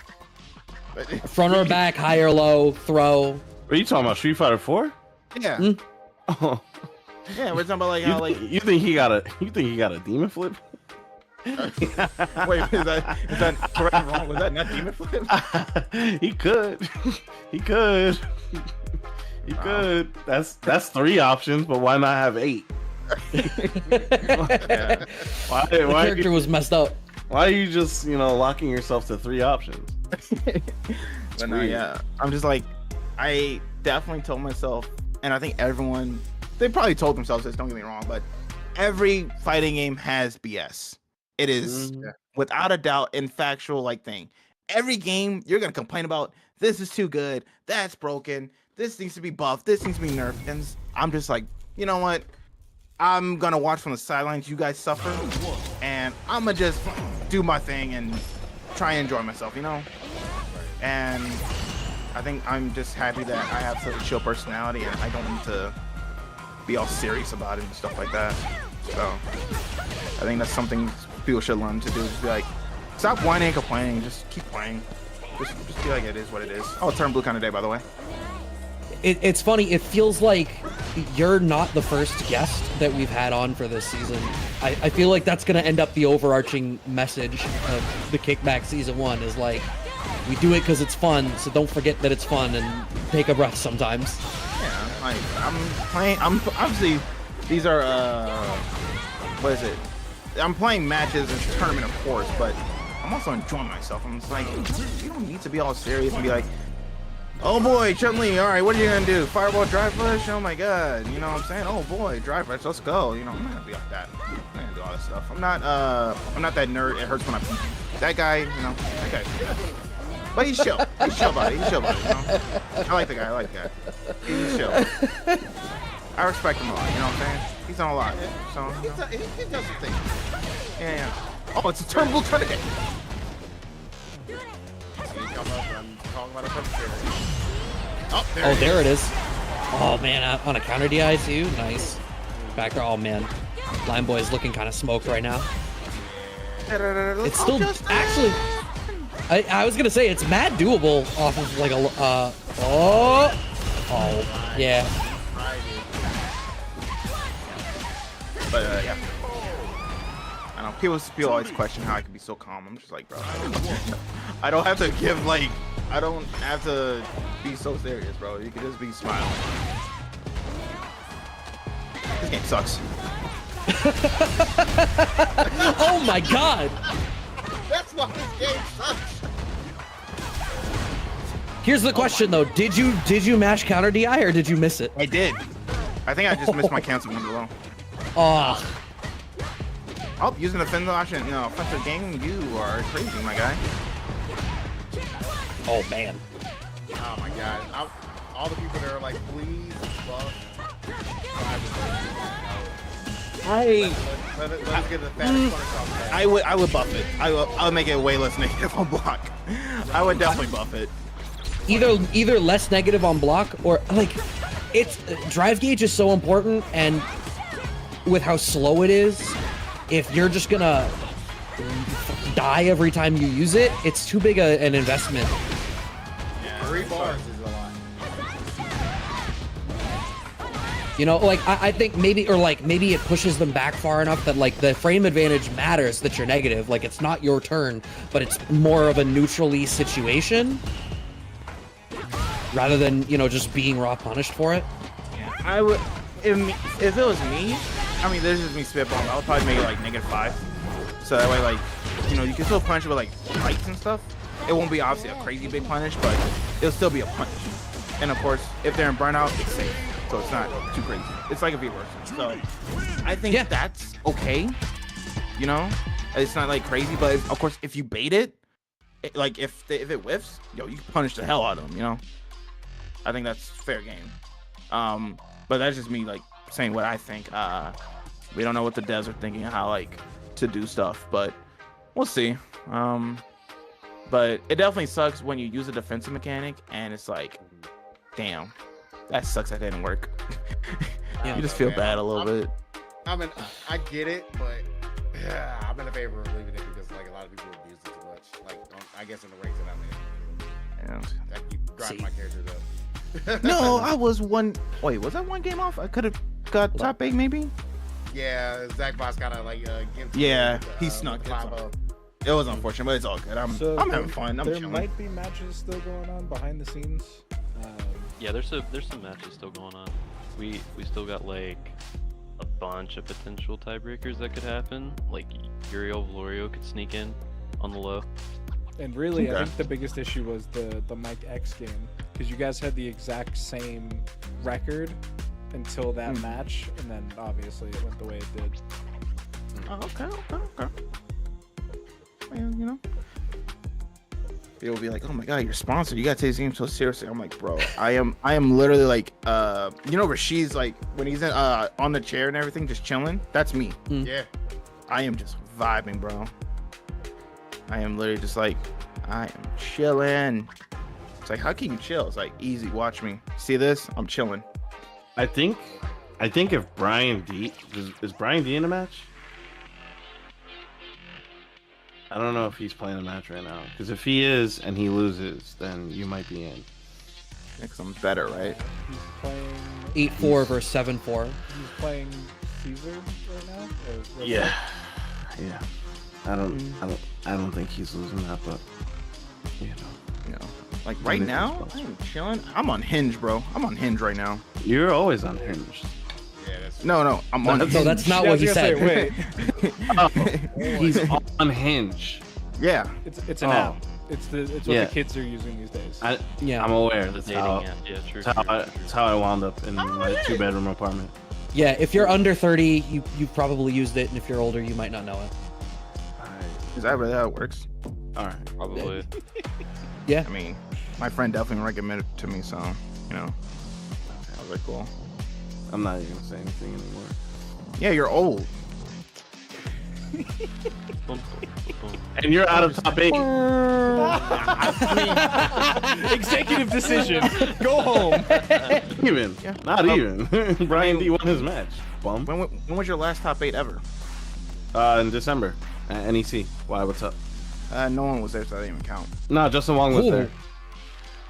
Front or back, high or low, throw. Are you talking about Street Fighter 4? Yeah. Oh. Yeah, we're talking about like how like you think he got a demon flip? Wait, is that correct or wrong? Was that not demon flip? He could. He could. That's 3 options, but why not have 8? Yeah. Why The character was messed up. Why are you just locking yourself to 3 options? But no, yeah, I'm just like, I definitely told myself, and I think everyone, they probably told themselves this, don't get me wrong, but every fighting game has BS. It is without a doubt and factual like thing. Every game you're gonna complain about, this is too good, that's broken, this needs to be buffed, this needs to be nerfed, and I'm just like, you know what? I'm gonna watch from the sidelines, you guys suffer, and I'm gonna just do my thing and try and enjoy myself, And I think I'm just happy that I have such a chill personality and I don't need to be all serious about it and stuff like that. So I think that's something people should learn to do, is be like, stop whining and complaining, just keep playing. Just feel like it is what it is. Oh, turn blue kind of day, by the way. It's funny, it feels like you're not the first guest that we've had on for this season. I feel like that's going to end up the overarching message of the Kickback Season 1 is like, we do it because it's fun, so don't forget that it's fun and take a breath sometimes. Yeah, like, I'm obviously, these are, what is it? I'm playing matches and tournament, of course, but I'm also enjoying myself. I'm just like, you don't need to be all serious and be like, oh boy, Chun-Li, all right, what are you gonna do? Fireball, drive rush? Oh my god, you know what I'm saying? Oh boy, drive rush, let's go. I'm not gonna be like that. I'm not gonna do all that stuff. I'm not that nerd. It hurts when I that guy, that guy's good. But he's chill. He's chill about it. I like the guy. He's chill. I respect him a lot, you know what I'm saying? He's done a lot. So he does some things. Yeah. Oh, it's a turn blue tourniquet. I'm talking about a perfect. Oh, there it is. Oh man, on a counter DI too. Nice. Back there. Oh man, Line Boy is looking kind of smoked right now. It's still actually. I was gonna say it's mad doable off of like a. Oh yeah. But yeah. I don't know. People always question how I can be so calm. I'm just like, bro. I don't have to give like. I don't have to be so serious, bro. You can just be smiling. This game sucks. Oh my god. That's why this game sucks. Here's the question though: Did you mash counter DI or did you miss it? I did. I think I just missed my cancel moves alone. Oh. Oh, using the offensive option. No, offensive game. You are crazy, my guy. Oh man. Oh my god. All the people that are like, please buff. Let's get the fastest off that. I would buff it. I'll make it way less negative on block. I would definitely buff it. Either less negative on block or like it's drive gauge is so important, and with how slow it is, if you're just gonna die every time you use it, it's too big an investment. Yeah, 3 bars is a lot. You know, like I think maybe it pushes them back far enough that like the frame advantage matters that you're negative. Like it's not your turn, but it's more of a neutrally situation rather than, you know, just being raw punished for it. Yeah, I would. If it was me, I mean, this is me spitballing. I would probably make it like -5, so that way, like, you know, you can still punish it with like lights and stuff. It won't be obviously a crazy big punish, but it'll still be a punish. And of course, if they're in burnout, it's safe, so it's not too crazy. It's like a V version. So I think that's okay. You know, it's not like crazy, but of course, if you bait it, like if it whiffs, yo, you can punish the hell out of them. You know, I think that's fair game. But that's just me like saying what I think. We don't know what the devs are thinking of how like to do stuff, but we'll see. But it definitely sucks when you use a defensive mechanic and it's like, damn, that sucks that didn't work. Yeah. You just feel bad a little bit. I mean, I get it, but yeah, I'm in favor of leaving it because like a lot of people abuse it too much. Like I guess in the ranks that I'm in, I keep driving my characters up. No, I was one. Wait, was that one game off? I could have got top 8 maybe. Yeah, Zach Boss gotta like give. Yeah, he snuck it. 5-0. It was unfortunate, but it's all good. I'm having fun. I'm there chilling. might be matches still going on behind the scenes. Yeah, there's some matches still going on. We still got like a bunch of potential tiebreakers that could happen. Like Uriel Valorio could sneak in on the low. And really, Okay. I think the biggest issue was the Mike X game, because you guys had the exact same record until that match, and then obviously it went the way it did. Oh, okay. Well, you know, people will be like, "Oh my god, you're sponsored. You gotta take this game so seriously." I'm like, bro, I am literally like, you know, Rashid's like when he's in, on the chair and everything, just chilling. That's me. Yeah. I am just vibing, bro. I am literally just like, I am chilling. It's like, how can you chill? It's like, easy. Watch me. See this? I'm chilling. I think if Brian D is Brian D in a match? I don't know if he's playing a match right now. Because if he is and he loses, then you might be in. Because I'm better, right? He's playing 8-4 versus 7-4. He's playing Caesar right now. Or Yeah. I don't think he's losing that, but you know. Like right now, I'm chilling. I'm on Hinge, bro. I'm on Hinge right now. You're always unhinged. Yeah, that's No, I'm on Hinge. So that's not what he said. Wait, He's on Hinge. Yeah. it's an app. It's what the kids are using these days. I'm aware. That's Dating how, app. Yeah, true. that's how I wound up in my 2-bedroom apartment. Yeah, if you're under 30, you've probably used it, and if you're older, you might not know it. Is that really how it works? All right. Probably. Yeah. I mean, my friend definitely recommended it to me, so, you know. I was like, cool. I'm not even gonna say anything anymore. Yeah, you're old. Boom, boom, boom. And you're out of top 8. Executive decision. Go home. Even. Yeah. Not even. Brian D won his match. Bum. When was your last top 8 ever? In December at NEC. Why? What's up? No one was there, so I didn't even count. No, Justin Wong was Who? there.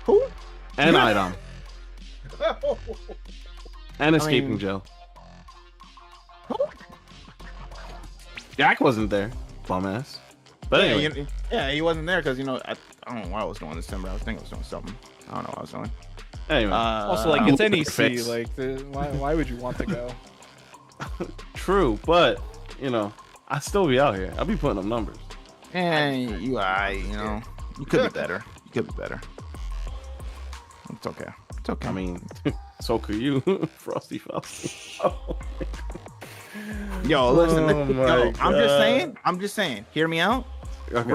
Who? And Idom. And Escaping mean- Joe. JAK wasn't there. Bum ass. But anyway. Yeah, he wasn't there because, I don't know what I was doing in December. I was thinking I was doing something. I don't know what I was doing. Anyway. Also, like, it's NEC. Fix. Like, why would you want to go? True, but, I'd still be out here. I'll be putting up numbers. And you could be better. You could be better. It's okay. It's okay. I mean, so could you, Frosty Frosty. Oh. Yo, listen. Oh my Yo, God. I'm just saying. Hear me out. Okay.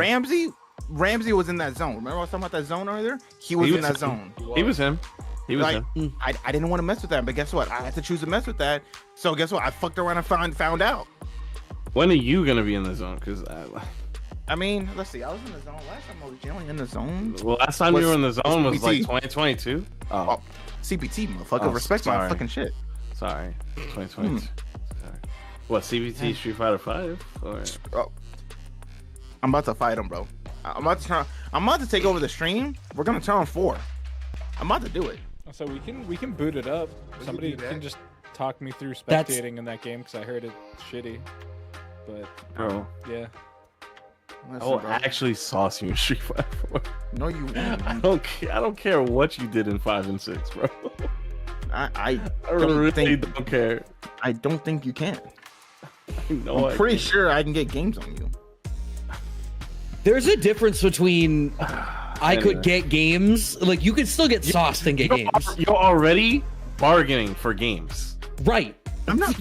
Ramsey was in that zone. Remember I was talking about that zone earlier? He was in that zone. He was him. He was Like, him. I didn't want to mess with that, but guess what? I had to choose to mess with that. So guess what? I fucked around and found out. When are you gonna be in the zone? Because I mean, let's see. I was in the zone last time. I was generally in the zone. last time you were in the zone was like CPT. 2022. Oh, CPT, motherfucker. Oh, Respect my sorry. fucking shit. sorry, 2022. Sorry. What, CBT Street Fighter 5? Or Bro, I'm about to fight him, bro. I'm about to take over the stream. We're gonna turn on 4. I'm about to do it. So we can boot it up. Somebody do that. can just talk me through That's- spectating in that game because I heard it's shitty. But bro, yeah, I Listen, will bro. actually sauce you in Street Fighter 4. No, you won't. I don't care what you did in 5 and 6, bro. I I don't really think don't care. I don't think you can. No, I'm pretty sure I can get games on you. There's a difference between I Anyway. could get games, like you could still get sauced and get games. You're already bargaining for games. Right. I'm not.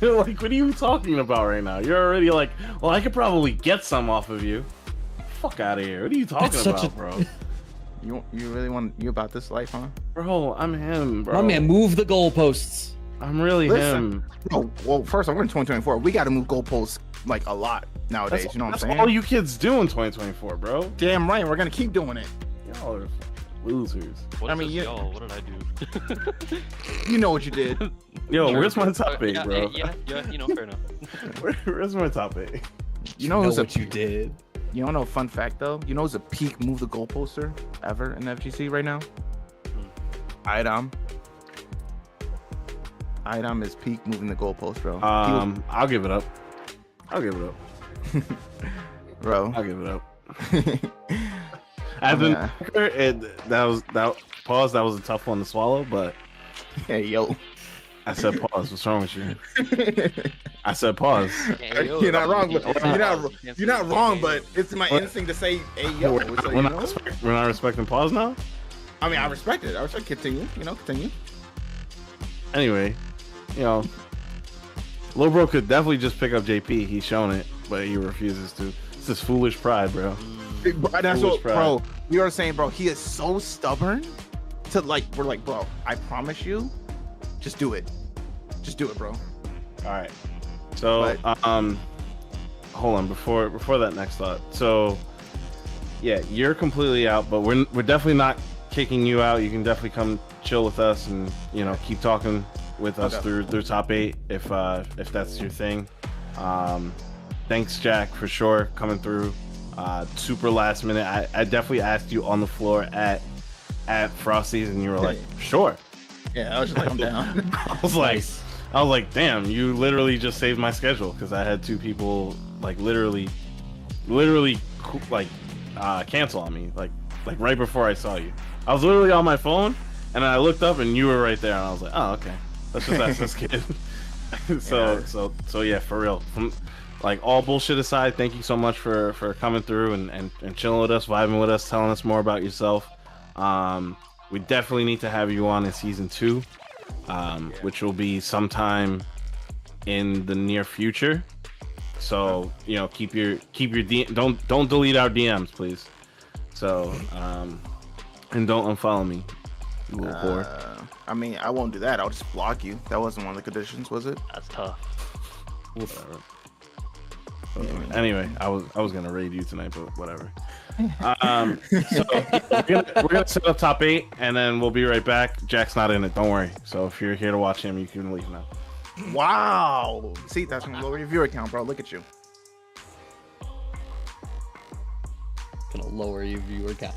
Like, what are you talking about right now? You're already like, well, I could probably get some off of you. Fuck out of here. What are you talking That's such about, a- bro? You really want you about this life, huh? Bro, I'm him, bro. My man, move the goalposts. I'm really Listen. him. Oh, well, first, we're in 2024. We got to move goalposts like a lot nowadays. That's, you know what I'm that's saying? all you kids do in 2024, bro. Damn right. We're gonna keep doing it. Y'all are losers. What I is mean, this, you- y'all? What did I do? You know what you did. Yo, Sure, where's my but- top 8, yeah, bro? Yeah, fair enough. Where's my top 8? You know Know who's a what you did. You don't know a fun fact though? You know who's a peak move the goalposter ever in FGC right now? Idom. Idom is peak moving the goalpost, bro. I'll give it up. I'll give it up. Bro. I'll give it up. Evan, that pause. That was a tough one to swallow, but Hey yo. I said pause. What's wrong with you? I said pause. You're not wrong, but you're not wrong, but it's my instinct to say hey yo. We're, So, we're not we're not respecting pause now. I mean I respect it. I respect continue, continue. Anyway, Lil Bro could definitely just pick up JP. He's shown it, but he refuses to. It's this foolish pride, bro. That's Foolish what, pride. bro. We were saying, bro, he is so stubborn to we're like, bro, I promise you, just do it. Just do it, bro. All right. So, hold on before that next thought. So, yeah, you're completely out, but we're definitely not kicking you out. You can definitely come chill with us and keep talking with us through top 8 if that's your thing. Thanks, Jack, for sure coming through. Super last minute. I definitely asked you on the floor at Frosty's, and you were like, sure. Yeah, I was just like, I'm down. I was like, damn, you literally just saved my schedule because I had 2 people literally cancel on me like right before I saw you. I was literally on my phone and I looked up and you were right there and I was like, oh, okay, let's just ask this kid. So yeah, for real. From all bullshit aside, thank you so much for coming through and chilling with us, vibing with us, telling us more about yourself. We definitely need to have you on in season 2, which will be sometime in the near future. So keep your don't delete our DMs, please. So and don't unfollow me, you little whore. I mean, I won't do that. I'll just block you. That wasn't one of the conditions, was it? That's tough. Whatever. Anyway, I was gonna raid you tonight, but whatever. So we're gonna set up top 8, and then we'll be right back. Jack's not in it, don't worry. So if you're here to watch him, you can leave now. Wow. See, that's gonna lower your viewer count, bro. Look at you. Gonna lower your viewer count.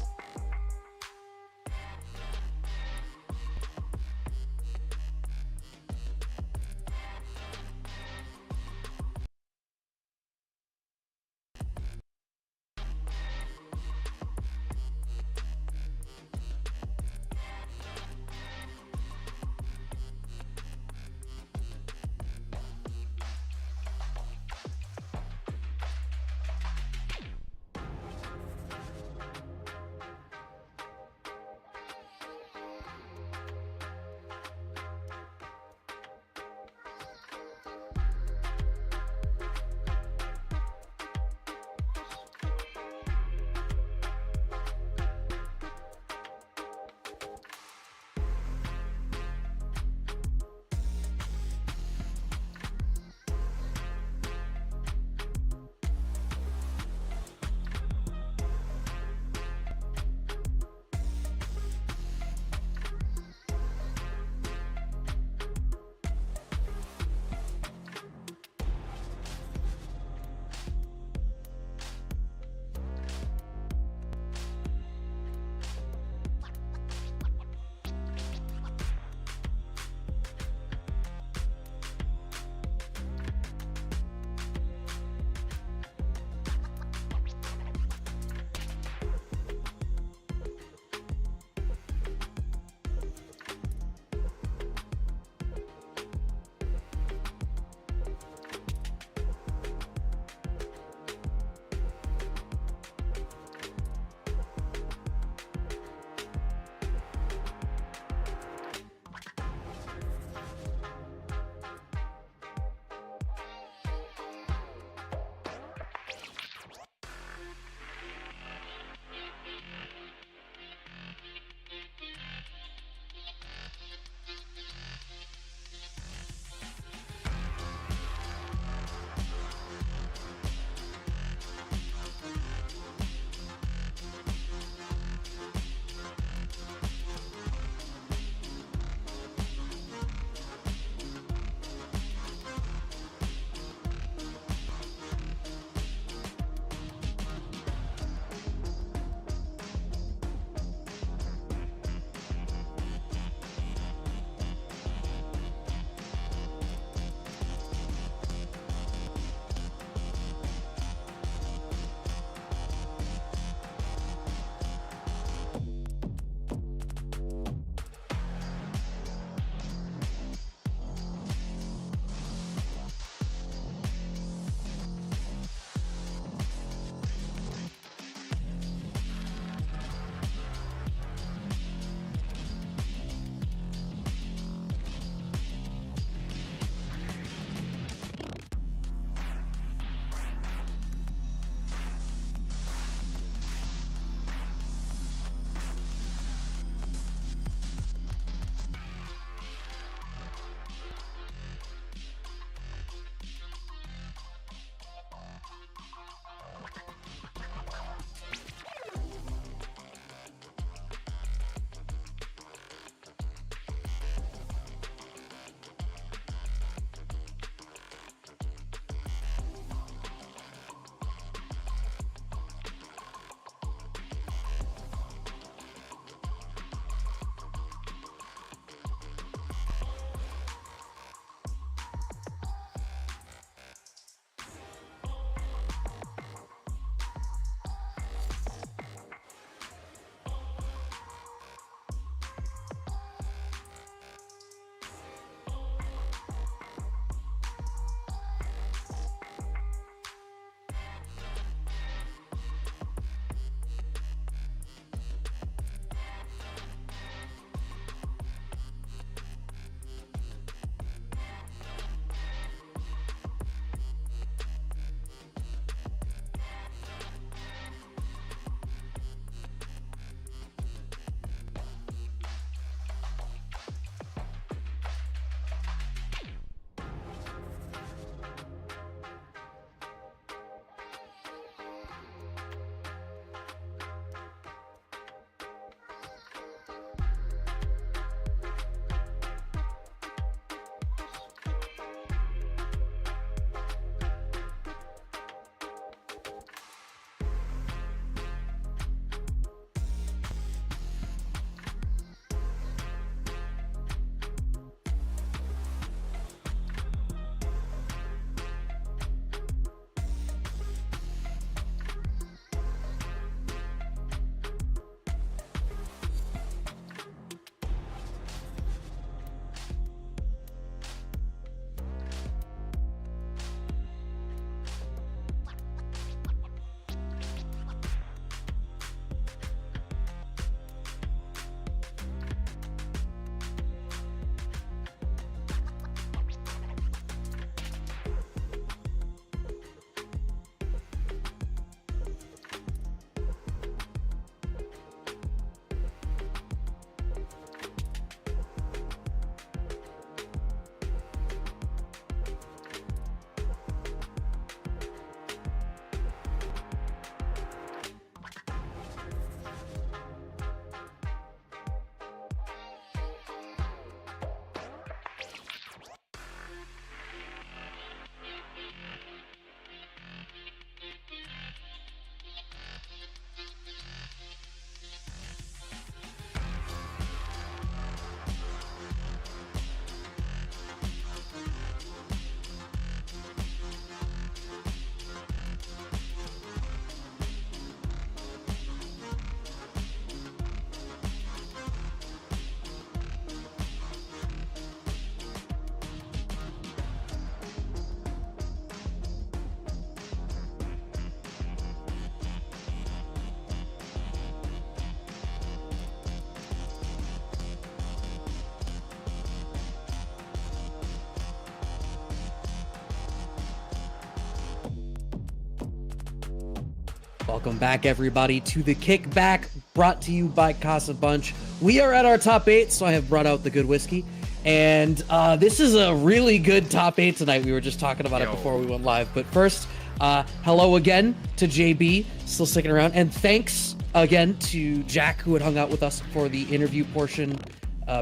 Welcome back, everybody, to the Kickback, brought to you by CasaBunch. We are at our top 8, so I have brought out the good whiskey. And this is a really good top 8 tonight. We were just talking about it before we went live. But first, hello again to JB, still sticking around. And thanks again to JAK, who had hung out with us for the interview portion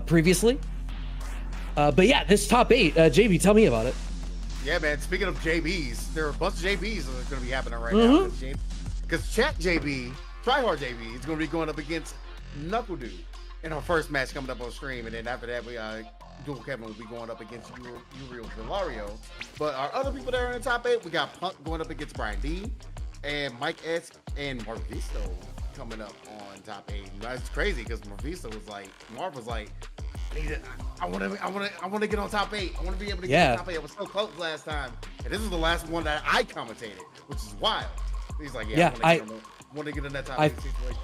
previously. But yeah, this top 8, JB, tell me about it. Yeah, man. Speaking of JBs, there are a bunch of JBs that are going to be happening right now. Because Chat JB, Tryhard JB, is going to be going up against Knuckle Dude in our first match coming up on stream. And then after that, we Dual Kevin will be going up against Uriel Velario. But our other people that are in the top 8, we got Punk going up against Brian D, and Mike S and Marvisto coming up on top 8. And that's crazy because Marvisto was like, Marv was like, I want to get on top 8. I want to be able to get on top 8. I was so close last time, and this is the last one that I commentated, which is wild. He's like, I want to get in that top 8 situation.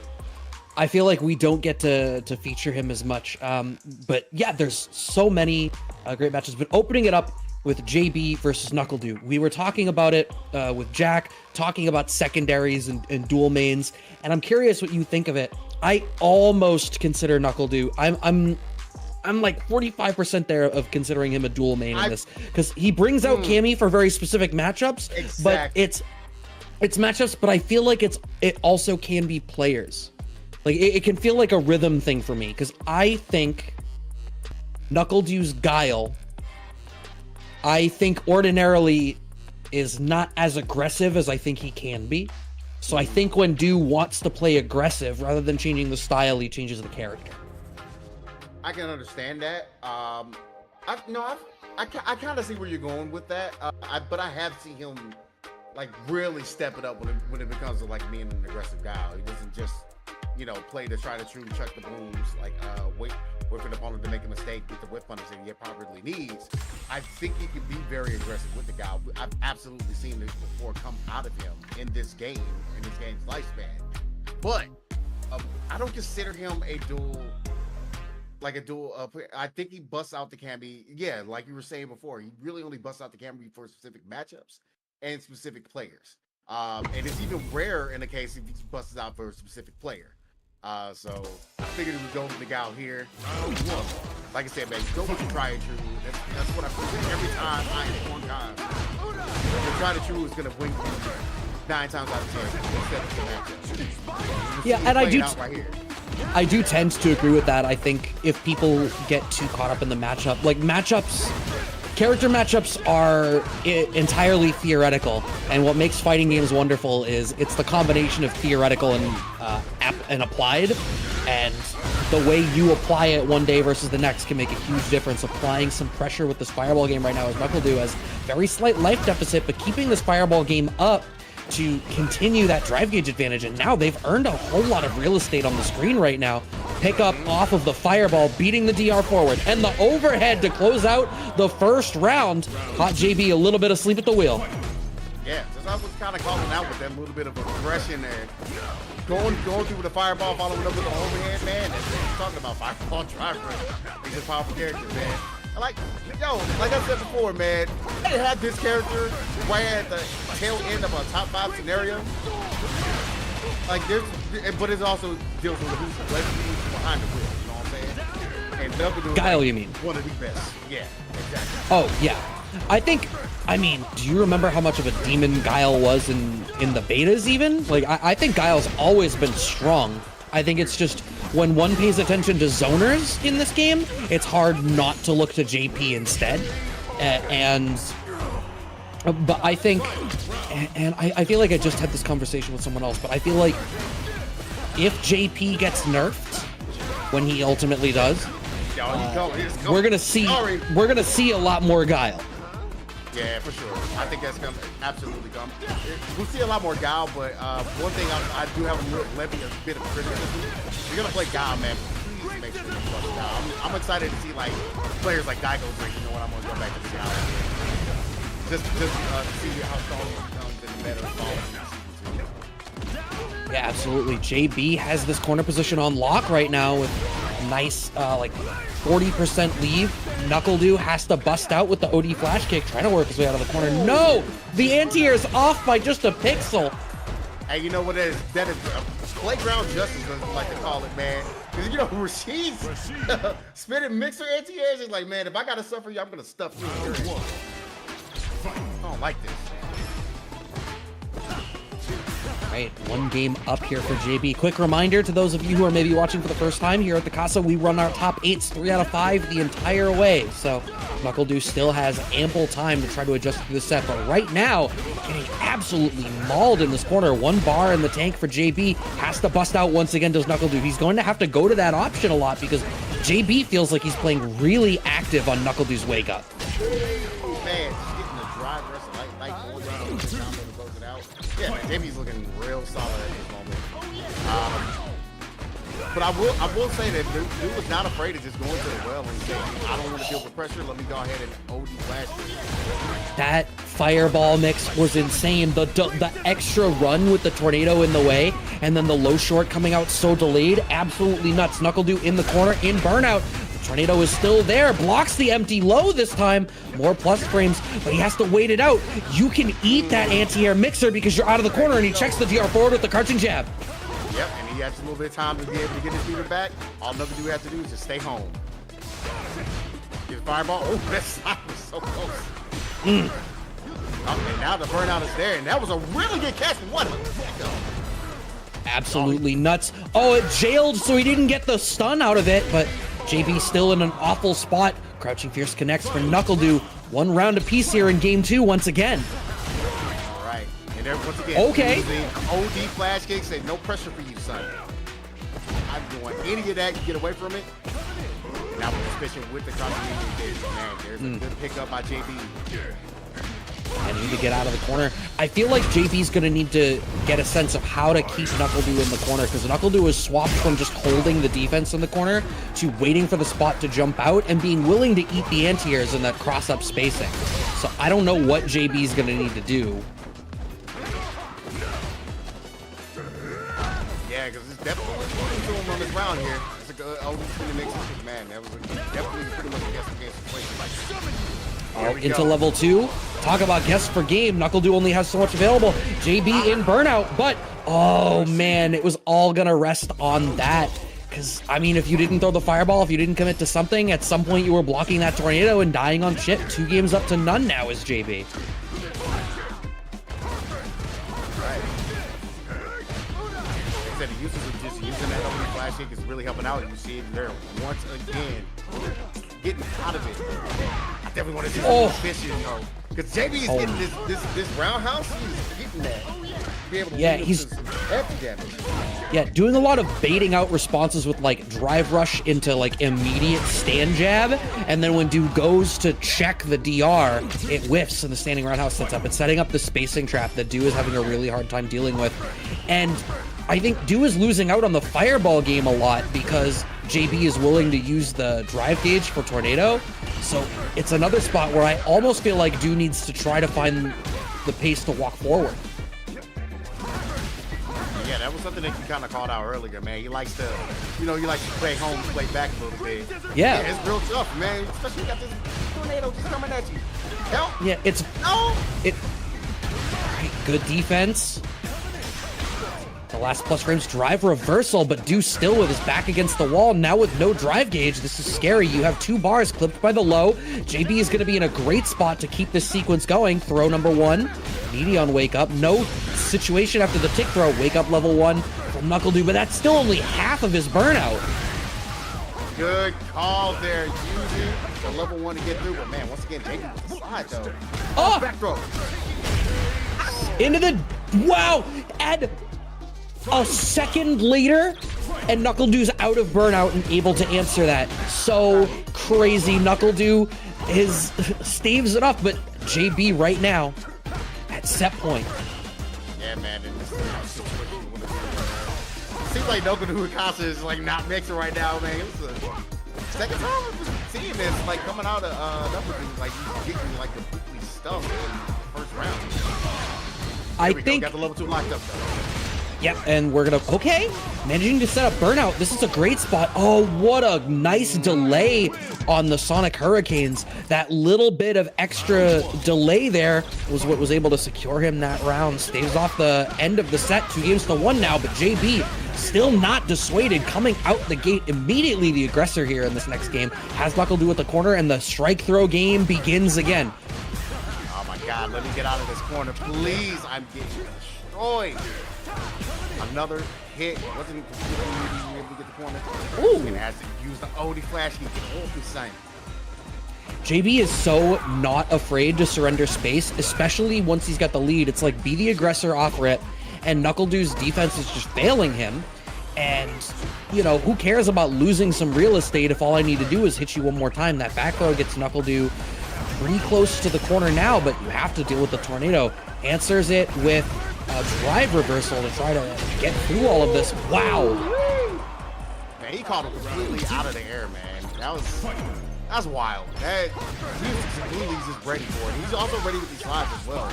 I feel like we don't get to feature him as much, but yeah, there's so many great matches. But opening it up with JB versus Knuckle Dude, we were talking about it with Jack, talking about secondaries and dual mains, and I'm curious what you think of it. I almost consider Knuckle Dude. I'm like 45% there of considering him a dual main in this, because he brings out Cammy for very specific matchups, but it's matchups, but I feel like it also can be players. Like it can feel like a rhythm thing for me, because I think Knuckle Dude's guile, I think ordinarily is not as aggressive as I think he can be. So I think when Dew wants to play aggressive, rather than changing the style, he changes the character. I can understand that. I kind of see where you're going with that. But I have seen him like really step it up when it becomes to like being an aggressive guy. He doesn't just play to try to chuck the booms, like wait for the opponent to make a mistake, get the whip punish and get properly needs. I think he can be very aggressive with the guy. I've absolutely seen this before come out of him in this game's lifespan. But I don't consider him a dual player. I think he busts out the Camby. Yeah, like you were saying before, he really only busts out the Camby for specific matchups and specific players. And it's even rare in the case if he busts out for a specific player. So I figured we would go with the gal here. Like I said, man, go with the try and true. That's what I feel every time I inform guys. The try and true is going to win 9 times out of 10 instead of the matchup. Yeah, and I do tend to agree with that. I think if people get too caught up in the matchup, like character matchups are entirely theoretical, and what makes fighting games wonderful is it's the combination of theoretical and applied, and the way you apply it one day versus the next can make a huge difference. Applying some pressure with this Fireball game right now, as Knuckle Dude has very slight life deficit, but keeping this Fireball game up to continue that drive gauge advantage, and now they've earned a whole lot of real estate on the screen right now. Pick up off of the Fireball, beating the DR forward, and the overhead to close out the first round caught JB a little bit asleep at the wheel. Yeah, so I was kind of calling out with that little bit of aggression there. Going through with the Fireball, following up with the overhead, man. That's talking about Fireball driver. He's a powerful character, man. Like I said before, man, I had this character right at the tail end of a top 5 scenario. Like but it also deals with who's behind the wheel, you know what I'm saying? And Knuckle Guile, you mean? One of the best. Yeah, exactly. Oh, yeah. Do you remember how much of a demon Guile was in the betas even? Like, I think Guile's always been strong. I think it's just when one pays attention to zoners in this game, it's hard not to look to JP instead. But I think, and I feel like I just had this conversation with someone else, but I feel like if JP gets nerfed, when he ultimately does, we're gonna see a lot more Guile. Yeah, for sure. I think that's gonna absolutely come. We'll see a lot more Guile, but one thing I do have a bit of criticism. You're gonna play Guile, man. Please make sure you play Guile. I'm excited to see like players like Guy goes like, you know what, I'm gonna go back to the Guile. Just see how strong he becomes and better follows. Yeah, absolutely. JB has this corner position on lock right now with nice 40% leave. Knuckle Dude has to bust out with the OD flash kick, trying to work his way out of the corner. No! The anti-air is off by just a pixel. Hey, you know what that is? That is playground justice, as I like to call it, man. Because, you know, Rashid's spinning mixer anti-airs is like, man, if I got to suffer you, I'm going to stuff you in here. I don't like this. Right, one game up here for JB. Quick reminder to those of you who are maybe watching for the first time, here at the Casa, we run our top 8s 3 out of 5 the entire way. So NuckleDu still has ample time to try to adjust to the set. But right now, getting absolutely mauled in this corner. 1 bar in the tank for JB. Has to bust out once again, does NuckleDu. He's going to have to go to that option a lot because JB feels like he's playing really active on NuckleDu's wake up. Man, just getting the drive versus light going down and close it out. Yeah, man, JB's looking real solid at this moment. But I will say that dude was not afraid of just going to the well and saying, I don't want to deal with pressure. Let me go ahead and OD flash this. That fireball mix was insane. The extra run with the tornado in the way, and then the low short coming out so delayed, absolutely nuts. NuckleDu in the corner, in burnout. The tornado is still there, blocks the empty low this time. More plus frames, but he has to wait it out. You can eat that anti-air mixer because you're out of the corner, and he checks the DR forward with the crouching jab. Yep, and he has a little bit of time to be able to get his meter back. All NuckleDu has to do is just stay home. Get the fireball. Oh, that slide was so close. Okay, now the burnout is there, and that was a really good catch. What? Absolutely nuts. Oh, it jailed, so he didn't get the stun out of it, but JB still in an awful spot. Crouching Fierce connects for NuckleDu. 1 round apiece here in game 2 once again. All right, and there once again, okay. OD flash kick said no pressure for you, son. I'm doing any of that, you get away from it. Now we're switching with the crouching. Man, there's a good pickup by JB. I need to get out of the corner. I feel like JB's going to need to get a sense of how to keep NuckleDu in the corner, because NuckleDu is swapped from just holding the defense in the corner to waiting for the spot to jump out and being willing to eat the anti-airs in that cross-up spacing. So I don't know what JB's going to need to do. Yeah, because it's definitely what's going on this round here. It's a good OD spinning mix. Man, that was definitely pretty much a guess against the situation. Into level 2. Talk about guess for game. NuckleDu only has so much available. JB in burnout, but oh man, it was all gonna rest on that. Because, I mean, if you didn't throw the fireball, if you didn't commit to something, at some point you were blocking that tornado and dying on shit. 2 games up to none now is JB. The usage of just using that opening flash kick is really helping out. You see it there once again, getting out of it. I definitely want to see some efficient, though, because JB is getting this roundhouse. He's getting that. Be able to he's some heavy damage. Yeah, doing a lot of baiting out responses with like drive rush into like immediate stand jab, and then when dude goes to check the DR, it whiffs and the standing roundhouse sets up. It's setting up the spacing trap that Du is having a really hard time dealing with, and I think Du is losing out on the fireball game a lot because JB is willing to use the drive gauge for tornado. So it's another spot where I almost feel like Du needs to try to find the pace to walk forward. Yeah, that was something that you kind of called out earlier, man. He likes to, he likes to play home, play back a little bit. Yeah, it's real tough, man. Especially you got this tornado just coming at you. Help! Yeah, it's no. Good defense. The last plus frames drive reversal, but Du still with his back against the wall. Now with no drive gauge, this is scary. You have 2 bars clipped by the low. JB is going to be in a great spot to keep this sequence going. Throw number 1. Needy on wake up. No situation after the tick throw. Wake up level 1 from NuckleDu, but that's still only half of his burnout. Good call there. Using the level 1 to get through, but man, once again, JB with the slide though. Oh! Back throw. Into the... Wow! Add a second later, and NuckleDu's out of burnout and able to answer that. So crazy. NuckleDu staves it off, but JB right now at set point. Yeah, man. And this is situation you want to do. Seems like NuckleDu and Casa is like not mixing right now, man. It's the second time we've seeing this, like coming out of NuckleDu, like he's getting like completely stuffed in the first round. I think got the level 2 locked up though. Yep, and we're gonna, okay, managing to set up Burnout. This is a great spot. Oh, what a nice delay on the Sonic Hurricanes. That little bit of extra delay there was what was able to secure him that round. Staves off the end of the set, 2-1 now, but JB still not dissuaded, coming out the gate immediately the aggressor here in this next game. Has NuckleDu at the corner, and the strike throw game begins again. Oh my God, let me get out of this corner, please. I'm getting destroyed. Another hit. Wasn't able to get the corner. Ooh. And has to use the OD flash. He can open sign. JB is so not afraid to surrender space, especially once he's got the lead. It's like, be the aggressor off rip, and NuckleDu's defense is just failing him. And, you know, who cares about losing some real estate if all I need to do is hit you one more time? That back throw gets NuckleDu pretty close to the corner now, but you have to deal with the tornado. Answers it with a drive reversal to try to get through all of this. Wow. Man, he caught him completely out of the air, man. That's wild. He's completely just ready for it. He's also ready with these slides as well.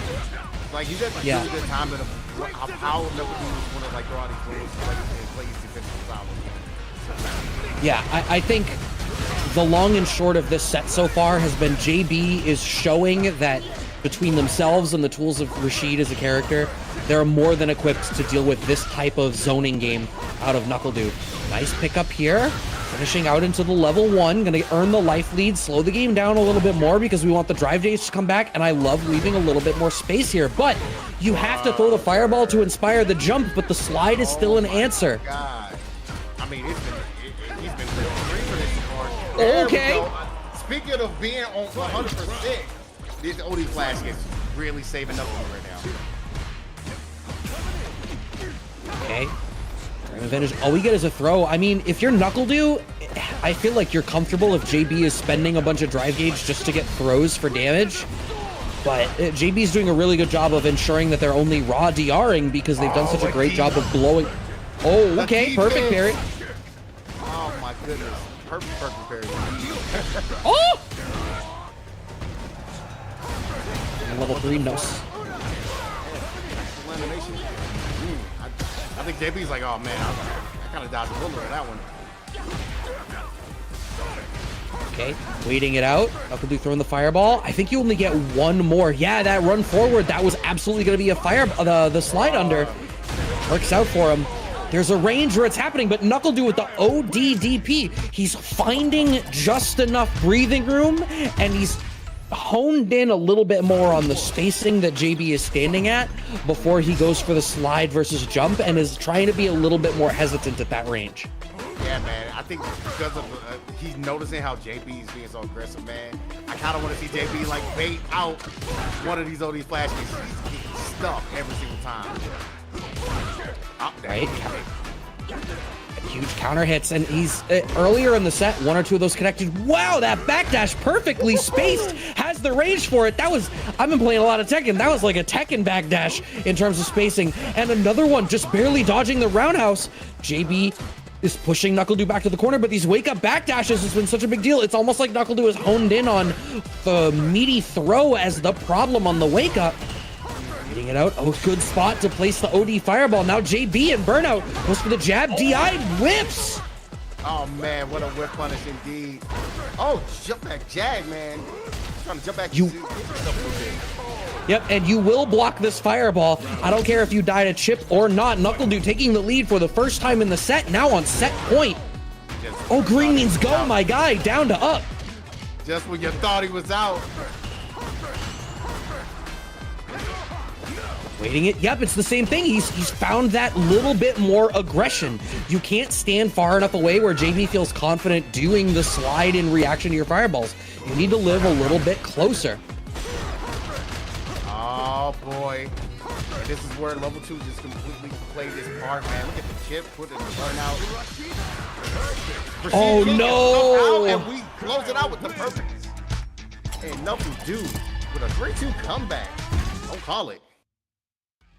Like, he's at a really good time that how NuckleDu was want to like throw out these moves and play his defensive style. Yeah, I think the long and short of this set so far has been JB is showing that between themselves and the tools of Rashid as a character, they're more than equipped to deal with this type of zoning game out of NuckleDu. Nice pickup here. Finishing out into the level 1, gonna earn the life lead, slow the game down a little bit more because we want the drive days to come back, and I love leaving a little bit more space here, but you have to throw the fireball to inspire the jump, but the slide is still an answer. God. I mean, he's been free for this card. Okay. Speaking of being on 100%, this OD flash is really saving up right now. Okay. Advantage. All we get is a throw. I mean, if you're NuckleDu, I feel like you're comfortable if JB is spending a bunch of drive gauge just to get throws for damage. But JB's doing a really good job of ensuring that they're only raw DRing because they've done such a great job of blowing. Oh, okay. Perfect parry. Oh my goodness. Perfect parry. Oh! Level 3, no. I think JB's like, oh man, I kind of dodged a bullet on that one. Okay, waiting it out. NuckleDu throwing the fireball. I think you only get one more. Yeah, that run forward, that was absolutely going to be a fire. The slide under works out for him. There's a range where it's happening, but NuckleDu with the ODDP, he's finding just enough breathing room, and he's honed in a little bit more on the spacing that JB is standing at before he goes for the slide versus jump, and is trying to be a little bit more hesitant at that range. Yeah, man. I think because of he's noticing how JB is being so aggressive, man. I kind of want to see JB like bait out one of these OD flash kicks. He's getting stuck every single time. Right? Huge counter hits, and he's earlier in the set, one or two of those connected. Wow, that backdash perfectly spaced, has the range for it. That was, I've been playing a lot of Tekken. That was like a Tekken backdash in terms of spacing. And another one just barely dodging the roundhouse. JB is pushing NuckleDu back to the corner, but these wake-up backdashes has been such a big deal. It's almost like NuckleDu is honed in on the meaty throw as the problem on the wake-up. Getting it out. Oh, good spot to place the OD fireball. Now JB and Burnout goes for the jab. DI whips. Oh, man, what a whip punish indeed. Oh, jump back Jag, man. Trying to jump back. Yep, and you will block this fireball. I don't care if you die to chip or not. NuckleDu taking the lead for the first time in the set. Now on set point. Oh, green means go, my guy. Down to up. Just when you thought he was out. Waiting it. Yep, it's the same thing. He's found that little bit more aggression. You can't stand far enough away where JB feels confident doing the slide in reaction to your fireballs. You need to live a little bit closer. Oh boy. And this is where level 2 just completely played this part, man. Look at the chip, put it in the burnout. Oh no! And we close it out with the perfect. And NuckleDu with a 3-2 comeback. Don't call it.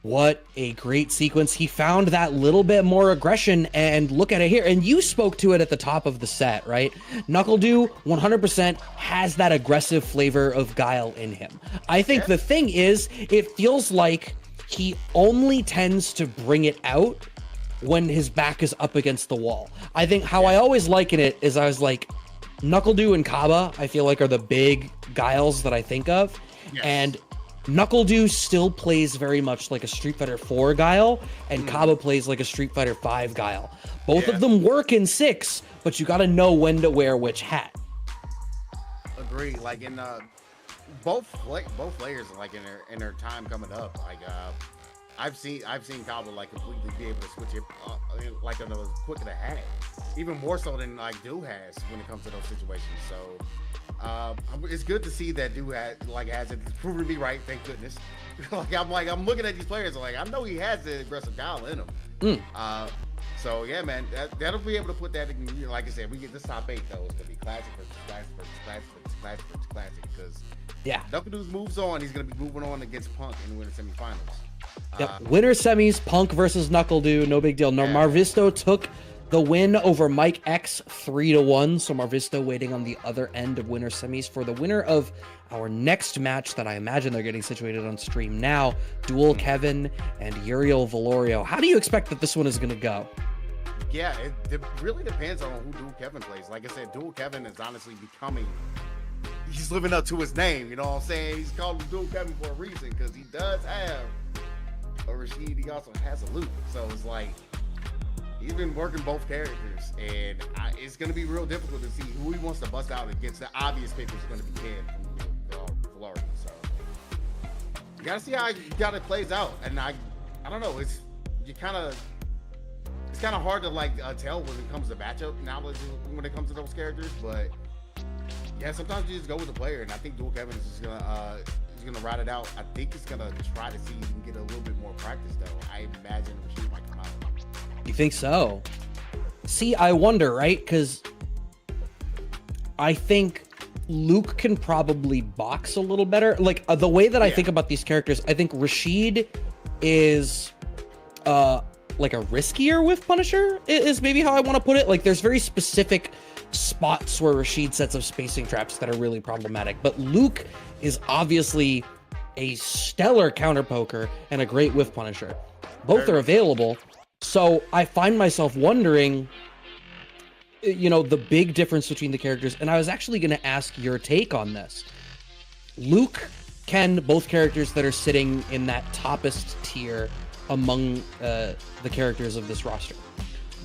What a great sequence. He found that little bit more aggression, and look at it here. And you spoke to it at the top of the set, right? NuckleDu 100% has that aggressive flavor of Guile in him. I think the thing is, it feels like he only tends to bring it out when his back is up against the wall. I think how I always liken it is I was like, Knuckle-Doo and Kaba, I feel like are the big guiles that I think of. Yes. And Knuckle-Doo still plays very much like a Street Fighter 4 guile, and Kaba plays like a Street Fighter 5 guile. Both of them work in 6, but you gotta know when to wear which hat. Agree. Like in both players, like in their time coming up, like I've seen Kaba like completely be able to switch it like on a quick of a hat, even more so than like Do has when it comes to those situations. So it's good to see that Do has it. It's proven me right, thank goodness. I'm looking at these players like I know he has the aggressive guile in him. So yeah, man, that'll be able to put that in. Like I said, we get this top 8 though. It's gonna be classic versus classic versus classic versus classic versus classic because Knuckle-Doo moves on. He's gonna be moving on against Punk in the winter semifinals. Winter semis, Punk versus Knuckle-Doo, no big deal. No, Marvisto took the win over Mike X 3-1. So Marvisto waiting on the other end of winter semis for the winner of our next match that I imagine they're getting situated on stream now. Dual Kevin and Uriel Valorio. How do you expect that this one is gonna go? Yeah, it really depends on who Dual Kevin plays. Like I said, Dual Kevin is honestly becoming. He's living up to his name. You know what I'm saying? He's called him Dual Kevin for a reason because he does have a Rashid. He also has a Luke. So it's like he's been working both characters, and it's going to be real difficult to see who he wants to bust out against. The obvious pick is going to be Ken from Florida. So you got to see how it plays out. And I don't know. It's kind of hard to like tell when it comes to matchup now when it comes to those characters, but yeah, sometimes you just go with the player, and I think Dual Kevin is just gonna ride it out. I think he's gonna try to see if he can get a little bit more practice though. I imagine Rashid might come out. You think so? See, I wonder, right? Because I think Luke can probably box a little better. Like the way that I think about these characters, I think Rashid is like a riskier with Punisher is maybe how I want to put it. Like there's very specific spots where Rashid sets up spacing traps that are really problematic, but Luke is obviously a stellar counter poker and a great whiff Punisher. Both are available, so I find myself wondering, you know, the big difference between the characters. And I was actually going to ask your take on this. Luke, Ken, both characters that are sitting in that toppest tier among the characters of this roster.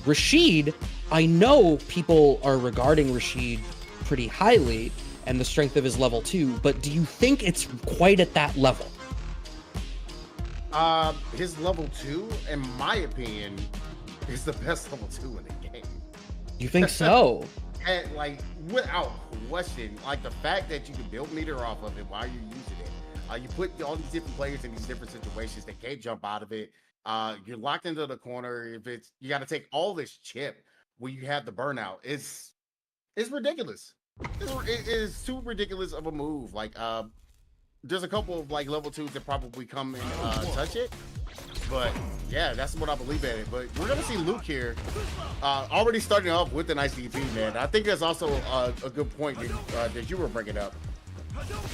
Rashid, I know people are regarding Rashid pretty highly and the strength of his level 2, but do you think it's quite at that level? His level 2, in my opinion, is the best level 2 in the game. You think so? And like without question, like the fact that you can build meter off of it while you're using it. You put all these different players in these different situations. They can't jump out of it. You're locked into the corner. You got to take all this chip when you have the burnout. It's ridiculous. It is too ridiculous of a move. Like there's a couple of like level 2s that probably come and touch it. But yeah, that's what I believe in it. But we're gonna see Luke here, already starting off with a nice DP, man. I think that's also a good point that you were bringing up.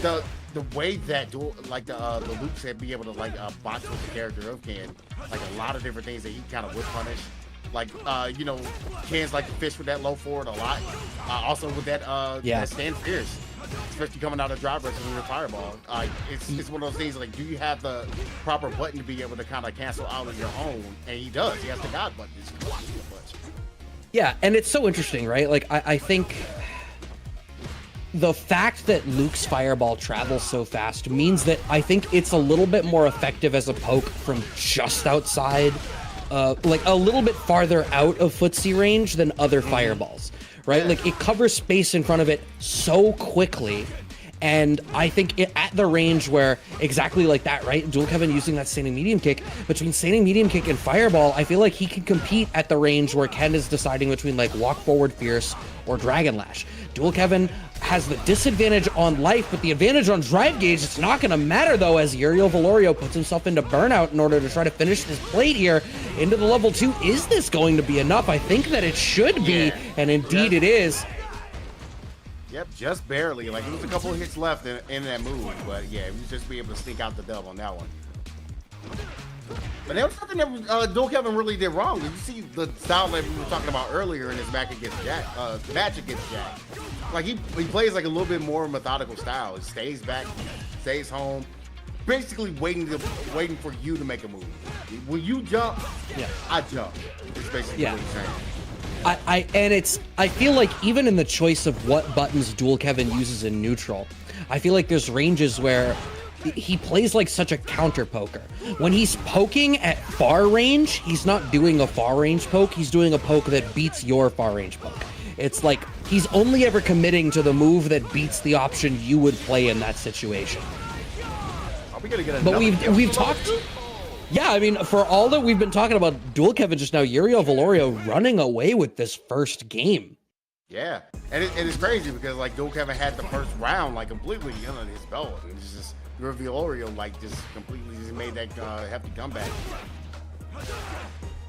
The way that the Luke said be able to like box with the character of Ken, like a lot of different things that he kind of would punish. Like you know, Ken's like to fish with that low forward a lot. Also with that that stand fierce, especially coming out of drive versus with a fireball. It's one of those things like, do you have the proper button to be able to kind of cancel out on your own? And he does. He has the God button. Yeah, and it's so interesting, right? Like I think the fact that Luke's fireball travels so fast means that I think it's a little bit more effective as a poke from just outside, like a little bit farther out of footsie range than other fireballs, right? Like it covers space in front of it so quickly. And I think at the range where exactly like that, right? Dual Kevin using that standing medium kick, between standing medium kick and fireball, I feel like he can compete at the range where Ken is deciding between like walk forward fierce or dragon lash. Dual Kevin has the disadvantage on life, but the advantage on drive gauge. It's not going to matter though, as Uriel Valorio puts himself into burnout in order to try to finish his plate here into the level 2. Is this going to be enough? I think that it should be, and indeed it is. Yep, just barely. Like, there was a couple of hits left in that move, but yeah, we just be able to sneak out the dub on that one. But there was something that Dual Kevin really did wrong. You see the style that we were talking about earlier in his match against JAK. Like he plays like a little bit more methodical style. He stays back, stays home, basically waiting for you to make a move. When you jump, I jump. It's basically what he's saying. I feel like even in the choice of what buttons Dual Kevin uses in neutral, I feel like there's ranges where he plays like such a counter poker. When he's poking at far range, he's not doing a far range poke, he's doing a poke that beats your far range poke. It's like he's only ever committing to the move that beats the option you would play in that situation. Are we gonna get but we've talked. Yeah, I mean, for all that we've been talking about Dual Kevin just now, Uriel Valorio running away with this first game. Yeah, and it's crazy because like Dual Kevin had the first round like completely on his belt. And it's just Valorio like just completely just made that hefty comeback.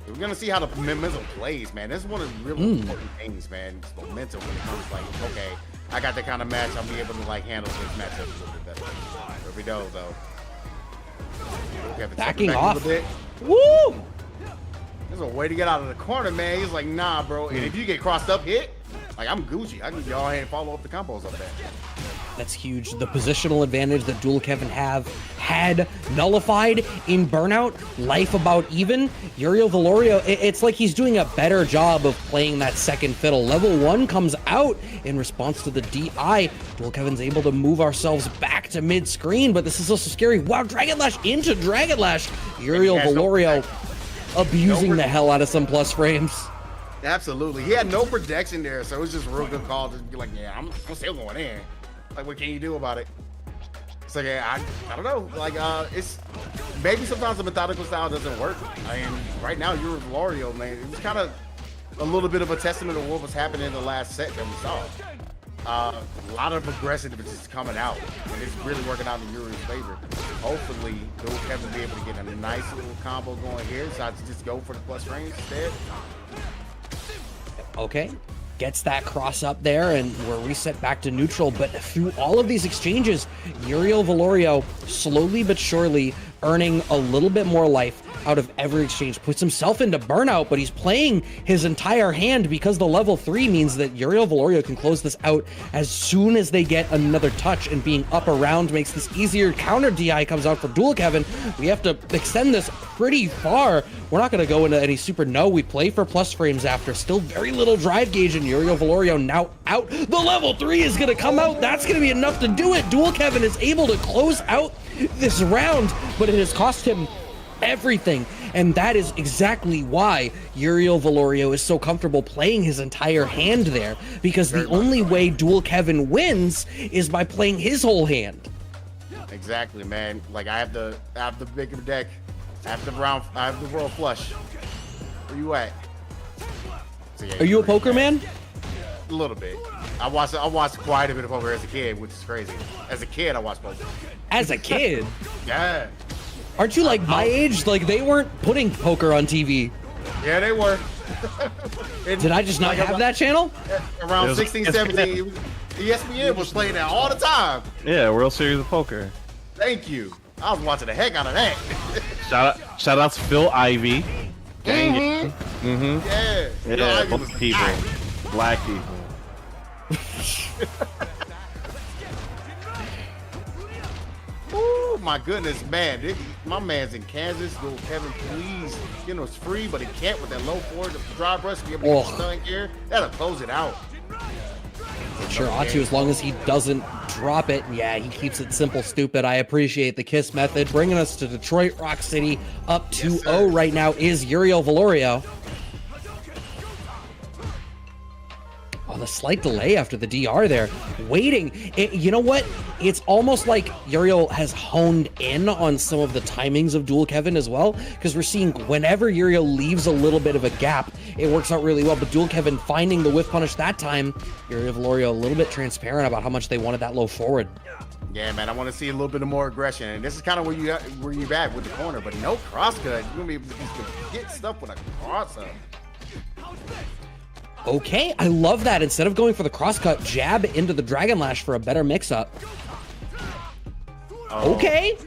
We're gonna see how the momentum plays, man. This is one of the really important things, man. It's momentum when it comes like, okay, I got that kind of match. I'll be able to like handle this matchup a little bit better. There we go, though. Backing off. A little bit. Woo! There's a way to get out of the corner, man. He's like, nah, bro. And if you get crossed up hit, like I'm Gucci. I can go ahead and follow up the combos up there. That's huge. The positional advantage that Dual Kevin had nullified in Burnout, life about even. Uriel Valorio, it's like he's doing a better job of playing that second fiddle. Level 1 comes out in response to the DI. Dual Kevin's able to move ourselves back to mid-screen, but this is also scary. Wow, Dragon Lash into Dragon Lash. Uriel Valorio abusing the hell out of some plus frames. Absolutely. He had no protection there, so it was just a real good call to be like, yeah, I'm still going in. Like, what can you do about it? So yeah, I don't know. Like, it's maybe sometimes the methodical style doesn't work. I mean, right now you're Valorio, man. It was kind of a little bit of a testament of what was happening in the last set that we saw. A lot of aggressiveness is coming out, and it's really working out in Yuri's favor. Hopefully, Dual Kevin will be able to get a nice little combo going here. Decides to just go for the plus range instead. Okay. Gets that cross up there, and we're reset back to neutral. But through all of these exchanges, Uriel Valorio slowly but surely earning a little bit more life out of every exchange, puts himself into burnout, but he's playing his entire hand because the level 3 means that Uriel Valorio can close this out as soon as they get another touch, and being up around makes this easier. Counter DI comes out for Dual Kevin. We have to extend this pretty far. We're not going to go into any super no. We play for plus frames after. Still very little drive gauge, and Uriel Valorio now out. The level 3 is going to come out. That's going to be enough to do it. Dual Kevin is able to close out this round, but it has cost him everything, and that is exactly why Uriel Valorio is so comfortable playing his entire hand there, because the only way Dual Kevin wins is by playing his whole hand. Exactly, man. Like I have the bigger deck. I have the world flush. Where you at? So, yeah, are you a poker man? A little bit. I watched quite a bit of poker as a kid, which is crazy. As a kid, I watched poker. As a kid? Yeah. Aren't you like my age? Like they weren't putting poker on TV. Yeah, they were. Did I just not have that channel? Around 16, 17, ESPN was playing that all the time. Yeah, World Series of Poker. Thank you. I was watching the heck out of that. Shout out to Phil Ivey. Dang it. Yeah, both people. Black people. Oh my goodness, man. My man's in Kansas. Dual Kevin, please. You know, it's free, but he can't with that low forward drive brush. Be able to get stun here. That'll close it out. Sure ought to, as long as he doesn't drop it. Yeah, he keeps it simple, stupid. I appreciate the kiss method. Bringing us to Detroit Rock City. Up 2-0 right now is Uriel Valorio. Oh, the slight delay after the DR there. Waiting. You know what? It's almost like Uriel has honed in on some of the timings of Dual Kevin as well, because we're seeing whenever Uriel leaves a little bit of a gap, it works out really well. But Dual Kevin finding the whiff punish that time, Uriel Valorio a little bit transparent about how much they wanted that low forward. Yeah, man, I want to see a little bit more aggression, and this is kind of where you're at with the corner, but no cross cut. You're gonna be able to get stuff with a cross up. Okay, I love that. Instead of going for the crosscut, jab into the Dragon Lash for a better mix-up. Okay.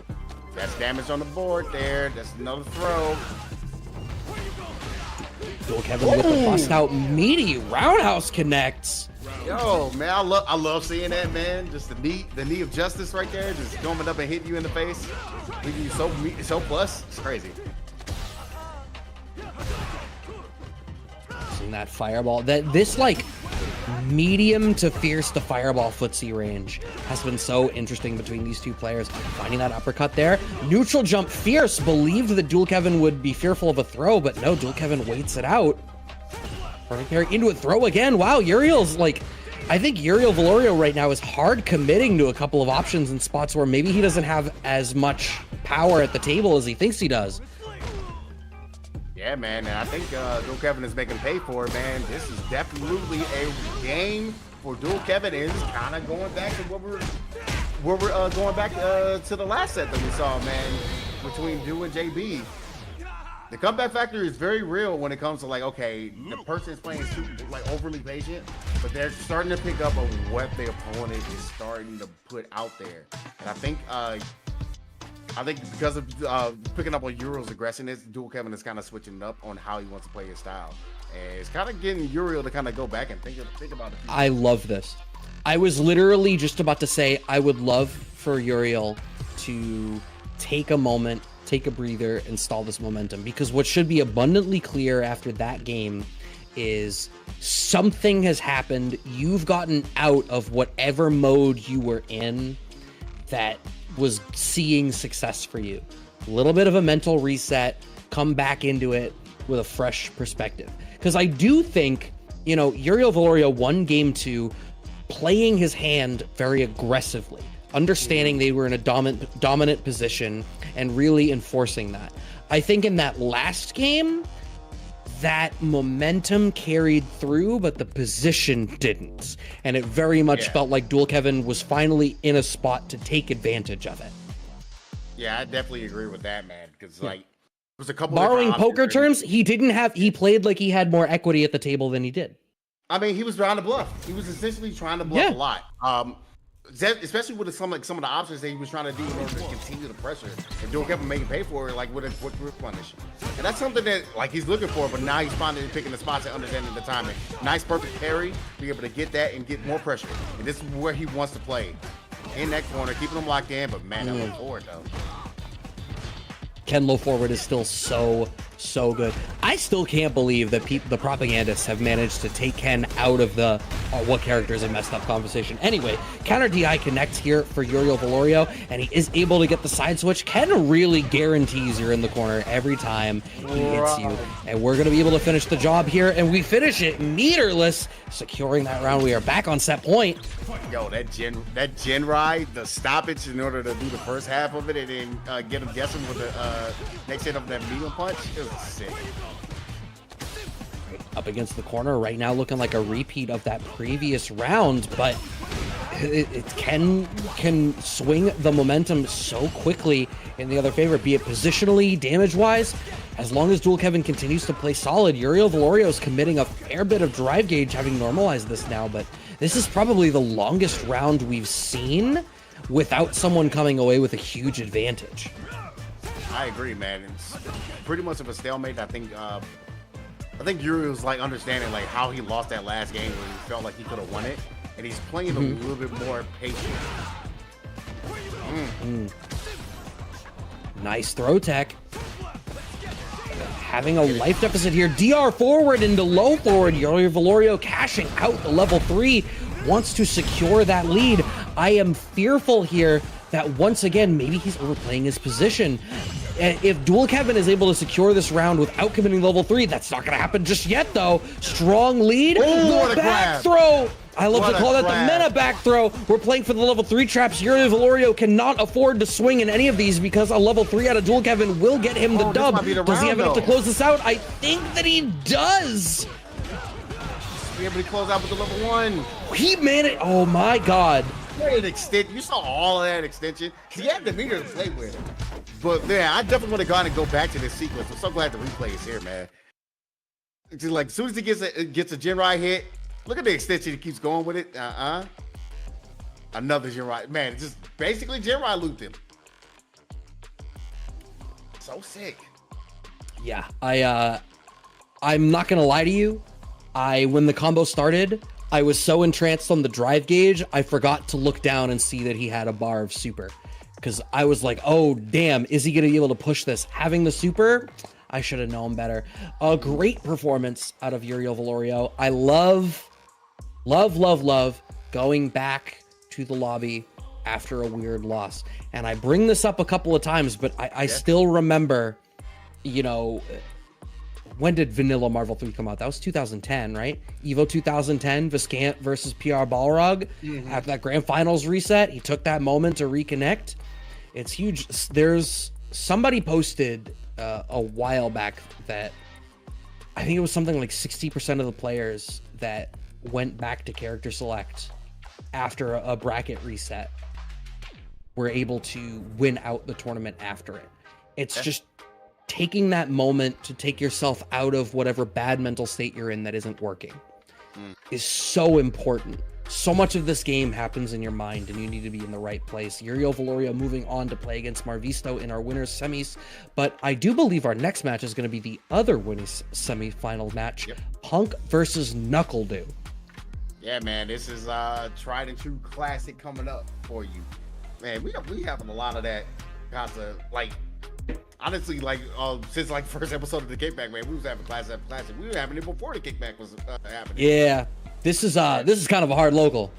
That's damage on the board there. That's another throw. Dual Kevin with the bust out meaty roundhouse connects. Yo, man, I love seeing that, man. Just the knee of justice right there, just coming up and hitting you in the face, leaving you so plus. It's crazy. Seeing that fireball, this like medium to fierce to fireball footsie range has been so interesting between these two players. Finding that uppercut there, neutral jump fierce. Believed that Dual Kevin would be fearful of a throw, but no, Dual Kevin waits it out. Perfect parry into a throw again. Wow, Uriel's like, I think Uriel Valorio right now is hard committing to a couple of options in spots where maybe he doesn't have as much power at the table as he thinks he does. Yeah, man, and I think Dual Kevin is making pay for it, man. This is definitely a game for Dual Kevin. Is kind of going back to what we're going back to the last set that we saw, man, between Dual and JB. The comeback factor is very real when it comes to like, okay, the person is playing super, like overly patient, but they're starting to pick up on what the opponent is starting to put out there. And I think because of picking up on Uriel's aggressiveness, Dual Kevin is kind of switching it up on how he wants to play his style. And it's kind of getting Uriel to kind of go back and think about it. I love this. I was literally just about to say I would love for Uriel to take a moment, take a breather, and stall this momentum, because what should be abundantly clear after that game is something has happened. You've gotten out of whatever mode you were in that was seeing success for you. A little bit of a mental reset, come back into it with a fresh perspective. Because I do think, Uriel Valorio won game 2 playing his hand very aggressively, understanding they were in a dominant position and really enforcing that. I think in that last game, that momentum carried through, but the position didn't. And it very much felt like Dual Kevin was finally in a spot to take advantage of it. Yeah, I definitely agree with that, man. Because like, there was a couple. Borrowing poker terms, he played like he had more equity at the table than he did. I mean, he was trying to bluff. He was essentially trying to bluff a lot. Especially with some of the options that he was trying to do in order to continue the pressure and Dual Kevin making pay for it, like with a quick replenish. And that's something that like he's looking for, but now he's finally picking the spots and understanding the timing. Nice perfect parry, be able to get that and get more pressure. And this is where he wants to play. In that corner, keeping him locked in, but man, that look forward though. Ken low forward is still so good. I still can't believe that the propagandists have managed to take Ken out of the what characters a messed up conversation. Anyway, counter DI connects here for Uriel Valorio, and he is able to get the side switch. Ken really guarantees you're in the corner every time he hits you, and we're going to be able to finish the job here, and we finish it meterless, securing that round. We are back on set point. Yo, that gen ride, the stoppage in order to do the first half of it, and then get him guessing with the next hit of that medium punch. It was sick. Up against the corner right now, looking like a repeat of that previous round, but it can swing the momentum so quickly in the other favor, be it positionally, damage-wise. As long as Dual Kevin continues to play solid, Uriel Valorio is committing a fair bit of drive gauge, having normalized this now, but this is probably the longest round we've seen without someone coming away with a huge advantage. I agree, man. It's pretty much of a stalemate. I think Uriel's like understanding like how he lost that last game where he felt like he could have won it, and he's playing a little bit more patient. Nice throw tech. Having a life deficit here. DR forward into low forward. Uriel Valorio cashing out the level 3. Wants to secure that lead. I am fearful here that once again, maybe he's overplaying his position. If Dual Kevin is able to secure this round without committing level 3, that's not going to happen just yet, though. Strong lead. Oh, the back throw. I love to call that the meta back throw. We're playing for the level 3 traps. Uriel Valorio cannot afford to swing in any of these because a level 3 out of Dual Kevin will get him the dub. Does he have enough to close this out? I think that he does. Be able to close out with the level 1. He made it. Oh my God. You saw all of that extension. He had the meter to play with. But yeah, I definitely want to go on and go back to this sequence. I'm so glad the replay is here, man. It's just like as soon as he gets a gen ride hit, look at the extension. He keeps going with it. Another gen ride. Man, it's just basically gen ride looped him. So sick. Yeah, I'm not gonna lie to you. When the combo started, I was so entranced on the drive gauge, I forgot to look down and see that he had a bar of super. Because I was like, oh, damn, is he gonna be able to push this? Having the super, I should have known better. A great performance out of Uriel Valorio. I love going back to the lobby after a weird loss. And I bring this up a couple of times, but I still remember, you know, when did Vanilla Marvel 3 come out? That was 2010, right? Evo 2010, Viscant versus PR Balrog. After that grand finals reset, he took that moment to reconnect. It's huge. There's somebody posted a while back that I think it was something like 60% of the players that went back to character select after a bracket reset were able to win out the tournament after it. It's just taking that moment to take yourself out of whatever bad mental state you're in that isn't working is so important. So much of this game happens in your mind, and you need to be in the right place. Uriel Valorio moving on to play against Marvisto in our winners semis, but I do believe our next match is going to be the other winners semifinal match, Punk versus NuckleDu. Yeah, man, this is tried and true classic coming up for you. Man, we having a lot of that concept, like, honestly, like since like first episode of the KickBack, man, we was having class after class. We were having it before the KickBack was happening. Yeah, this is kind of a hard local.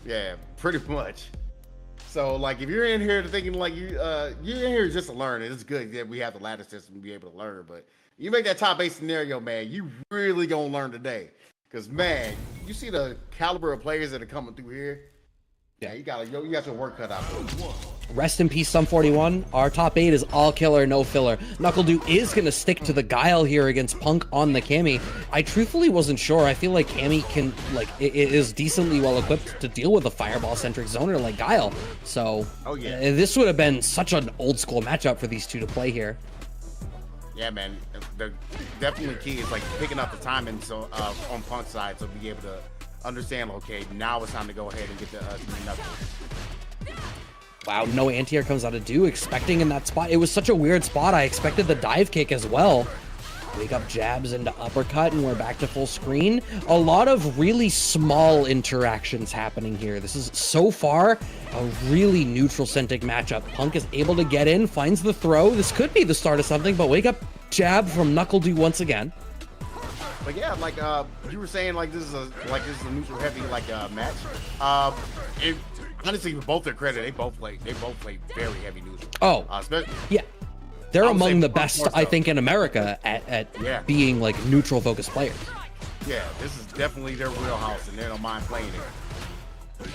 Yeah, pretty much. So like, if you're in here thinking like you're in here just to learn, it's good that we have the ladder system to be able to learn. But you make that top 8 scenario, man, you really gonna learn today. Cause man, you see the caliber of players that are coming through here. Yeah, you got your work cut out for you. Rest in peace, Sum 41. Our top 8 is all killer, no filler. NuckleDu is going to stick to the Guile here against Punk on the Cammy. I truthfully wasn't sure. I feel like Cammy can, like, it is decently well equipped to deal with a fireball-centric zoner like Guile. So, this would have been such an old-school matchup for these two to play here. Yeah, man. The definitely key is, like, picking up the timing so on Punk's side to be able to understand, okay, now it's time to go ahead and get the knuckle. Wow, no anti-air comes out of Do, expecting in that spot. It was such a weird spot. I expected the dive kick as well. Wake up jabs into uppercut, and we're back to full screen. A lot of really small interactions happening here. This is, so far, a really neutral-centric matchup. Punk is able to get in, finds the throw. This could be the start of something, but wake up jab from NuckleDu once again. But yeah, like you were saying, like this is a neutral heavy match. Honestly, with both their credit, they both play very heavy neutral. Oh, yeah, they're among the best, I think, in America at being like neutral focused players. Yeah, this is definitely their wheelhouse, and they don't mind playing it.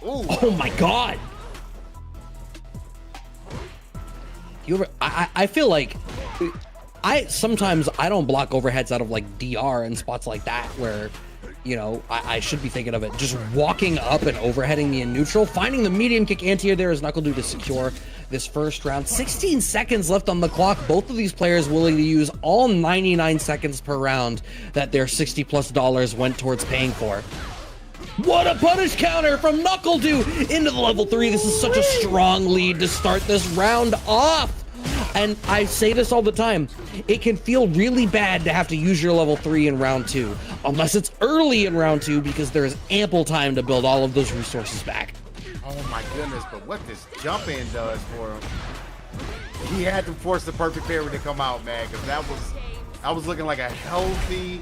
Ooh. Oh my God! I feel like. Sometimes I don't block overheads out of like DR and spots like that where, you know, I should be thinking of it. Just walking up and overheading me in neutral, finding the medium kick anti-air there is NuckleDu to secure this first round. 16 seconds left on the clock. Both of these players willing to use all 99 seconds per round that their $60+ went towards paying for. What a punish counter from NuckleDu into the level 3. This is such a strong lead to start this round off. And I say this all the time, it can feel really bad to have to use your level 3 in round 2, unless it's early in round 2 because there is ample time to build all of those resources back. Oh my goodness, but what this jump in does for him, he had to force the perfect parry to come out, man, because that was looking like a healthy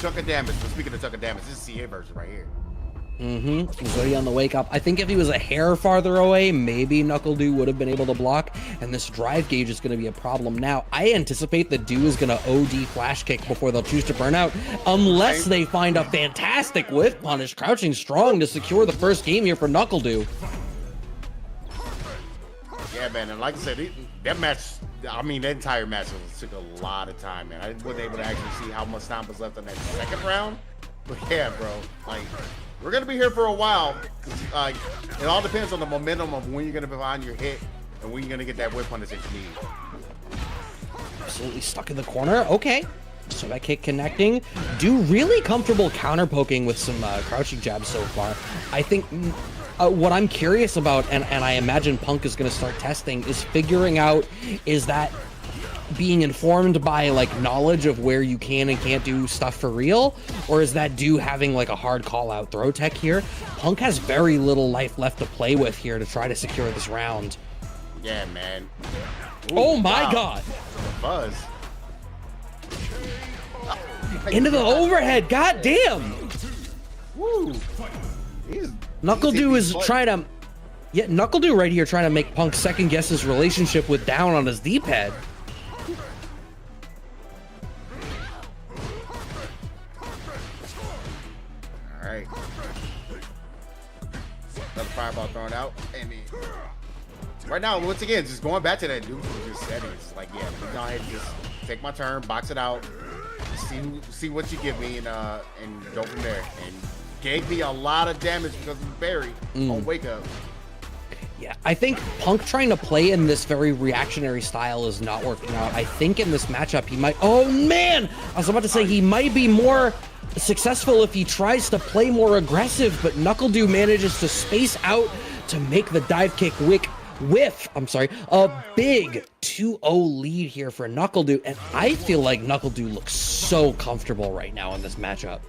chunk of damage. But speaking of chunk of damage, this is CA version right here. Zoe on the wake up. I think if he was a hair farther away, maybe NuckleDu would have been able to block, and this drive gauge is going to be a problem now. I anticipate that Do is going to OD flash kick before they'll choose to burn out, unless they find a fantastic whiff punish, crouching strong to secure the first game here for NuckleDu. Yeah, man, and like I said, that match, I mean, that entire match took a lot of time, man. I wasn't able to actually see how much time was left on that second round, but yeah, bro, like, we're going to be here for a while. It all depends on the momentum of when you're going to find your hit and when you're going to get that whip punish that you need. Absolutely stuck in the corner. Okay. So that kick connecting. Do really comfortable counter poking with some crouching jabs so far. I think What I'm curious about, and I imagine Punk is going to start testing, is figuring out, is that being informed by like knowledge of where you can and can't do stuff for real, or is that due having like a hard call out throw tech here? Punk has very little life left to play with here to try to secure this round. Yeah, man. Ooh, oh my wow. God. Buzz. Into the overhead. God damn. Woo. NuckleDu is trying to, NuckleDu right here trying to make Punk second guess his relationship with down on his D-pad. All right. Another fireball thrown out, and right now, once again, just going back to that dude who just said it's like, yeah, let me go ahead and just take my turn, box it out, see what you give me, and go from there. And gave me a lot of damage because of Barry on wake up. Yeah, I think Punk trying to play in this very reactionary style is not working out. I think in this matchup he might, oh man, I was about to say he might be more successful if he tries to play more aggressive, but NuckleDu manages to space out to make the dive kick whiff, a big 2-0 lead here for NuckleDu, and I feel like NuckleDu looks so comfortable right now in this matchup.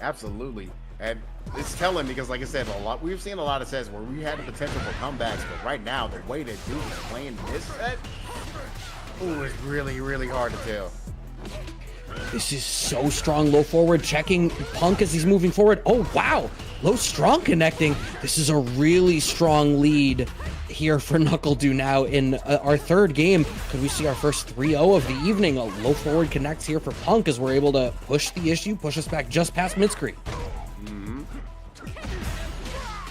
Absolutely. And it's telling because, like I said, we've seen a lot of sets where we had the potential for comebacks, but right now, the way that dude is playing this set, it's really, really hard to tell. This is so strong. Low forward checking Punk as he's moving forward. Oh, wow. Low strong connecting. This is a really strong lead here for NuckleDu now in our third game. Could we see our first 3-0 of the evening? A low forward connects here for Punk as we're able to push the issue, push us back just past mid-screen.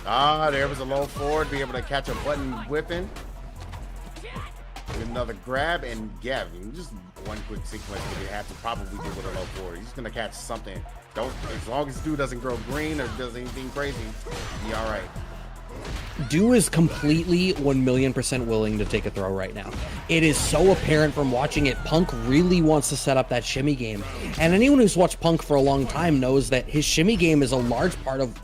There was a low forward, be able to catch a button whipping. Another grab, and yeah, just one quick sequence that you have to probably do with a low forward. He's gonna catch something. As long as dude doesn't grow green or does anything crazy, be all right. Du is completely 1,000,000% willing to take a throw right now. It is so apparent from watching it. Punk really wants to set up that shimmy game. And anyone who's watched Punk for a long time knows that his shimmy game is a large part of,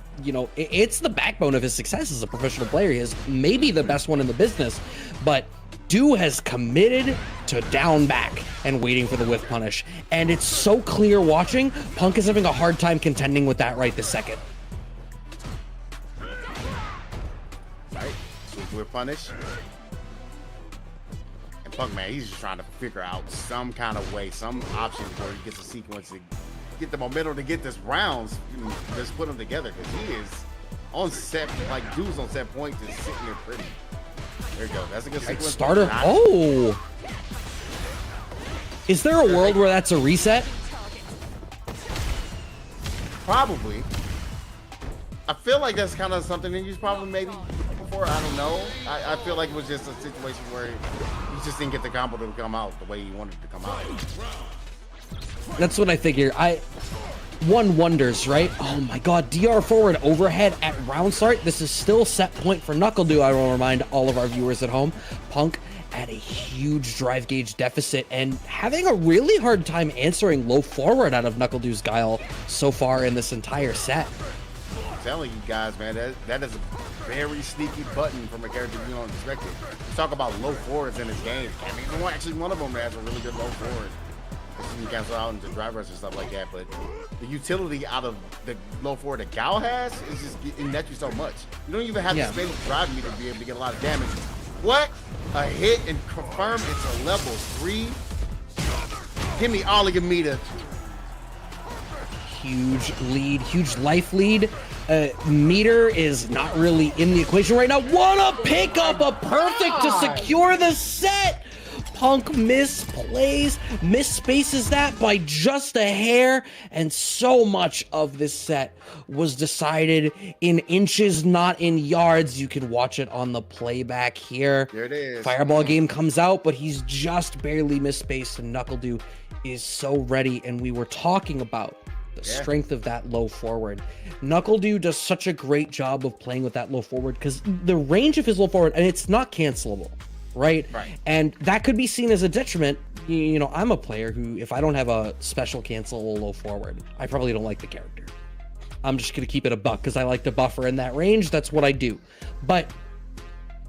it's the backbone of his success as a professional player. He is maybe the best one in the business, but Du has committed to down back and waiting for the whiff punish. And it's so clear watching, Punk is having a hard time contending with that right this second. Right, so whiff punish. And Punk, man, he's just trying to figure out some kind of way, some option where he gets a sequence to get the momentum to get this rounds, just put them together, because he is on set, like Du's on set point, just sitting there pretty. There you go. That's a good sequence. Starter. Oh. Is there a world where that's a reset? Probably. I feel like that's kind of something that he's probably maybe before. I don't know. I feel like it was just a situation where he just didn't get the combo to come out the way he wanted it to come out. That's what I figure. One wonders, right? Oh my God, DR forward overhead at round start. This is still set point for NuckleDu. I will remind all of our viewers at home. Punk at a huge drive gauge deficit and having a really hard time answering low forward out of NuckleDu's guile so far in this entire set. I'm telling you guys, man, that is a very sneaky button from a character you don't expect it. Talk about low forwards in this game. I mean, actually, one of them has a really good low forward. You cancel out into drivers and stuff like that, but the utility out of the low forward that Gal has is just getting net you so much. You don't even have to spend the drive meter to be able to get a lot of damage. What? A hit and confirm it's a level 3. Give me all of your meter. Huge lead, huge life lead. Meter is not really in the equation right now. What a pickup, a perfect to secure the set. Punk misspaces that by just a hair, and so much of this set was decided in inches, not in yards. You can watch it on the playback here. There it is. Fireball game comes out, but he's just barely misspaced, and NuckleDu is so ready, and we were talking about the strength of that low forward. NuckleDu does such a great job of playing with that low forward because the range of his low forward, and it's not cancelable. Right? And that could be seen as a detriment. I'm a player who, if I don't have a special cancel low forward, I probably don't like the character. I'm just gonna keep it a buck because I like to buffer in that range. That's what I do. But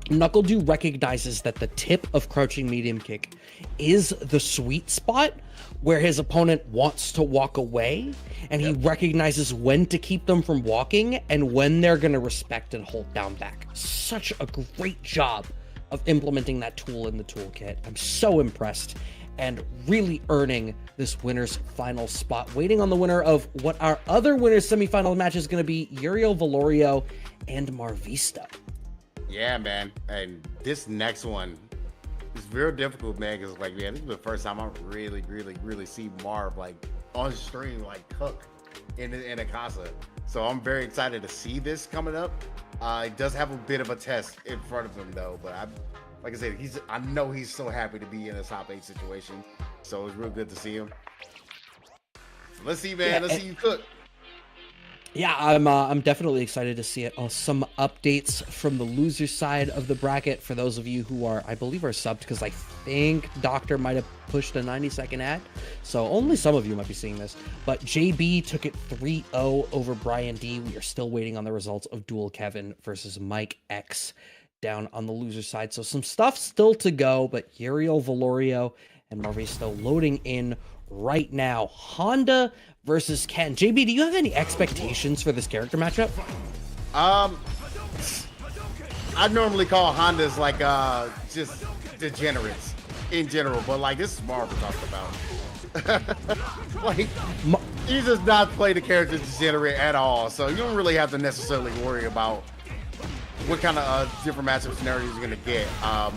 NuckleDu recognizes that the tip of crouching medium kick is the sweet spot where his opponent wants to walk away, and he recognizes when to keep them from walking and when they're going to respect and hold down back. Such a great job of implementing that tool in the toolkit. I'm so impressed, and really earning this winner's final spot. Waiting on the winner of what our other winner's semifinal match is going to be, Uriel Valorio and Marvista. Yeah, man. And this next one is real difficult, man, because, like, man, this is the first time I really see Marv, like, on stream, like, cook in a Casa. So I'm very excited to see this coming up. It does have a bit of a test in front of him, though, but like I said, I know he's so happy to be in a top 8 situation. So it's real good to see him. So let's see, man. Let's see you cook. Yeah, I'm definitely excited to see it. Some updates from the loser side of the bracket for those of you who are, I believe, are subbed, because I think Doctor might have pushed a 90-second ad, so only some of you might be seeing this. But JB took it 3-0 over Brian D. We are still waiting on the results of Dual Kevin versus Mike X down on the loser side. So some stuff still to go, but Uriel Valorio and Marvista loading in right now. Honda versus Ken. JB, do you have any expectations for this character matchup? I normally call Hondas like just degenerates in general, but like this is Marv we're talking about. Like he does not play the character degenerate at all, so you don't really have to necessarily worry about what kind of different matchup scenarios you're gonna get. I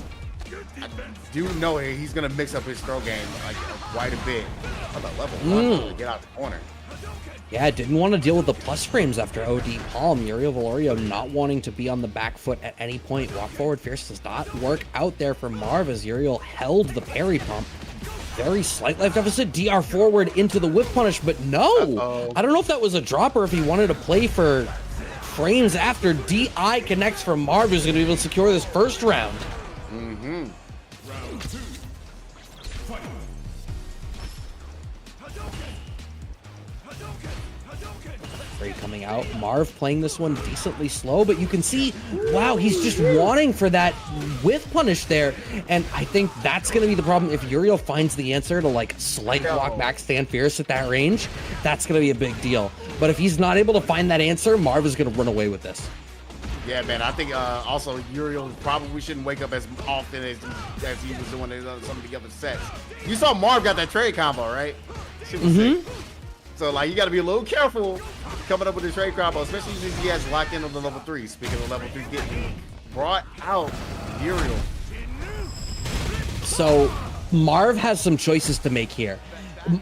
do know he's gonna mix up his throw game like quite a bit. How about level 1 to get out the corner? Yeah, didn't want to deal with the plus frames after OD Palm. Uriel Valorio not wanting to be on the back foot at any point. Walk forward fierce does not work out there for Marv as Uriel held the parry pump. Very slight life deficit. DR forward into the whip punish, but no! I don't know if that was a drop or if he wanted to play for frames after. DI connects for Marv, who's going to be able to secure this first round. Coming out, Marv playing this one decently slow, but you can see, wow, he's just wanting for that whiff punish there, and I think that's going to be the problem. If Uriel finds the answer to like slight block back stand fierce at that range, that's going to be a big deal. But if he's not able to find that answer, Marv is going to run away with this. Yeah, man, I think also Uriel probably shouldn't wake up as often as he was doing in some of the other sets. You saw Marv got that trade combo, right? Shit was sick. So, like, you got to be a little careful coming up with the trade combo, especially since he has locked in on the level 3. Speaking of level 3 getting brought out, Uriel. So, Marv has some choices to make here.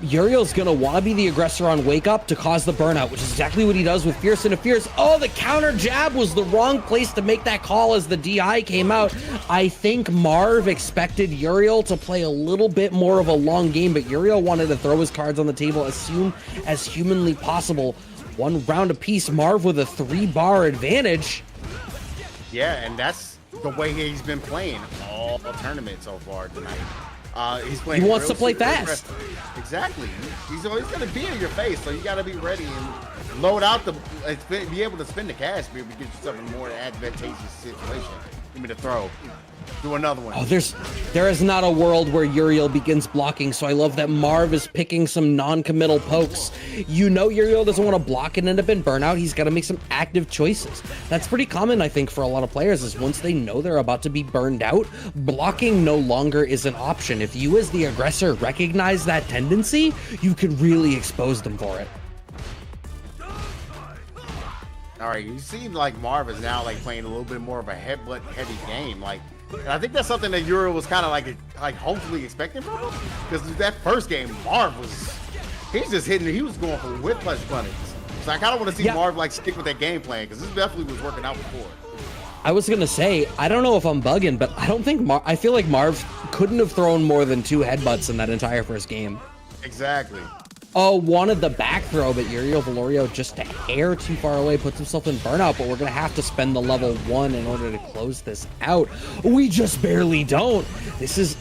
Uriel's going to want to be the aggressor on Wake Up to cause the burnout, which is exactly what he does with Fierce into Fierce. Oh, the counter jab was the wrong place to make that call as the DI came out. I think Marv expected Uriel to play a little bit more of a long game, but Uriel wanted to throw his cards on the table as soon as humanly possible. 1 round apiece, Marv with a 3-bar advantage. Yeah, and that's the way he's been playing all the tournament so far tonight. He's playing. He wants to play fast. Exactly. He's always going to be in your face, so you got to be ready and load out be able to spend the cash, be able to get yourself in a more advantageous situation. Give me the throw. Do another one. Oh, there is not a world where Uriel begins blocking, so I love that Marv is picking some non-committal pokes. You know Uriel doesn't want to block and end up in burnout. He's got to make some active choices. That's pretty common, I think, for a lot of players, is once they know they're about to be burned out, blocking no longer is an option. If you as the aggressor recognize that tendency, you can really expose them for it. All right, you seem like Marv is now like playing a little bit more of a headbutt heavy game. Like, and I think that's something that Uriel was kind of like hopefully expecting from him, because that first game Marv he's just hitting. He was going for whip punch bunnies. So I kind of want to see Marv like stick with that game plan, because this definitely was working out before. I was gonna say, I don't know if I'm bugging, but I don't think I feel like Marv couldn't have thrown more than 2 headbutts in that entire first game. Exactly. Oh, wanted the back throw, but Uriel Valorio just a hair too far away, puts himself in burnout, but we're going to have to spend the level 1 in order to close this out. We just barely don't. This is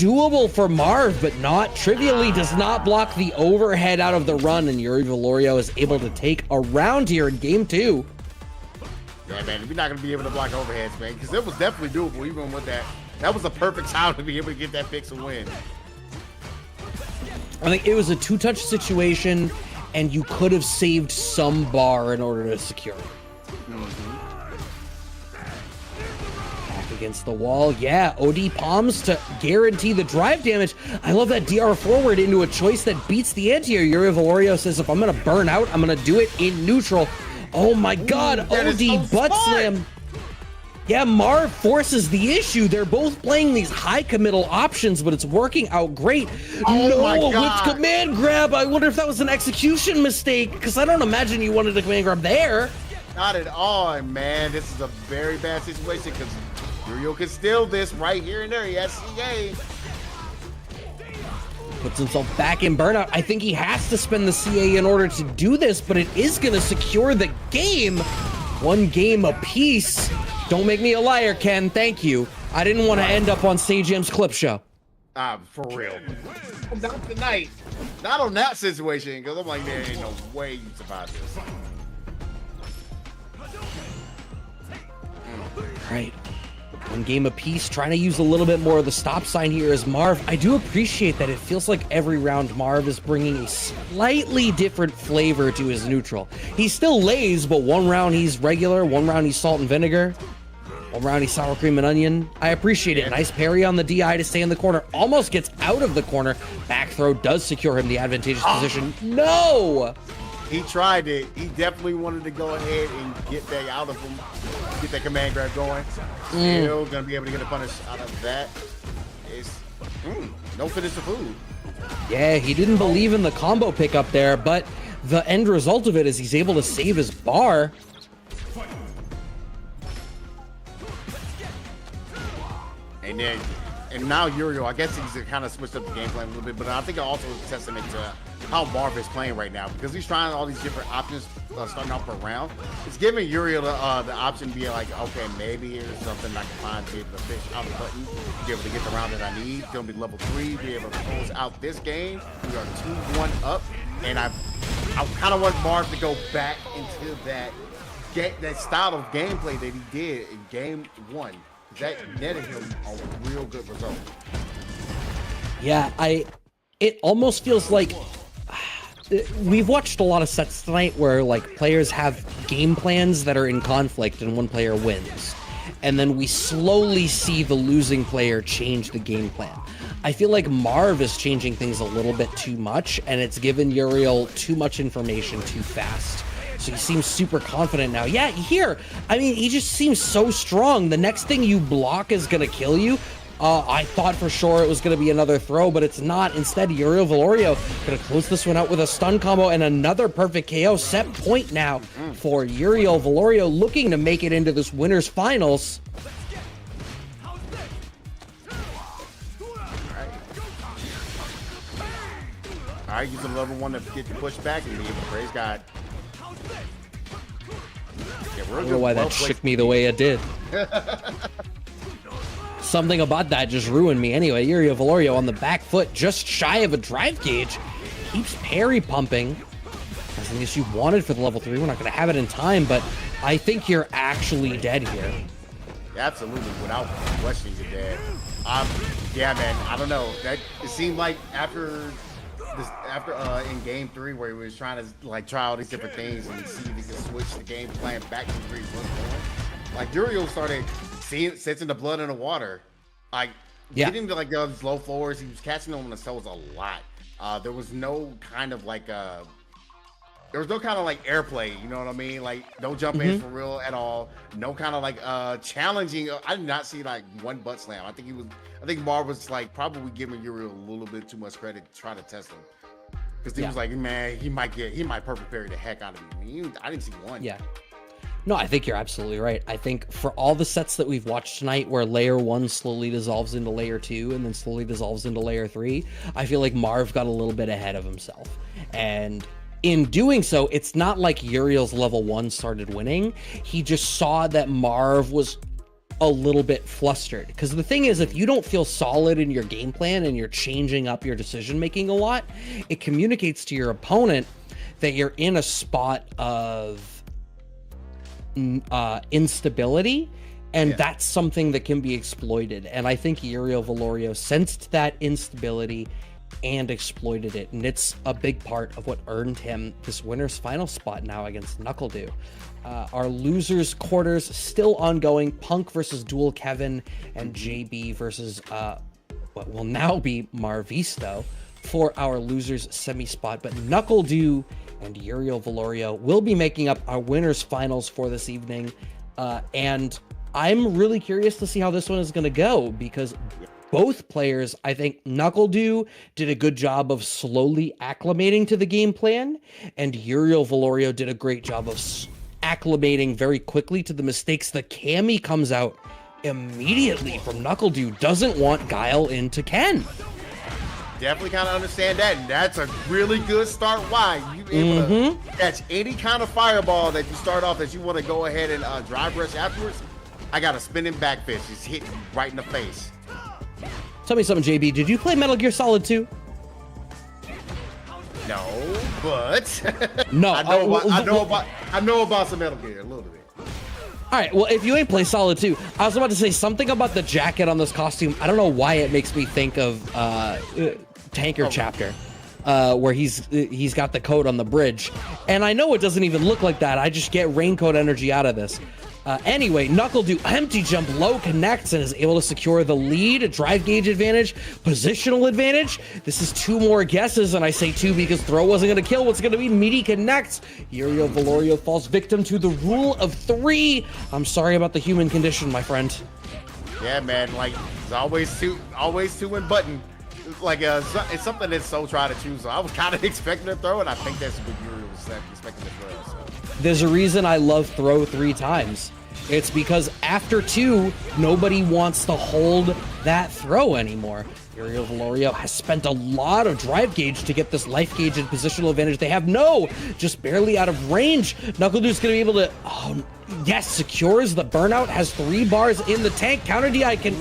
doable for Marv, but not trivially does not block the overhead out of the run, and Yuri Valorio is able to take a round here in game 2. Yeah, man, we're not going to be able to block overheads, man, because it was definitely doable even with that. That was the perfect time to be able to get that picks and win. I think it was a 2-touch situation, and you could have saved some bar in order to secure it. Back against the wall. Yeah, OD palms to guarantee the drive damage. I love that DR forward into a choice that beats the anti-air. Yuri Valorio says, if I'm going to burn out, I'm going to do it in neutral. Oh my God, OD butt slam. Yeah, Marv forces the issue. They're both playing these high committal options, but it's working out great. Oh my God. With command grab. I wonder if that was an execution mistake, because I don't imagine you wanted a command grab there. Not at all, man. This is a very bad situation because Uriel can steal this right here and there. He has CA. Puts himself back in burnout. I think he has to spend the CA in order to do this, but it is going to secure the game. 1 game apiece. Don't make me a liar, Ken. Thank you. I didn't want to end up on Sajam's clip show. For real. Not tonight. Not on that situation, because I'm like, there ain't no way you survive this. All right. 1 game apiece, trying to use a little bit more of the stop sign here as Marv. I do appreciate that it feels like every round Marv is bringing a slightly different flavor to his neutral. He still lays, but 1 round he's regular, 1 round he's salt and vinegar, 1 round he's sour cream and onion. I appreciate it. Nice parry on the DI to stay in the corner. Almost gets out of the corner. Back throw does secure him the advantageous position. No! He tried it. He definitely wanted to go ahead and get that out of him. Get that command grab going. Still gonna be able to get a punish out of that. It's no finish to food. Yeah, he didn't believe in the combo pickup there, but the end result of it is he's able to save his bar. And now Uriel, I guess he's kind of switched up the game plan a little bit, but I think it also is a testament to how Marv is playing right now, because he's trying all these different options starting off per round. It's giving Uriel the option to be like, okay, maybe here's something I can find to be able to fish out the button, be able to get the round that I need. Gonna be level 3, be able to close out this game. We are 2-1 up, and I kind of want Marv to go back into that style of gameplay that he did in game 1. That netted him a real good result. Yeah, it almost feels like we've watched a lot of sets tonight where like players have game plans that are in conflict and one player wins. And then we slowly see the losing player change the game plan. I feel like Marv is changing things a little bit too much, and it's given Uriel too much information too fast. So he seems super confident now. Yeah, here, I mean, he just seems so strong. The next thing you block is going to kill you. I thought for sure it was going to be another throw, but it's not. Instead, Yuri Valorio going to close this one out with a stun combo and another perfect KO. Set point now for Uriel Valorio, looking to make it into this winner's finals. All right, use a level 1 to get the push back and be able to praise God. Yeah, I don't know why that shook me the way it did. Something about that just ruined me. Anyway, Yuri Valorio on the back foot, just shy of a drive gauge. Keeps parry pumping. That's the issue wanted for the level 3. We're not going to have it in time, but I think you're actually dead here. Absolutely, without question, you're dead. Yeah, man, I don't know. It seemed like after in game 3 where he was trying to like try all these different things and see if he could switch the game plan back to where he was going. Like Uriel started sensing the blood in the water. Like getting to like those low floors, he was catching them on the toes a lot. There was no kind of like airplay, you know what I mean? Like no jump ins for real at all. No kind of like challenging. I did not see like one butt slam. I think Marv was like probably giving Yuri a little bit too much credit to try to test him. Because he was like, man, he might perfect parry the heck out of me. I didn't see one. Yeah. No, I think you're absolutely right. I think for all the sets that we've watched tonight where layer 1 slowly dissolves into layer 2 and then slowly dissolves into layer 3, I feel like Marv got a little bit ahead of himself. And in doing so, it's not like Uriel's level 1 started winning. He just saw that Marv was a little bit flustered. Because the thing is, if you don't feel solid in your game plan and you're changing up your decision making a lot, it communicates to your opponent that you're in a spot of instability, and that's something that can be exploited. And I think Uriel Valorio sensed that instability and exploited it, and it's a big part of what earned him this winner's final spot now against NuckleDo. Our losers quarters still ongoing. Punk versus Dual Kevin and JB versus what will now be Marvisto for our losers semi spot. But NuckleDo and Uriel Valorio will be making up our winners finals for this evening. And I'm really curious to see how this one is going to go, because both players, I think NuckleDo did a good job of slowly acclimating to the game plan, and Uriel Valorio did a great job of acclimating very quickly to the mistakes. The Cammy comes out immediately from NuckleDo, doesn't want Guile into Ken. Definitely kind of understand that, and that's a really good start. Why you able to catch any kind of fireball that you start off that you want to go ahead and drive rush afterwards? I got a spinning back fist, just hitting you right in the face. Tell me something, JB. Did you play Metal Gear Solid 2? No, but no. I know about some Metal Gear a little bit. All right, well, if you ain't play Solid 2, I was about to say something about the jacket on this costume. I don't know why it makes me think of Tanker Chapter, where he's got the coat on the bridge. And I know it doesn't even look like that. I just get raincoat energy out of this. Anyway, NuckleDo empty jump, low connects, and is able to secure the lead, a drive gauge advantage, positional advantage. This is two more guesses, and I say two because throw wasn't going to kill. What's going to be meaty connects. Uriel Valorio falls victim to the rule of three. I'm sorry about the human condition, my friend. Yeah, man, like it's always two in button. Like it's something that's so try to choose. So I was kind of expecting to throw, and I think that's what Uriel was expecting as well. So. There's a reason I love throw 3 times. It's because after 2, nobody wants to hold that throw anymore. Uriel Valorio has spent a lot of drive gauge to get this life gauge and positional advantage. They have just barely out of range. NuckleDo's going to be able to, secures the burnout, has 3 bars in the tank. Counter DI can,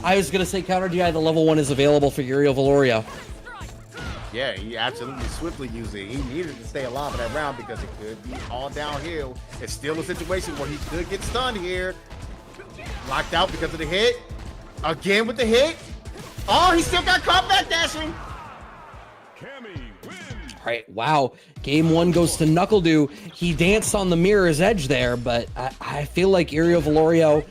I was going to say counter DI, the level 1 is available for Uriel Valorio. Yeah, he absolutely swiftly used it. He needed to stay alive in that round because it could be all downhill. It's still a situation where he could get stunned here. Locked out because of the hit. Again with the hit. Oh, he still got caught back dashing. All right, wow. Game 1 goes to NuckleDo. He danced on the mirror's edge there, but I feel like Uriel Valorio,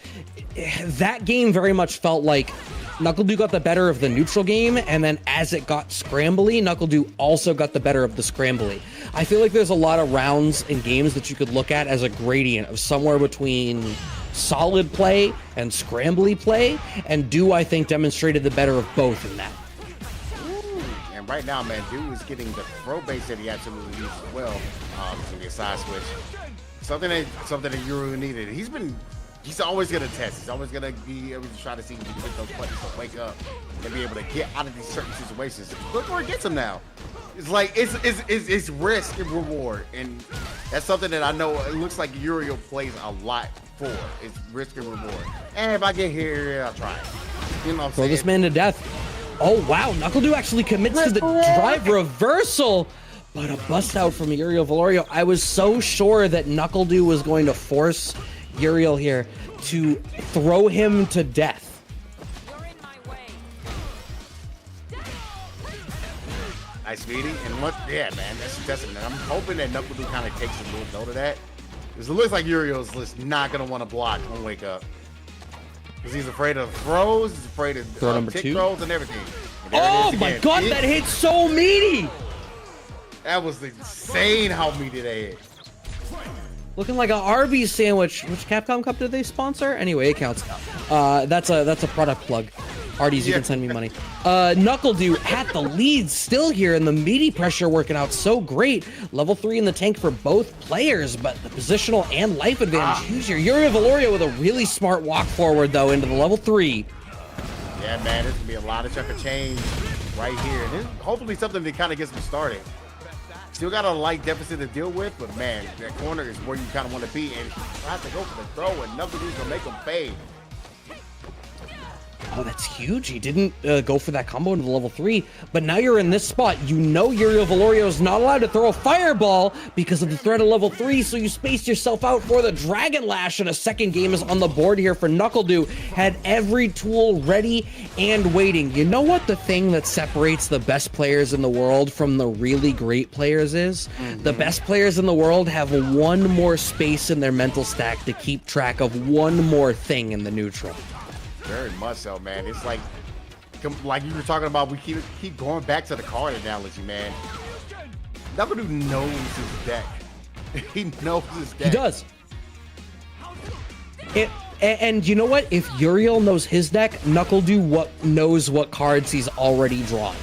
that game very much felt like NuckleDo got the better of the neutral game, and then as it got scrambly, NuckleDo also got the better of the scrambly. I feel like there's a lot of rounds in games that you could look at as a gradient of somewhere between solid play and scrambly play, and Do, I think, demonstrated the better of both in that. And right now, man, Do is getting the throw base that he absolutely needs as well. To get side switch. Something that Uriel needed. He's always going to test. He's always going to be able to try to see if he can hit those buttons to wake up and be able to get out of these certain situations. Look where it gets him now. It's like, it's risk and reward. And that's something that I know it looks like Uriel plays a lot for. It's risk and reward. And if I get here, I'll try it. You know what I'm Throw saying? this man to death. Oh, wow. NuckleDo actually commits to the drive reversal. But a bust out from Uriel Valorio. I was so sure that NuckleDo was going to force Uriel here to throw him to death. Nice meeting. And what? Yeah, man, that's testing. I'm hoping that NuckleDo kind of takes a little note of that. Because it looks like Uriel's just not going to want to block on wake up. Because he's afraid of throws, he's afraid of tick throws and everything. And oh my God, that hit so meaty! That was insane how meaty that hit. Looking like an Arby's sandwich. Which Capcom Cup did they sponsor? Anyway, it counts. That's a product plug. Arby's, you can send me money. NuckleDo at the lead still here, and the meaty pressure working out so great. Level 3 in the tank for both players, but the positional and life advantage huge here. Uriel Valorio with a really smart walk forward, though, into the level 3. Yeah, man, there's going to be a lot of chunk of change right here. And hopefully something that kind of gets me started. Still got a light deficit to deal with, but man, that corner is where you kind of want to be. And you have to go for the throw, and NuckleDo's going to make him pay. Oh, that's huge. He didn't go for that combo into the level 3, but now you're in this spot. You know Uriel Valorio is not allowed to throw a fireball because of the threat of level 3, so you spaced yourself out for the Dragon Lash, and a second game is on the board here for NuckleDu. Had every tool ready and waiting. You know what the thing that separates the best players in the world from the really great players is? The best players in the world have one more space in their mental stack to keep track of one more thing in the neutral. Very much so, man. It's like you were talking about, we keep going back to the card analogy, man. NuckleDu knows his deck. He knows his deck. He does. And you know what? If Uriel knows his deck, NuckleDu knows what cards he's already drawn.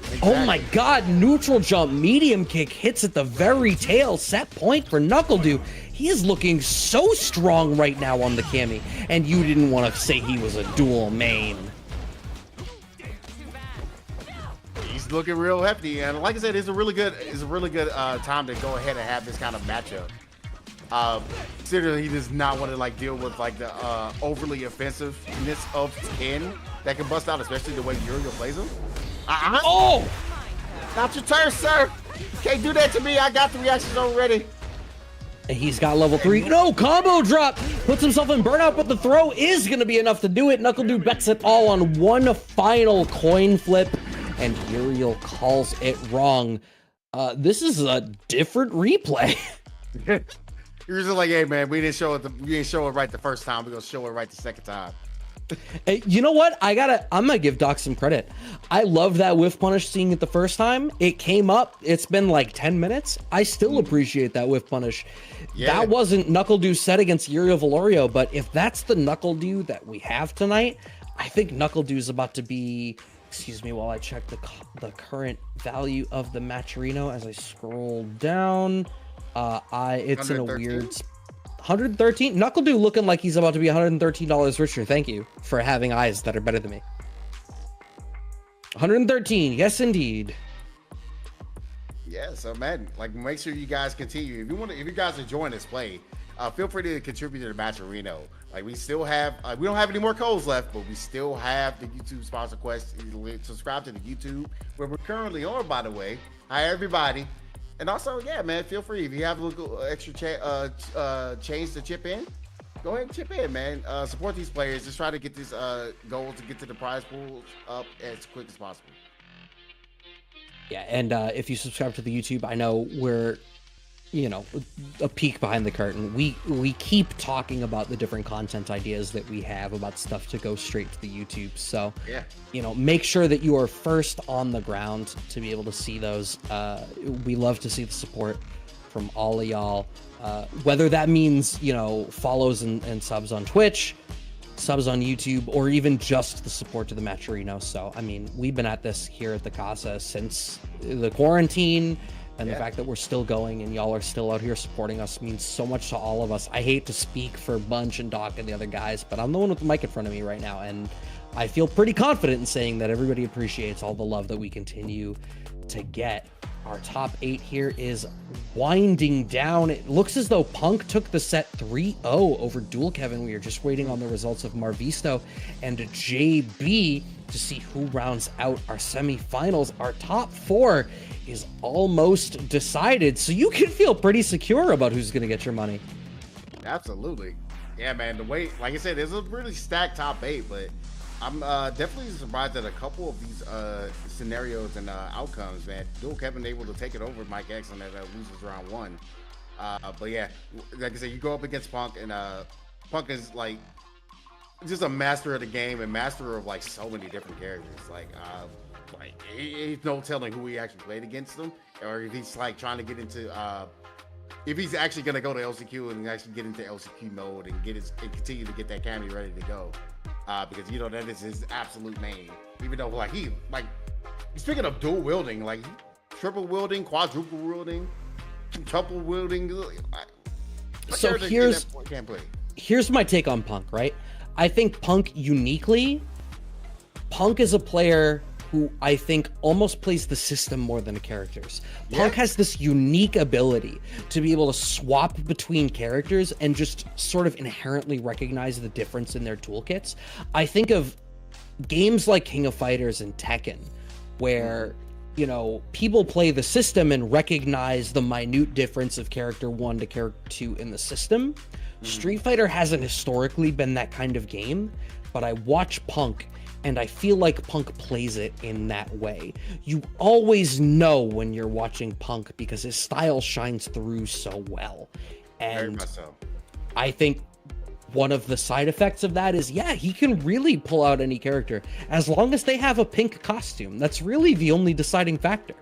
Exactly. Oh my god, neutral jump, medium kick hits at the very tail, set point for NuckleDu. He is looking so strong right now on the Cammy, and you didn't want to say he was a dual main. He's looking real hefty, and like I said, it's a really good time to go ahead and have this kind of matchup. Considering he does not want to like deal with like the overly offensiveness of Ken that can bust out, especially the way Uriel plays him. Oh! Not your turn, sir. Can't do that to me. I got the reactions already. He's got level 3. No, combo drop. Puts himself in burnout, but the throw is going to be enough to do it. NuckleDu bets it all on one final coin flip, and Uriel calls it wrong. This is a different replay. You're just like, hey man, we didn't show it right the first time. We're gonna show it right the second time. Hey, you know what? I'm gonna give Doc some credit. I love that whiff punish seeing it the first time. It came up. It's been like 10 minutes. I still appreciate that whiff punish. Yeah. That wasn't NuckleDu set against Uriel Valorio, but if that's the NuckleDu that we have tonight, I think NuckleDu is about to be. Excuse me while I check the current value of the Matcherino as I scroll down. It's in a weird 113. NuckleDu looking like he's about to be $113 richer. Thank you for having eyes that are better than me. 113, yes indeed. Yeah, so man, like make sure you guys continue. If you guys enjoying this play, feel free to contribute to the Matcherino. Like we still have, we don't have any more codes left, but we still have the YouTube sponsor quest. Subscribe to the YouTube where we're currently on, by the way. Hi everybody. And also, yeah, man, feel free if you have a little extra change to chip in, go ahead and chip in, man. Support these players. Just try to get this goal to get to the prize pool up as quick as possible. Yeah, and if you subscribe to the YouTube, I know we're, you know, a peek behind the curtain. We keep talking about the different content ideas that we have about stuff to go straight to the YouTube. So, yeah, you know, make sure that you are first on the ground to be able to see those. We love to see the support from all of y'all, whether that means, you know, follows and subs on Twitch, subs on YouTube, or even just the support to the Matcherino. So, I mean, we've been at this here at the Casa since the quarantine. And the fact that we're still going and y'all are still out here supporting us means so much to all of us. I hate to speak for Bunch and Doc and the other guys, but I'm the one with the mic in front of me right now. And I feel pretty confident in saying that everybody appreciates all the love that we continue to get. Our top 8 here is winding down. It looks as though Punk took the set 3-0 over Dual Kevin. We are just waiting on the results of Marvisto and JB to see who rounds out our semifinals. Our top 4 is almost decided, so you can feel pretty secure about who's going to get your money. Absolutely. Yeah, man, the way, like I said, there's a really stacked top 8, but I'm definitely surprised at a couple of these scenarios and outcomes, man. Dual Kevin able to take it over Mike X on that loses round 1. But yeah, like I said, you go up against Punk, and Punk is like just a master of the game and master of like so many different characters. Like he's no telling who he actually played against them, or if he's like trying to get into if he's actually gonna go to LCQ and actually get into LCQ mode and continue to get that Cammy ready to go. Because you know that is his absolute main. Even though like speaking of dual wielding, like triple wielding, quadruple wielding, triple wielding. So here's my take on Punk, right? I think Punk uniquely, Punk is a player who I think almost plays the system more than the characters. Punk has this unique ability to be able to swap between characters and just sort of inherently recognize the difference in their toolkits. I think of games like King of Fighters and Tekken, where you know people play the system and recognize the minute difference of character 1 to character 2 in the system. Street Fighter hasn't historically been that kind of game, but I watch Punk and I feel like Punk plays it in that way. You always know when you're watching Punk because his style shines through so well. Very And much so. I think one of the side effects of that is, yeah, he can really pull out any character as long as they have a pink costume. That's really the only deciding factor.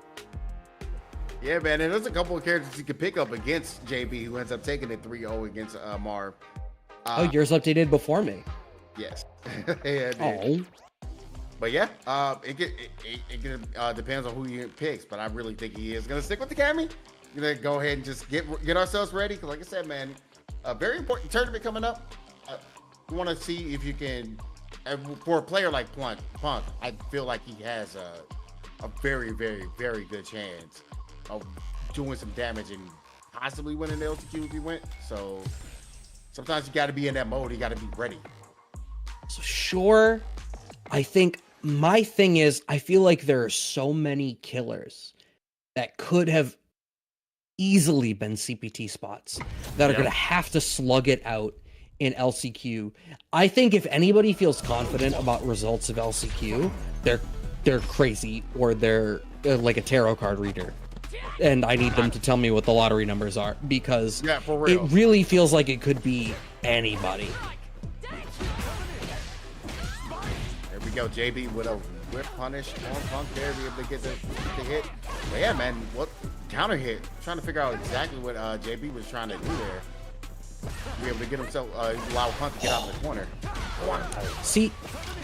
Yeah, man, and there's a couple of characters you can pick up against JB who ends up taking it 3-0 against Marv. Oh, yours updated before me. Yes. Yeah, it did. Oh, But yeah, it depends on who he picks, but I really think he is gonna stick with the Cammy. Gonna go ahead and just get ourselves ready, because like I said, man, a very important tournament coming up. We want to see if you can, for a player like Punk, I feel like he has a very, very, very good chance of doing some damage and possibly winning the LCQ if he went. So sometimes you got to be in that mode. You got to be ready. so sure. I think my thing is, I feel like there are so many killers that could have easily been CPT spots that are going to have to slug it out in LCQ. I think if anybody feels confident about results of LCQ, they're crazy, or they're like a tarot card reader. And I need them to tell me what the lottery numbers are, because for it real. really feels like it could be anybody. There we go. JB with a whip punish on Punk there, be able to get the hit. But yeah, man, what counter hit? Trying to figure out exactly what JB was trying to do there. Be able to get himself, allow Punk to get out of the corner. See,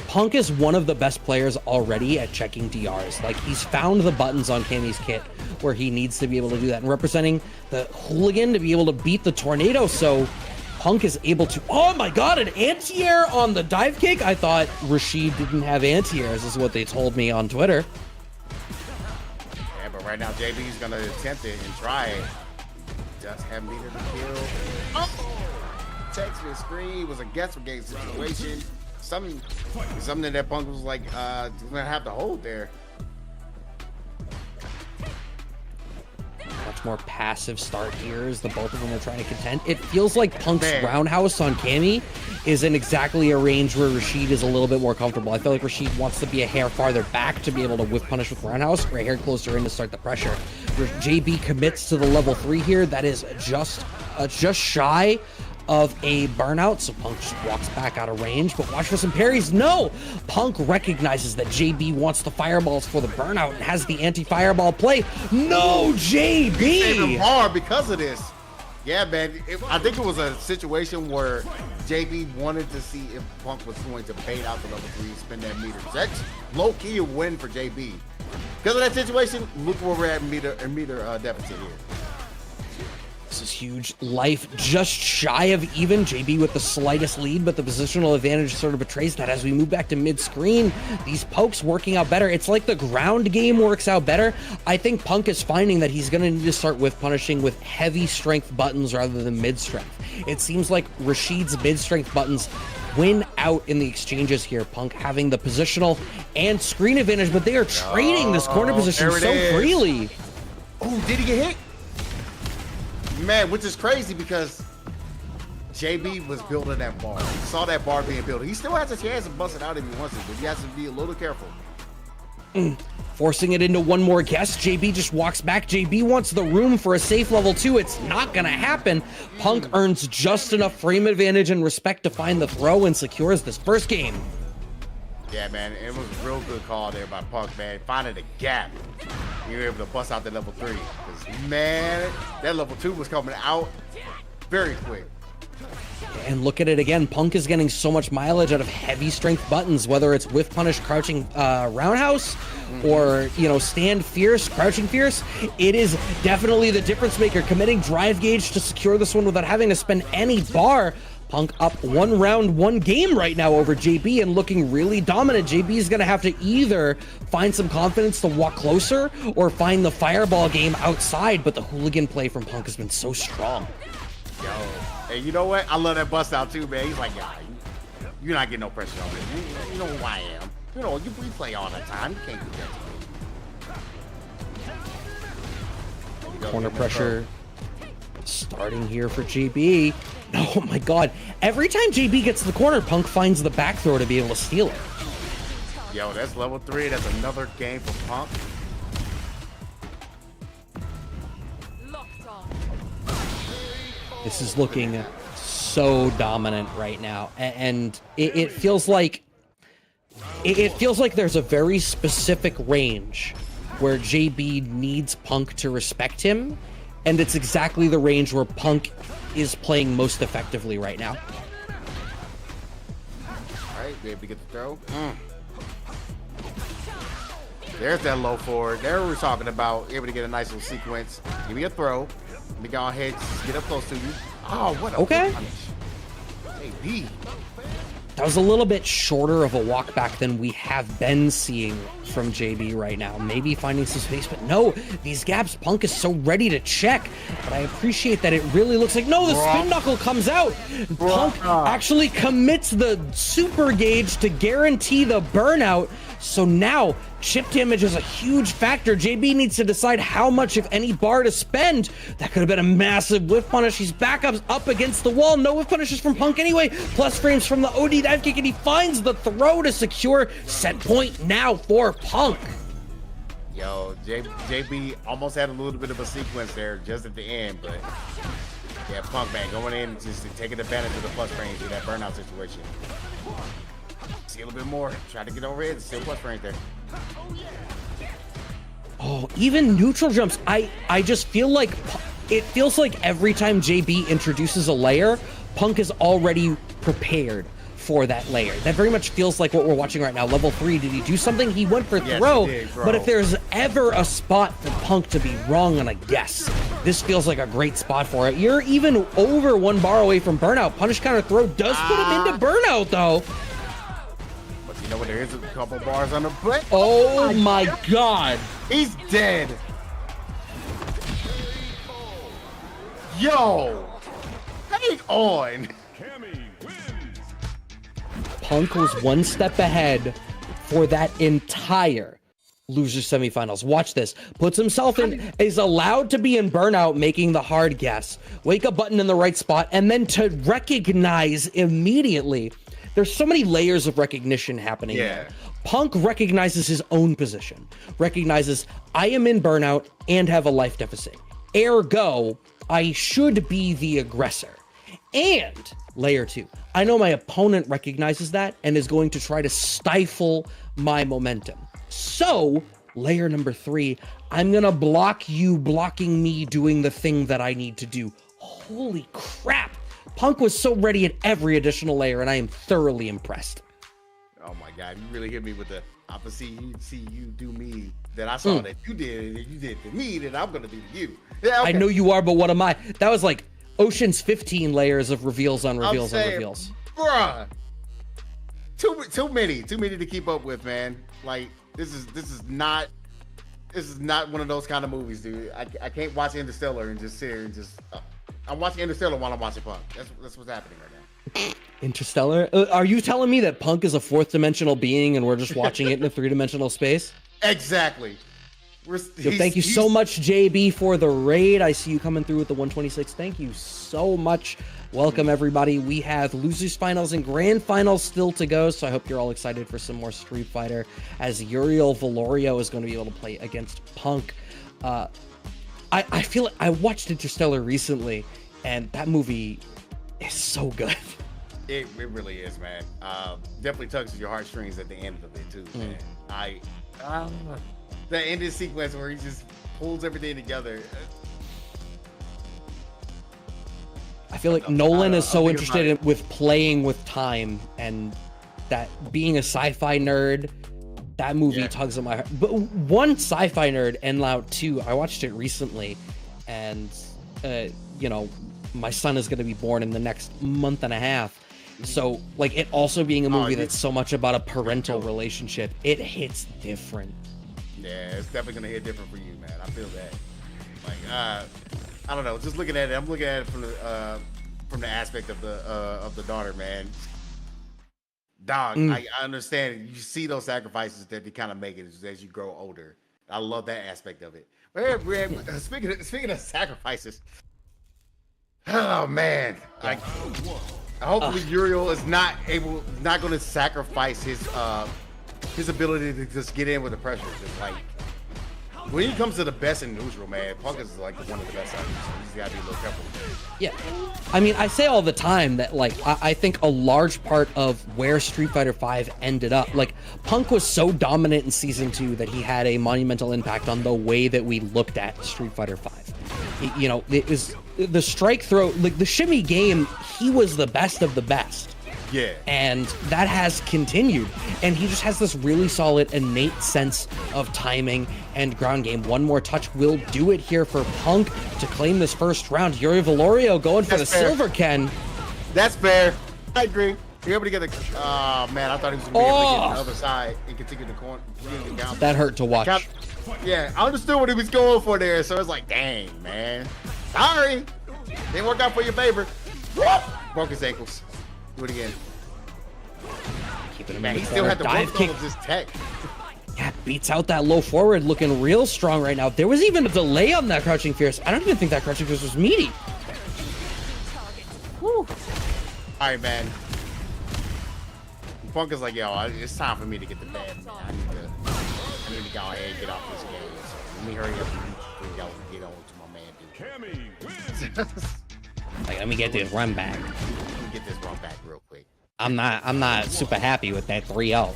Punk is one of the best players already at checking DRs. Like, he's found the buttons on Cammy's kit where he needs to be able to do that, and representing the hooligan to be able to beat the tornado. So Punk is able to, oh my god, an anti-air on the dive kick? I thought Rashid didn't have anti-airs, is what they told me on Twitter. Yeah, but right now JB's gonna attempt it and try it. Just have meter to kill. Oh! Text me screen was a guess game situation. Something that Punk was like gonna have to hold there. Much more passive start here as the both of them are trying to contend. It feels like Punk's roundhouse on Cammy is in exactly a range where Rashid is a little bit more comfortable. I feel like Rashid wants to be a hair farther back to be able to whiff punish with roundhouse, or a hair closer in to start the pressure. JB commits to the level 3 here. That is just shy of a burnout, so Punk just walks back out of range, but watch for some parries. No! Punk recognizes that JB wants the fireballs for the burnout and has the anti-fireball play. No, JB! Saved him hard because of this. Yeah, man, I think it was a situation where JB wanted to see if Punk was going to bait out the level 3 and spin that meter. That's low-key a win for JB. Because of that situation, look where we're at meter deficit here. This is huge. Life just shy of even. JB with the slightest lead, but the positional advantage sort of betrays that as we move back to mid-screen. These pokes working out better. It's like the ground game works out better. I think Punk is finding that he's going to need to start with punishing with heavy strength buttons rather than mid-strength. It seems like Rashid's mid-strength buttons win out in the exchanges here. Punk having the positional and screen advantage, but they are trading this corner position so freely. Oh, did he get hit? Man, which is crazy because JB was building that bar. He saw that bar being built. He still has a chance of busting out if he wants to, but he has to be a little careful. Forcing it into one more guess. JB just walks back. JB wants the room for a safe level 2. It's not going to happen. Punk earns just enough frame advantage and respect to find the throw and secures this first game. Yeah, man, it was a real good call there by Punk, man. Finding the gap. You were able to bust out the level 3. Because, man, that level 2 was coming out very quick. And look at it again. Punk is getting so much mileage out of heavy strength buttons, whether it's whiff punish, crouching roundhouse, or, you know, stand fierce, crouching fierce. It is definitely the difference maker. Committing drive gauge to secure this one without having to spend any bar. Punk up 1 round, 1 game right now over JB and looking really dominant. JB is going to have to either find some confidence to walk closer or find the fireball game outside, but the hooligan play from Punk has been so strong. Yo, hey, you know what? I love that bust out too, man. He's like, yeah, you're not getting no pressure on me. You know who I am. You know, you replay all the time. You can't do that to me. Corner pressure starting here for JB. Oh my god. Every time JB gets to the corner, Punk finds the back throw to be able to steal it. Yo, that's level 3. That's another game for Punk. This is looking so dominant right now. And it feels like there's a very specific range where JB needs Punk to respect him, and it's exactly the range where Punk is playing most effectively right now. All right, be able to get the throw. There's that low forward. There we're talking about, able to get a nice little sequence. Give me a throw. Let me go ahead, just get up close to you. Oh, what a okay. JB. That was a little bit shorter of a walk back than we have been seeing from JB right now. Maybe finding some space, but no, these gaps, Punk is so ready to check. But I appreciate that it really looks like, no, the spin knuckle comes out. Punk actually commits the super gauge to guarantee the burnout. So now chip damage is a huge factor. JB needs to decide how much, if any, bar to spend. That could have been a massive whiff punish. He's back up against the wall. No whiff punishes from Punk anyway. Plus frames from the OD dive kick, and he finds the throw to secure set point now for Punk. Yo, JB almost had a little bit of a sequence there just at the end, but yeah, Punk, man, going in just taking advantage of the plus range in that burnout situation. See a little bit more. Try to get over it. Still plus range there. Oh, even neutral jumps. I just feel like it feels like every time JB introduces a layer, Punk is already prepared for that layer. That very much feels like what we're watching right now. Level 3, did he do something? He went for throw, but if there's ever a spot for Punk to be wrong on a guess, this feels like a great spot for it. You're even over 1 bar away from burnout. Punish counter throw does put him into burnout, though. You know what? There is a couple bars on the butt. Oh my god. He's dead. Yo. Hang on. Punk was 1 step ahead for that entire loser semifinals. Watch this. Puts himself in, is allowed to be in burnout, making the hard guess. Wake up button in the right spot, and then to recognize immediately. There's so many layers of recognition happening here. Punk recognizes his own position, recognizes I am in burnout and have a life deficit. Ergo, I should be the aggressor. And layer 2, I know my opponent recognizes that and is going to try to stifle my momentum. So, layer number 3, I'm gonna block you blocking me doing the thing that I need to do. Holy crap. Punk was so ready at every additional layer, and I am thoroughly impressed. Oh my god, you really hit me with the I see you do me that I saw that you did and you did to me that I'm gonna do to you. Yeah, okay. I know you are, but what am I? That was like Ocean's 15 layers of reveals on reveals on reveals. Bruh. Too many to keep up with, man. Like this is not one of those kind of movies, dude. I can't watch Interstellar and just sit here and just I'm watching Interstellar while I'm watching Punk. That's what's happening right now. Interstellar? Are you telling me that Punk is a 4th dimensional being and we're just watching it in a 3-dimensional space? Exactly. Thank you so much, JB, for the raid. I see you coming through with the 126. Thank you so much. Welcome, everybody. We have losers finals and grand finals still to go, so I hope you're all excited for some more Street Fighter, as Uriel Valorio is going to be able to play against Punk. I feel like I watched Interstellar recently, and that movie is so good. It really is, man. Definitely tugs at your heartstrings at the end of it too, man. The ending sequence where he just pulls everything together. I feel like Nolan is so interested with playing with time, and that being a sci-fi nerd, that movie tugs at my heart. But one sci-fi nerd, Enlout 2, I watched it recently, and you know, my son is going to be born in the next month and a half. So, like, it also being a movie that's so much about a parental relationship, it hits different. Yeah, it's definitely going to hit different for you, man. I feel that. Like, I don't know. Just looking at it, I'm looking at it from the aspect of the daughter, man. dog, I understand. You see those sacrifices that they kind of make it as you grow older. I love that aspect of it. Speaking of sacrifices, oh man, like hopefully Uriel is not going to sacrifice his ability to just get in with the pressure. Just like when he comes to the best in neutral, man, Punk is like one of the best out there, so he's got to be a little careful. Yeah, I mean, I say all the time that like I think a large part of where Street Fighter V ended up, like Punk was so dominant in Season 2 that he had a monumental impact on the way that we looked at Street Fighter V. You know, it was the strike throw, like the shimmy game. He was the best of the best. Yeah. And that has continued. And he just has this really solid innate sense of timing and ground game. One more touch will do it here for Punk to claim this first round. Yuri Valorio going for the silver, Ken. That's fair. I agree. You're able to get the. Oh, man. I thought he was going to be able to get to the other side and continue the corner. That hurt to watch. Yeah, I understood what he was going for there. So it's like, dang, man. Sorry. Didn't work out for your favor. Whoop! Broke his ankles. Do it again. Keeping him Man, in he the still corner. had the Dive kick. of his tech. Yeah, beats out that low forward, looking real strong right now. There was even a delay on that Crouching Fierce. I don't even think that Crouching Fierce was meaty. Woo. All right, man. Punk is like, yo, it's time for me to get to bed, man. I need to go ahead and get off this game. So let me hurry up and y'all get on to my man, dude. Like, let me get this run back. Let me get this run back real quick. I'm not super happy with that 3-0.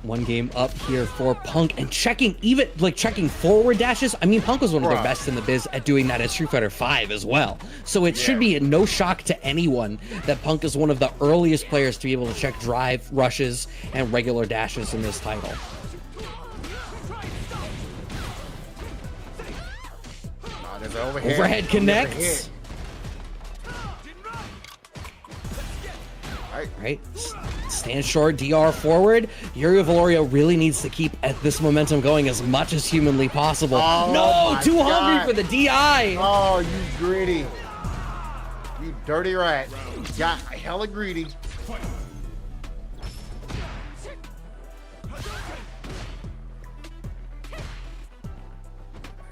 One game up here for Punk, and checking forward dashes. I mean, Punk was one of the best in the biz at doing that at Street Fighter V as well. So it should be no shock to anyone that Punk is one of the earliest players to be able to check drive, rushes, and regular dashes in this title. There's an Overhead connects. Right. Stand short, DR forward. Yuri Valorio really needs to keep this momentum going as much as humanly possible. Oh, no, too hungry for the DI. Oh, you greedy. You dirty rat. You got hella greedy.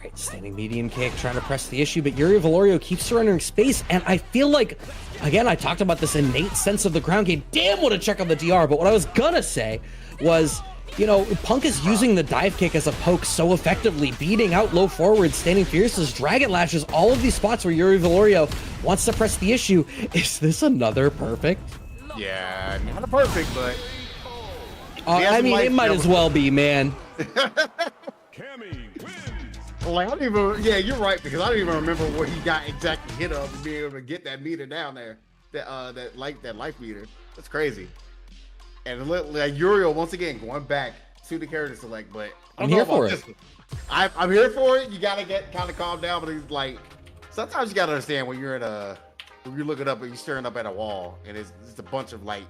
Right, standing medium kick, trying to press the issue, but Yuri Valorio keeps surrendering space, and I feel like, again, I talked about this innate sense of the ground game. Damn, what a check on the DR, but what I was gonna say was, you know, Punk is using the dive kick as a poke so effectively, beating out low forward, standing fierces, dragon lashes, all of these spots where Yuri Valorio wants to press the issue. Is this another perfect? Yeah, not a perfect, but... I mean, it might as well be, man. Like, I don't even, yeah, you're right, because I don't even remember what he got exactly hit of to be able to get that meter down there, that life meter. That's crazy. And like Uriel once again going back to the character select, but I'm here for it. I'm here for it. You gotta get kind of calmed down, but it's like sometimes you gotta understand when you're looking up and you're staring up at a wall, and it's a bunch of light,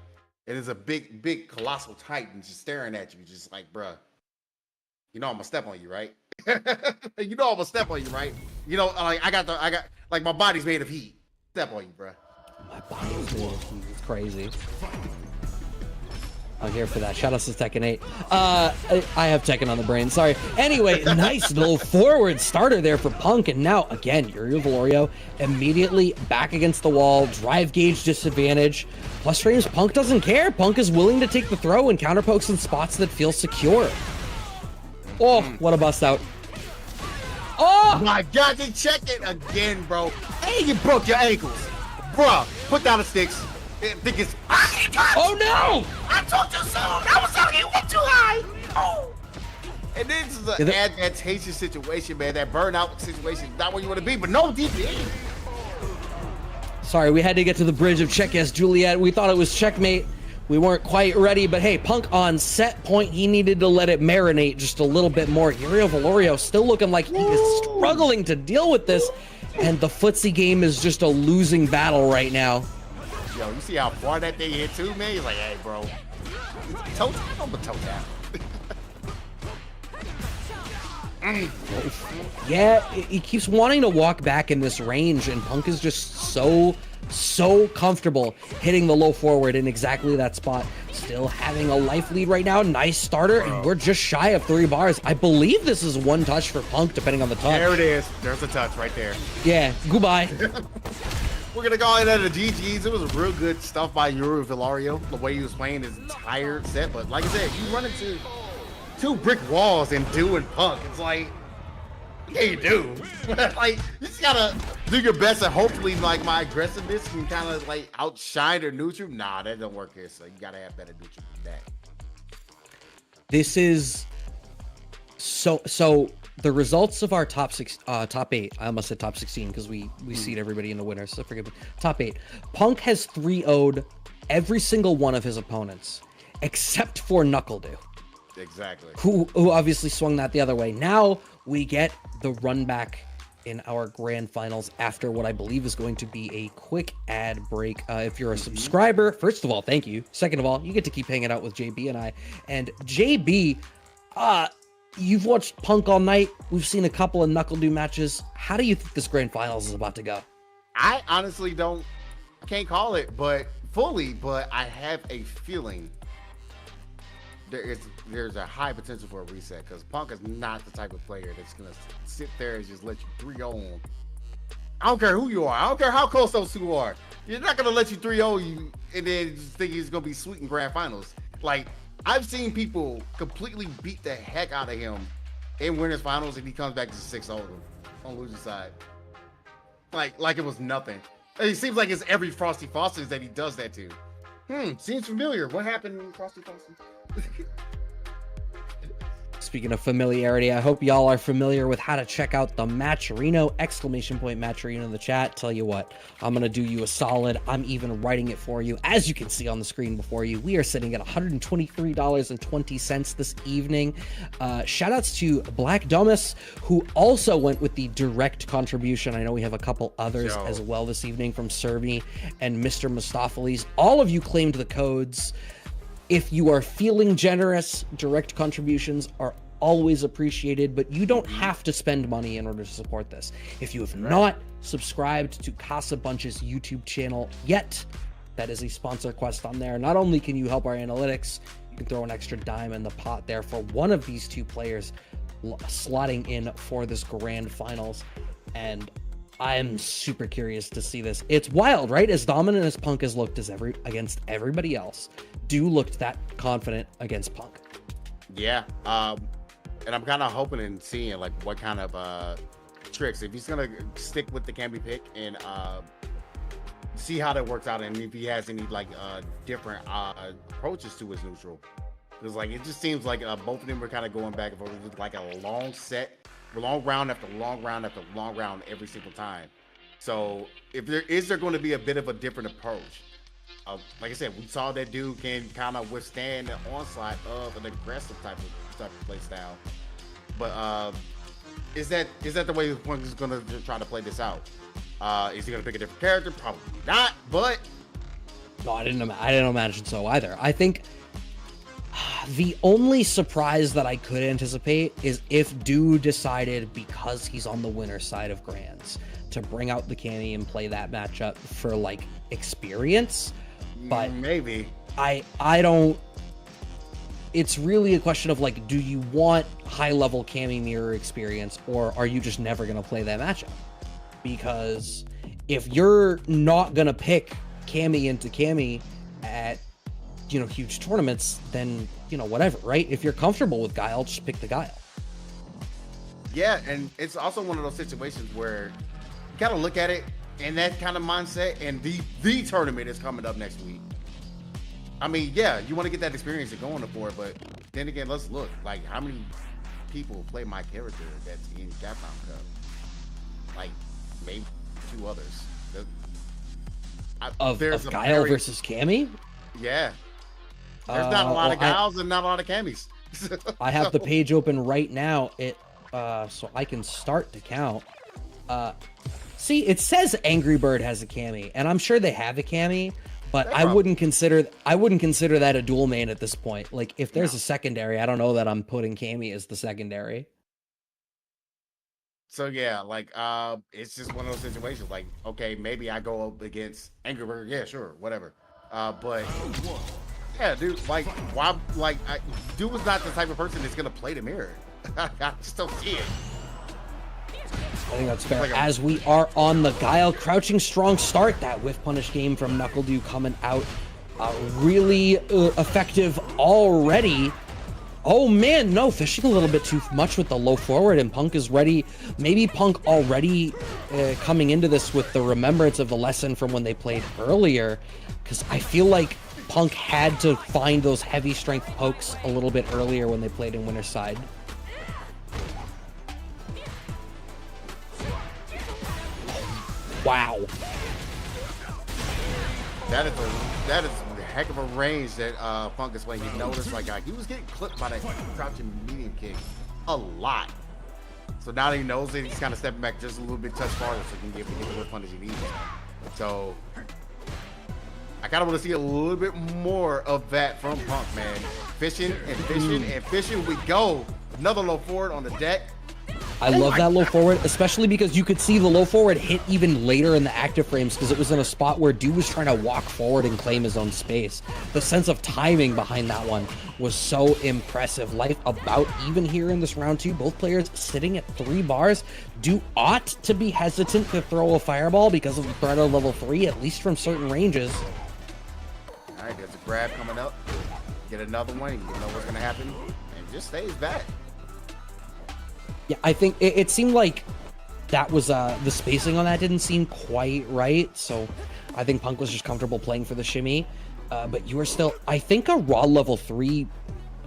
and it's a big colossal titan just staring at you, just like, bruh, you know I'm gonna step on you, right? You know I'm gonna step on you, right? You know, like I got like my body's made of heat. Step on you, bro. My body's made of heat. It's crazy. I'm here for that. Shout out to Tekken 8. I have Tekken on the brain. Sorry. Anyway, nice little forward starter there for Punk, and now again, Yuri Valorio immediately back against the wall. Drive gauge disadvantage. Plus frames. Punk doesn't care. Punk is willing to take the throw and counter pokes in spots that feel secure. Oh, what a bust out. Oh my God, they check it again, bro. Hey, you broke your ankles. Bro, put down the sticks. I think it's... Oh no! I told you so. I was talking, you went too high. Oh. And this is an advantageous situation, man. That burnout situation is not where you want to be, but no DP. Sorry, we had to get to the bridge of check yes, Juliet. We thought it was checkmate. We weren't quite ready, but hey, Punk on set point, he needed to let it marinate just a little bit more. Yuri Valorio still looking like he is struggling to deal with this, and the footsie game is just a losing battle right now. Yo, you see how far that thing hit too, man? He's like, hey, bro, toe tap, I'm a toe tap. Yeah, he keeps wanting to walk back in this range, and Punk is just so so comfortable hitting the low forward in exactly that spot. Still having a life lead right now. Nice starter, and we're just shy of 3 bars. I believe this is 1 touch for Punk, depending on the touch. There it is. There's a touch right there. Yeah, goodbye. We're gonna call it at a GG's. It was real good stuff by Yuri Villario, the way he was playing his entire set. But like I said, you run into 2 brick walls and doing Punk. It's like, what can you do? Like, you just gotta do your best, and hopefully, like, my aggressiveness can kind of like outshine or neutral. Nah, that don't work here. So you gotta have better neutral than that. This is so the results of our top 8. I almost said top 16 because we seed everybody in the winners, so forgive me. Top 8. Punk has 3-0'd every single one of his opponents except for Knuckledew. Exactly. Who obviously swung that the other way. Now we get the run back in our grand finals after what I believe is going to be a quick ad break. If you're a subscriber, first of all, thank you. Second of all, you get to keep hanging out with JB and I. And JB, you've watched Punk all night. We've seen a couple of Knuckledew matches. How do you think this grand finals is about to go? I honestly can't call it, but fully, but I have a feeling there's a high potential for a reset, because Punk is not the type of player that's gonna sit there and just let you 3-0 him. I don't care who you are. I don't care how close those 2 are. You're not gonna let you 3-0 you and then just think he's gonna be sweet in grand finals. Like, I've seen people completely beat the heck out of him in winners finals, and he comes back to 6-0 on losing side. Like it was nothing. It seems like it's every Frosty Fosters that he does that to. Seems familiar. What happened in Frosty Fosters? Speaking of familiarity, I hope y'all are familiar with how to check out the Matcherino, ! Matcherino in the chat. Tell you what, I'm going to do you a solid. I'm even writing it for you. As you can see on the screen before you, we are sitting at $123.20 this evening. Shout outs to Black Domus, who also went with the direct contribution. I know we have a couple others as well this evening from Sermi and Mr. Mustopheles. All of you claimed the codes. If you are feeling generous, direct contributions are always appreciated, but you don't have to spend money in order to support this. If you have not subscribed to CasaBunch's YouTube channel yet, that is a sponsor quest on there. Not only can you help our analytics, you can throw an extra dime in the pot there for one of these 2 players slotting in for this grand finals. And I'm super curious to see this. It's wild, right? As dominant as Punk has looked against everybody else, Dew looked that confident against Punk. Yeah, and I'm kind of hoping and seeing like what kind of tricks, if he's gonna stick with the Camby pick and see how that works out, and if he has any like different approaches to his neutral. Because like it just seems like both of them were kind of going back and forth with like a long round after long round after long round every single time. So if there going to be a bit of a different approach? Like I said, we saw that dude can kind of withstand the onslaught of an aggressive type of play style. But is that the way he's going to try to play this out? Is he going to pick a different character? Probably not. But no, I didn't imagine so either. I think the only surprise that I could anticipate is if Dew decided, because he's on the winner's side of Grands, to bring out the Cammy and play that matchup for like experience. But maybe I don't. It's really a question of like, do you want high level Cammy mirror experience, or are you just never gonna play that matchup? Because if you're not gonna pick Cammy into Cammy at huge tournaments, then whatever, right? If you're comfortable with Guile, just pick the Guile. Yeah, and it's also one of those situations where you gotta look at it in that kind of mindset, and the tournament is coming up next week. I mean, yeah, you want to get that experience of going for it, but then again, let's look, like, how many people play my character that's in Capcom Cup? Like, maybe 2 others. Of Guile versus Cammy? Yeah. There's not a lot of Guiles and not a lot of Cammies. I have the page open right now. So I can start to count. See, it says Angry Bird has a Cammy, and I'm sure they have a Cammy, but I wouldn't consider that a dual main at this point. Like, if there's a secondary, I don't know that I'm putting Cammy as the secondary. So yeah, like it's just one of those situations. Like, okay, maybe I go up against Angry Bird. Yeah, sure, whatever. But yeah, dude, like, why? Like, dude was not the type of person that's gonna play the mirror. I just don't see it. I think that's fair. As we are on the Guile, crouching strong start. That whiff punish game from NuckleDu coming out really effective already. Oh man, no, fishing a little bit too much with the low forward, and Punk is ready. Maybe Punk already coming into this with the remembrance of the lesson from when they played earlier, because I feel like Punk had to find those heavy strength pokes a little bit earlier when they played in Winter's Side. Wow. That is a heck of a range that Punk is playing. You notice, like, he was getting clipped by that crouching medium kick a lot. So now that he knows it, he's kind of stepping back just a little bit, touch farther, so he can get the whip punish he needs. So I kind of want to see a little bit more of that from Punk, man. Fishing and fishing and fishing. We go. Another low forward on the deck. I love that low forward, especially because you could see the low forward hit even later in the active frames because it was in a spot where Dew was trying to walk forward and claim his own space. The sense of timing behind that one was so impressive. Life about even here in this round 2. Both players sitting at 3 bars. Dew ought to be hesitant to throw a fireball because of the threat of level 3, at least from certain ranges. All right, there's a grab coming up. Get another one. You know what's going to happen. And just stays back. Yeah, I think it seemed like that was the spacing on that didn't seem quite right. So I think Punk was just comfortable playing for the shimmy. But you are still, I think a raw level 3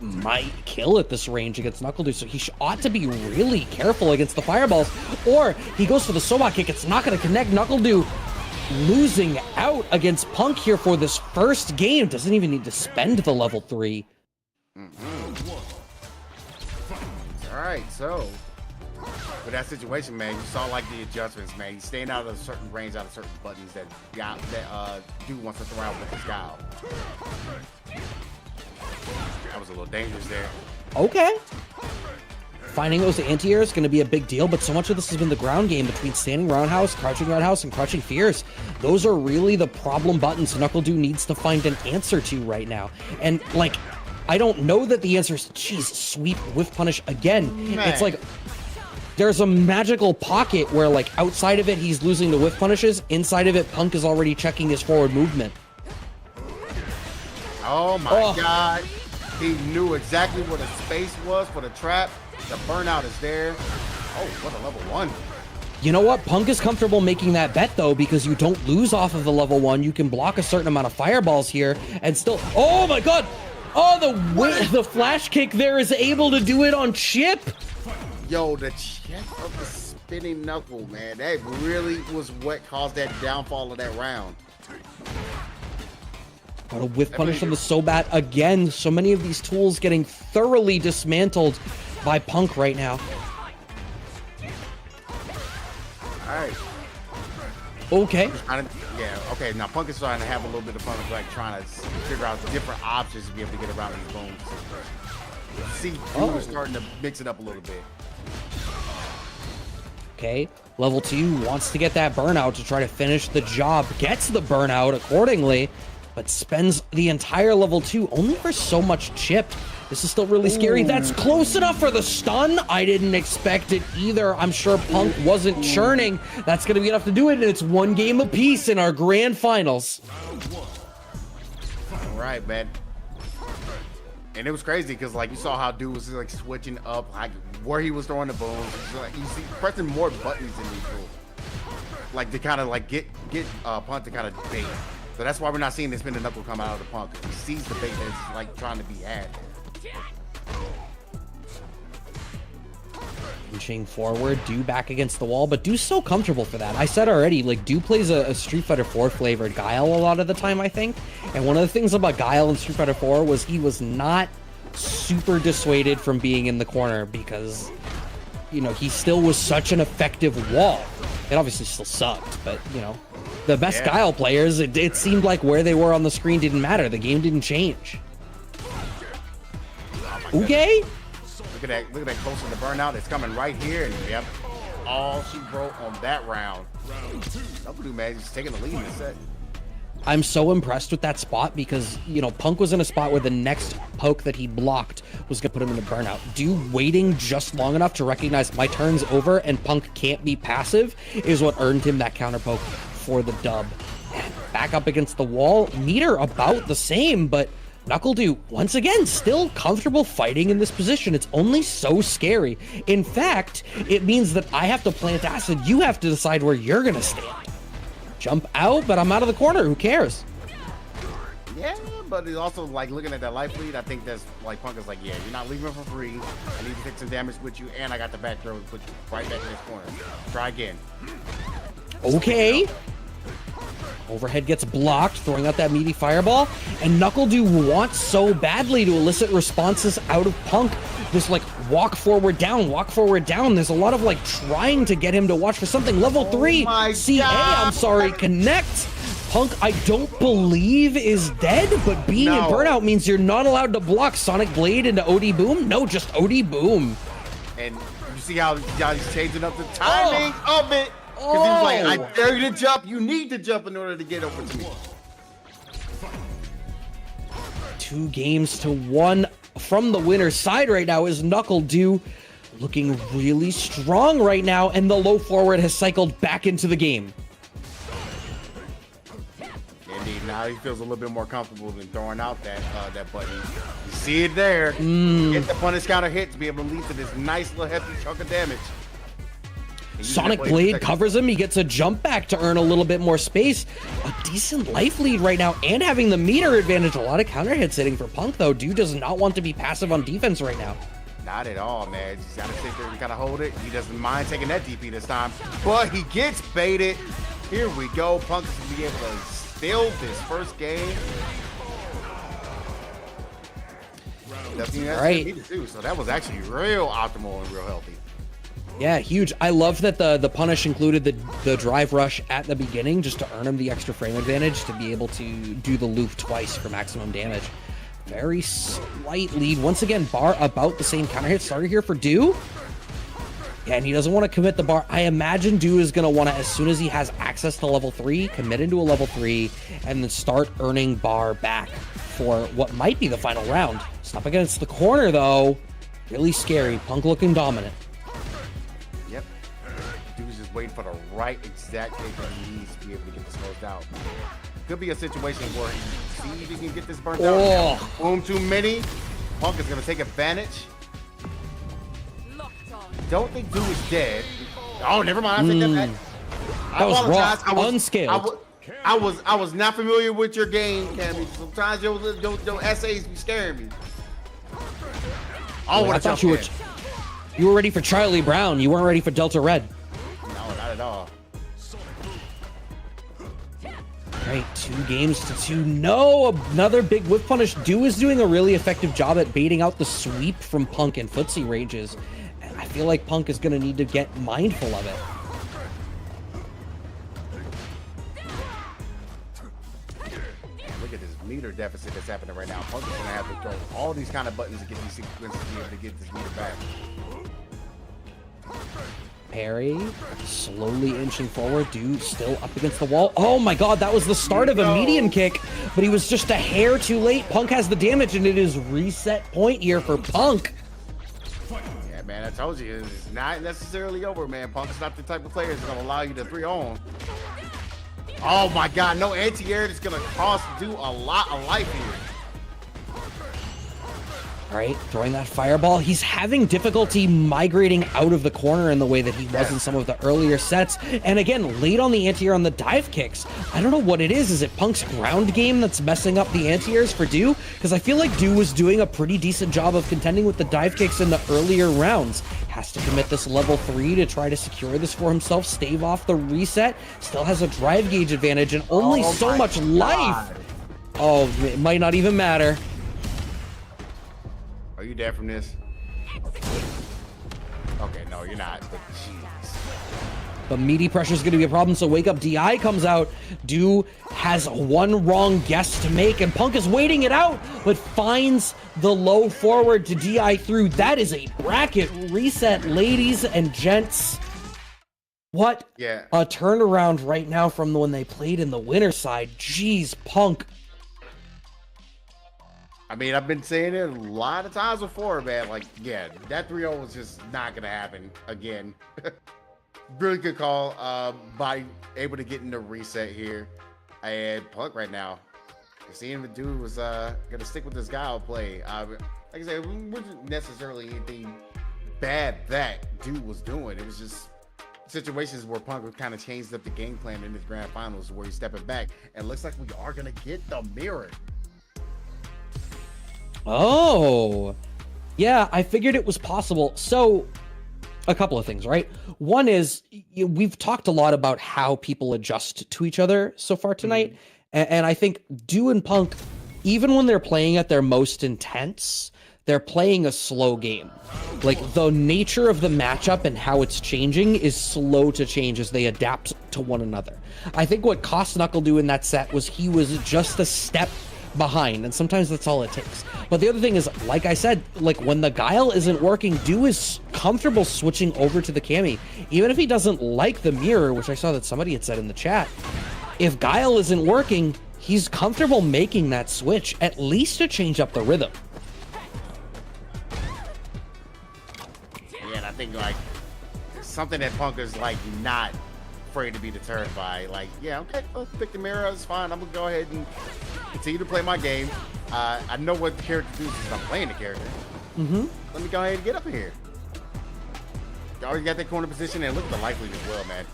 might kill at this range against NuckleDu. So he ought to be really careful against the fireballs. Or he goes for the Soba kick. It's not going to connect. NuckleDu losing out against Punk here for this first game. Doesn't even need to spend the level 3. All right, so with that situation, man, you saw like the adjustments, man. He's staying out of a certain range, out of certain buttons that Dew wants to throw out with his guile. That was a little dangerous there. Okay. Finding those anti-airs is going to be a big deal, but so much of this has been the ground game between standing roundhouse, crouching roundhouse, and crouching fears. Those are really the problem buttons NuckleDu needs to find an answer to right now. And like, I don't know that the answer is, geez, sweep, whiff punish again. Man. It's like, there's a magical pocket where, like, outside of it, he's losing the whiff punishes. Inside of it, Punk is already checking his forward movement. Oh, my God. He knew exactly where the space was for the trap. The burnout is there. Oh, what a level 1. You know what? Punk is comfortable making that bet, though, because you don't lose off of the level 1. You can block a certain amount of fireballs here and still... Oh, my God! Oh, the flash kick there is able to do it on chip. Yo, the check of the spinning knuckle, man. That really was what caused that downfall of that round. What a whiff punish from the Sobat again. So many of these tools getting thoroughly dismantled by Punk right now. All right. Okay. Yeah, okay. Now Punk is starting to have a little bit of fun with like trying to figure out different options to be able to get around these bones. See, Dew is starting to mix it up a little bit. Okay, level 2 wants to get that burnout to try to finish the job. Gets the burnout accordingly, but spends the entire level 2 only for so much chip. This is still really scary. That's close enough for the stun. I didn't expect it either. I'm sure Punk wasn't churning. That's going to be enough to do it, and it's 1 game apiece in our grand finals. All right, man. And it was crazy because, like, you saw how Dew was like switching up, like where he was throwing the bones. Like, you see, pressing more buttons in neutral, like to kind of like get Punk to kind of bait. So that's why we're not seeing the spin and knuckle come out of the Punk. He sees the bait that's like trying to be had. Inching forward, Dew back against the wall, but Dew's so comfortable for that. I said already, like, Dew plays a Street Fighter 4 flavored Guile a lot of the time, I think. And one of the things about Guile in Street Fighter 4 was he was not super dissuaded from being in the corner because, you know, he still was such an effective wall. It obviously still sucked, but, you know, the best Guile players, it seemed like where they were on the screen didn't matter. The game didn't change. Oh okay. Look at that close to the burnout. It's coming right here. And yep. all she wrote on that round. Knuckle Dude, man, he's taking the lead in the set. I'm so impressed with that spot because, you know, Punk was in a spot where the next poke that he blocked was going to put him in a burnout. Waiting just long enough to recognize my turn's over and Punk can't be passive is what earned him that counter poke for the dub. And back up against the wall, meter about the same, but Knuckle Dude, once again, still comfortable fighting in this position. It's only so scary. In fact, it means that I have to plant acid. You have to decide where you're going to stand. Jump out, but I'm out of the corner. Who cares? Yeah, but it's also like looking at that life lead. I think that's like Punk is like, yeah, you're not leaving for free. I need to take some damage with you, and I got the back throw to put you right back in this corner. Try again. Okay. Overhead gets blocked, throwing out that meaty fireball, and Knuckle Dude wants so badly to elicit responses out of Punk. This like walk forward down. There's a lot of like trying to get him to watch for something. Level 3 CA, I'm sorry, connect. Punk, I don't believe is dead, but being in burnout means you're not allowed to block Sonic Blade into OD Boom. No, just OD Boom. And you see how he's changing up the timing of it. Because he was like, I dare you to jump. You need to jump in order to get over to me. 2 games to 1 from the winner's side right now is Knuckle Dude, looking really strong right now, and the low forward has cycled back into the game. Indeed, now he feels a little bit more comfortable than throwing out that button. You see it there. Get the punish counter hit to be able to lead to this nice little hefty chunk of damage. Sonic Blade covers him. He gets a jump back to earn a little bit more space. A decent life lead right now and having the meter advantage. A lot of counter hits hitting for Punk, though. Dude does not want to be passive on defense right now. Not at all, man. Just gotta sit there and kind of hold it. He doesn't mind taking that DP this time, but he gets baited. Here we go. Punk is going to be able to steal this first game. Right. So that was actually real optimal and real healthy. Yeah, huge. I love that the punish included the drive rush at the beginning just to earn him the extra frame advantage to be able to do the loop twice for maximum damage. Very slight lead. Once again, bar about the same counter hit starter here for Do. Yeah, and he doesn't want to commit the bar. I imagine Do is going to want to, as soon as he has access to level 3, commit into a level 3, and then start earning bar back for what might be the final round. Stop against the corner, though. Really scary. Punk looking dominant. Yep. Dude's just waiting for the right exact thing that he needs to be able to get this closed out. Could be a situation where he see if he can get this burnt out. Boom, too many. Punk is going to take advantage. Don't think Dude is dead. Oh, never mind. I take that back. That was rough. Unscaled. I was not familiar with your game, Cammy. Sometimes your essays be scaring me. I thought you were ready for Charlie Brown. You weren't ready for Delta Red. No, not at all. Right, 2 games to 2. No, another big whip punish. Do is doing a really effective job at baiting out the sweep from Punk and footsie ranges. And I feel like Punk is going to need to get mindful of it. Look at this meter deficit that's happening right now. Punk is going to have to throw all these kind of buttons to get these sequences to be able to get this meter back. Parry, slowly inching forward. Dude still up against the wall. Oh my god, that was the start of a medium kick, but he was just a hair too late. Punk has the damage, and it is reset point here for Punk. Yeah, man, I told you, it's not necessarily over, man. Punk's not the type of player that's going to allow you to 3-on. Oh my god, no anti-air that's going to cost Do a lot of life here. All right, throwing that fireball. He's having difficulty migrating out of the corner in the way that he was in some of the earlier sets. And again, late on the anti-air on the dive kicks. I don't know what it is. Is it Punk's ground game that's messing up the anti-airs for Do? Because I feel like Do was doing a pretty decent job of contending with the dive kicks in the earlier rounds. Has to commit this level 3 to try to secure this for himself, stave off the reset. Still has a drive gauge advantage and only so much life. Oh, it might not even matter. Are you dead from this? Okay, no, you're not. But jeez. But meaty pressure is going to be a problem, so Wake Up DI comes out. Do has one wrong guess to make, and Punk is waiting it out, but finds the low forward to DI through. That is a bracket reset, ladies and gents. What Yeah. a turnaround right now from when they played in the winter side. Jeez, Punk. I mean, I've been saying it a lot of times before, man. Like, yeah, that 3-0 was just not gonna happen again. Really good call. By able to get in the reset here, and Punk right now. Seeing the dude was gonna stick with this guile play. Like I said, it wasn't necessarily anything bad that dude was doing. It was just situations where Punk kind of changed up the game plan in his grand finals, where he's stepping back, and looks like we are gonna get the mirror. Oh, yeah, I figured it was possible. So, a couple of things, right? One is we've talked a lot about how people adjust to each other so far tonight. And I think Do and Punk, even when they're playing at their most intense, they're playing a slow game. Like, the nature of the matchup and how it's changing is slow to change as they adapt to one another. I think what cost NuckleDo in that set was he was just a step behind, and sometimes that's all it takes. But the other thing is, like I said, like when the guile isn't working, Do is comfortable switching over to the Cammy. Even if he doesn't like the mirror, which I saw that somebody had said in the chat, if guile isn't working, he's comfortable making that switch, at least to change up the rhythm. Yeah, and I think like something that Punk is like not afraid to be deterred by. Like, yeah, okay, let's pick the mirror, it's fine. I'm gonna go ahead and continue to play my game. I know what the character does since I'm playing the character. Let me go ahead and get up here. You already got that corner position, and look at the life lead as well, man.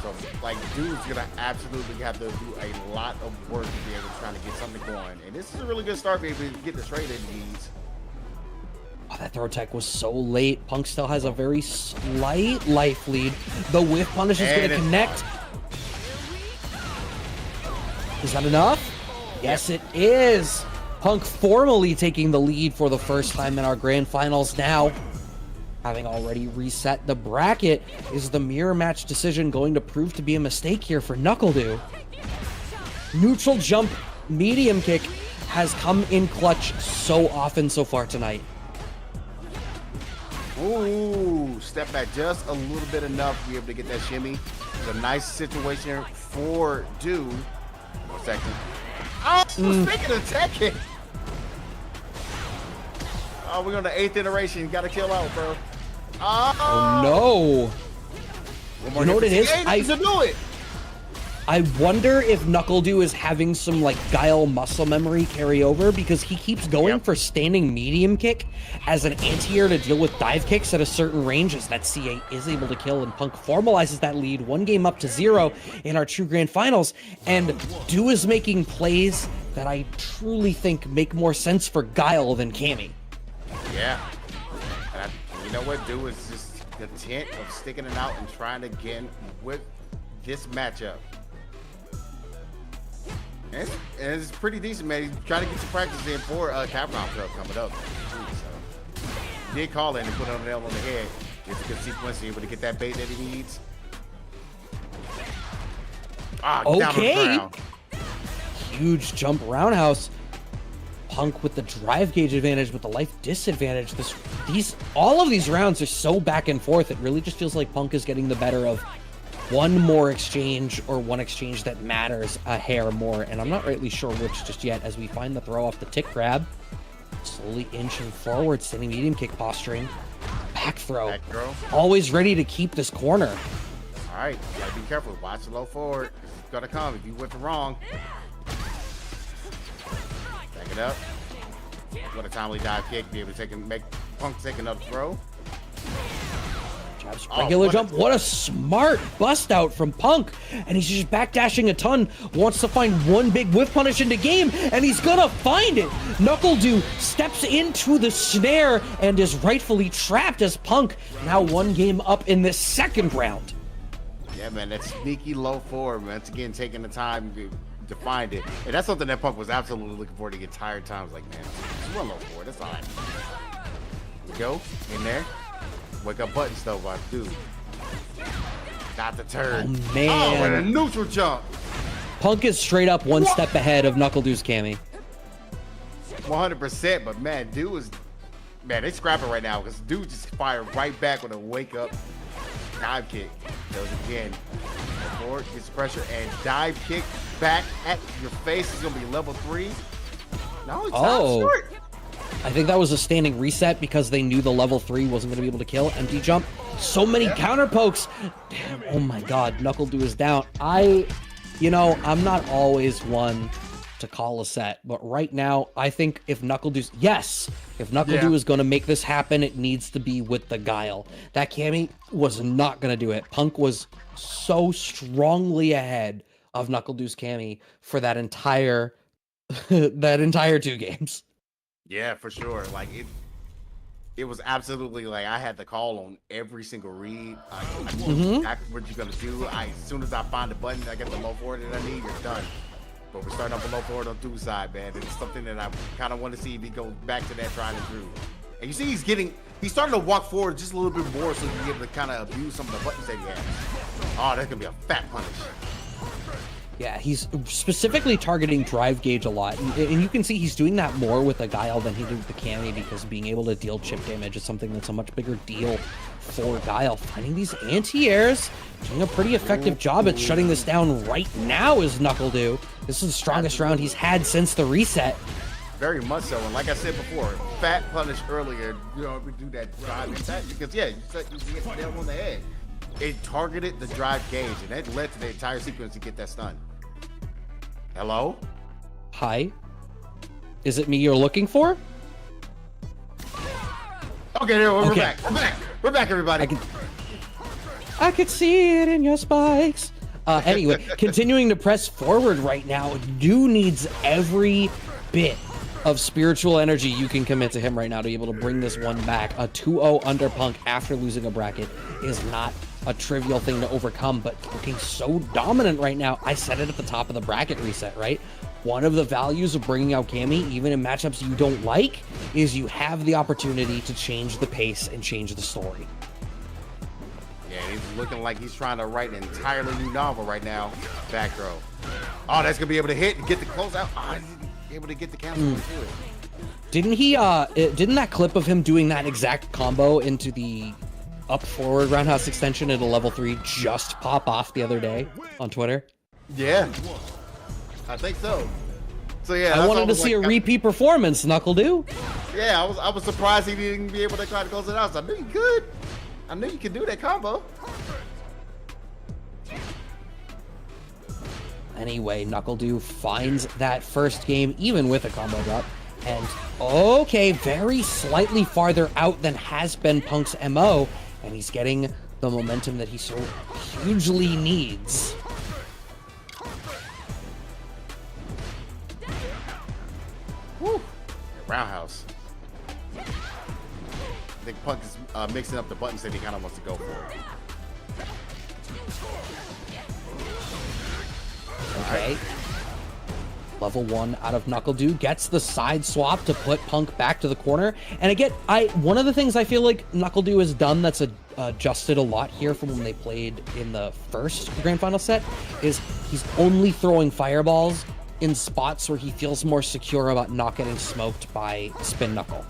So, like, dude's gonna absolutely have to do a lot of work to be able to try to get something going. And this is a really good start for able to get the trade that he needs. Oh, that throw tech was so late. Punk still has a very slight life lead. The whiff punish is going to connect. Is that enough? Yes, it is. Punk formally taking the lead for the first time in our grand finals now. Having already reset the bracket, is the mirror match decision going to prove to be a mistake here for NuckleDo? Neutral jump medium kick has come in clutch so often so far tonight. Ooh, step back just a little bit enough to be able to get that shimmy. It's a nice situation for Do. 1 second. Oh, speaking of tech kick. Oh, we're on the 8th iteration. Got to kill out, bro. Oh no. You know what it is? I wonder if NuckleDo is having some like guile muscle memory carry over, because he keeps going for standing medium kick as an anti-air to deal with dive kicks at a certain range, as that C8 is able to kill, and Punk formalizes that lead 1 game up to 0 in our 2 grand finals. And Do is making plays that I truly think make more sense for guile than Cammy. Yeah. And you know what? Do is just content of sticking it out and trying to get with this matchup. And it's pretty decent, man. He's trying to get some practice in for Capcom Cup coming up. So, did call in and put on the nail on the head. It's a good sequence, able to get that bait that he needs. Ah, down on the ground. Huge jump roundhouse. Punk with the drive gauge advantage, with the life disadvantage. All of these rounds are so back and forth. It really just feels like Punk is getting the better of one more exchange, or one exchange that matters a hair more, and I'm not really sure which just yet, as we find the throw off the tick grab. Slowly inching forward, standing medium kick posturing. Back throw. Back throw. Always ready to keep this corner. All right, gotta be careful. Watch the low forward. It's gonna come if you whip it wrong. Back it up. What a timely dive kick. Be able to make Punk take another throw. Regular jump. What a smart bust out from Punk. And he's just backdashing a ton. Wants to find one big whiff punish into game, and he's gonna find it. NuckleDo steps into the snare and is rightfully trapped, as Punk now 1 game up in this 2nd round. Yeah, man, that sneaky low forward, once again, taking the time to find it. And that's something that Punk was absolutely looking for to get tired times. Like, man, just one low forward, that's fine. Go in there. Wake up buttons though, but dude. Got the turn. Oh, man. Oh, and a neutral jump. Punk is straight up 1 step ahead of NuckleDo's Cammy. 100%, but man, dude is, man, they scrapping right now because dude just fired right back with a wake up dive kick. Does it again. Forward, gets pressure, and dive kick back at your face. It's going to be level 3. No, it's not short. I think that was a standing reset because they knew the level 3 wasn't going to be able to kill. Empty jump. So many counter pokes. Damn, oh my god, NuckleDo is down. You know, I'm not always one to call a set, but right now, I think if NuckleDo's... Yes! If NuckleDo is going to make this happen, it needs to be with the Guile. That Cammy was not going to do it. Punk was so strongly ahead of NuckleDo's Cammy for that entire 2 games. Yeah, for sure. Like it was absolutely like I had the call on every single read. I knew exactly what you're gonna do. As soon as I find the button, I get the low forward that I need. You're done. But we're starting off a low forward on Dude's side, man. It's something that I kind of want to see if he goes back to that tried and true. And you see, he's starting to walk forward just a little bit more, so he can be able to kind of abuse some of the buttons that he has. Oh, that's gonna be a fat punish. Yeah, he's specifically targeting drive gauge a lot, and you can see he's doing that more with the Guile than he did with the Cammy, because being able to deal chip damage is something that's a much bigger deal for Guile. Finding these anti-airs, doing a pretty effective job at shutting this down right now is NuckleDo. This is the strongest round he's had since the reset. Very much so, and like I said before, fat punish earlier, you know, we do that drive attack, because yeah, you get nailed on the head. It targeted the drive gauge, and that led to the entire sequence to get that stun. Hello? Hi? Is it me you're looking for? Okay, there, we're back. We're back. We're back, everybody. I could see it in your spikes. Anyway, continuing to press forward right now. Do needs every bit of spiritual energy you can commit to him right now to be able to bring this one back. A 2-0 under Punk after losing a bracket is not a trivial thing to overcome, but looking so dominant right now. I said it at the top of the bracket reset, right? One of the values of bringing out Cammy, even in matchups you don't like, is you have the opportunity to change the pace and change the story. Yeah, he's looking like he's trying to write an entirely new novel right now. Back throw. Oh, that's gonna be able to hit and get the close out. Oh, he's able to get the cancel to it. Didn't that clip of him doing that exact combo into the up forward roundhouse extension at a level 3 just pop off the other day on Twitter? Yeah, I think so. So yeah, I wanted to see a repeat performance, NuckleDo. Yeah, I was surprised he didn't be able to try to close it out. So I knew he could. I knew you could do that combo. Anyway, NuckleDo finds that first game even with a combo drop. And okay, very slightly farther out than has been Punk's MO. And he's getting the momentum that he so hugely needs. Woo. Roundhouse. I think Punk is mixing up the buttons that he kind of wants to go for. Okay. Level 1 out of NuckleDo gets the side swap to put Punk back to the corner. And again, one of the things I feel like NuckleDo has done that's adjusted a lot here from when they played in the first Grand Final set is he's only throwing fireballs in spots where he feels more secure about not getting smoked by Spin Knuckle.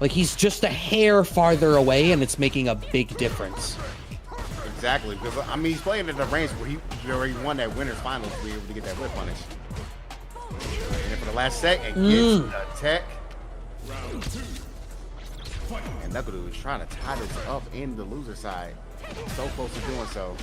Like he's just a hair farther away and it's making a big difference. Exactly, because I mean he's playing at the range where he already won that winners finals to be able to get that whip punish. And then for the last set, it gets the tech. And NuckleDo is trying to tie this up in the loser side. So close to doing so.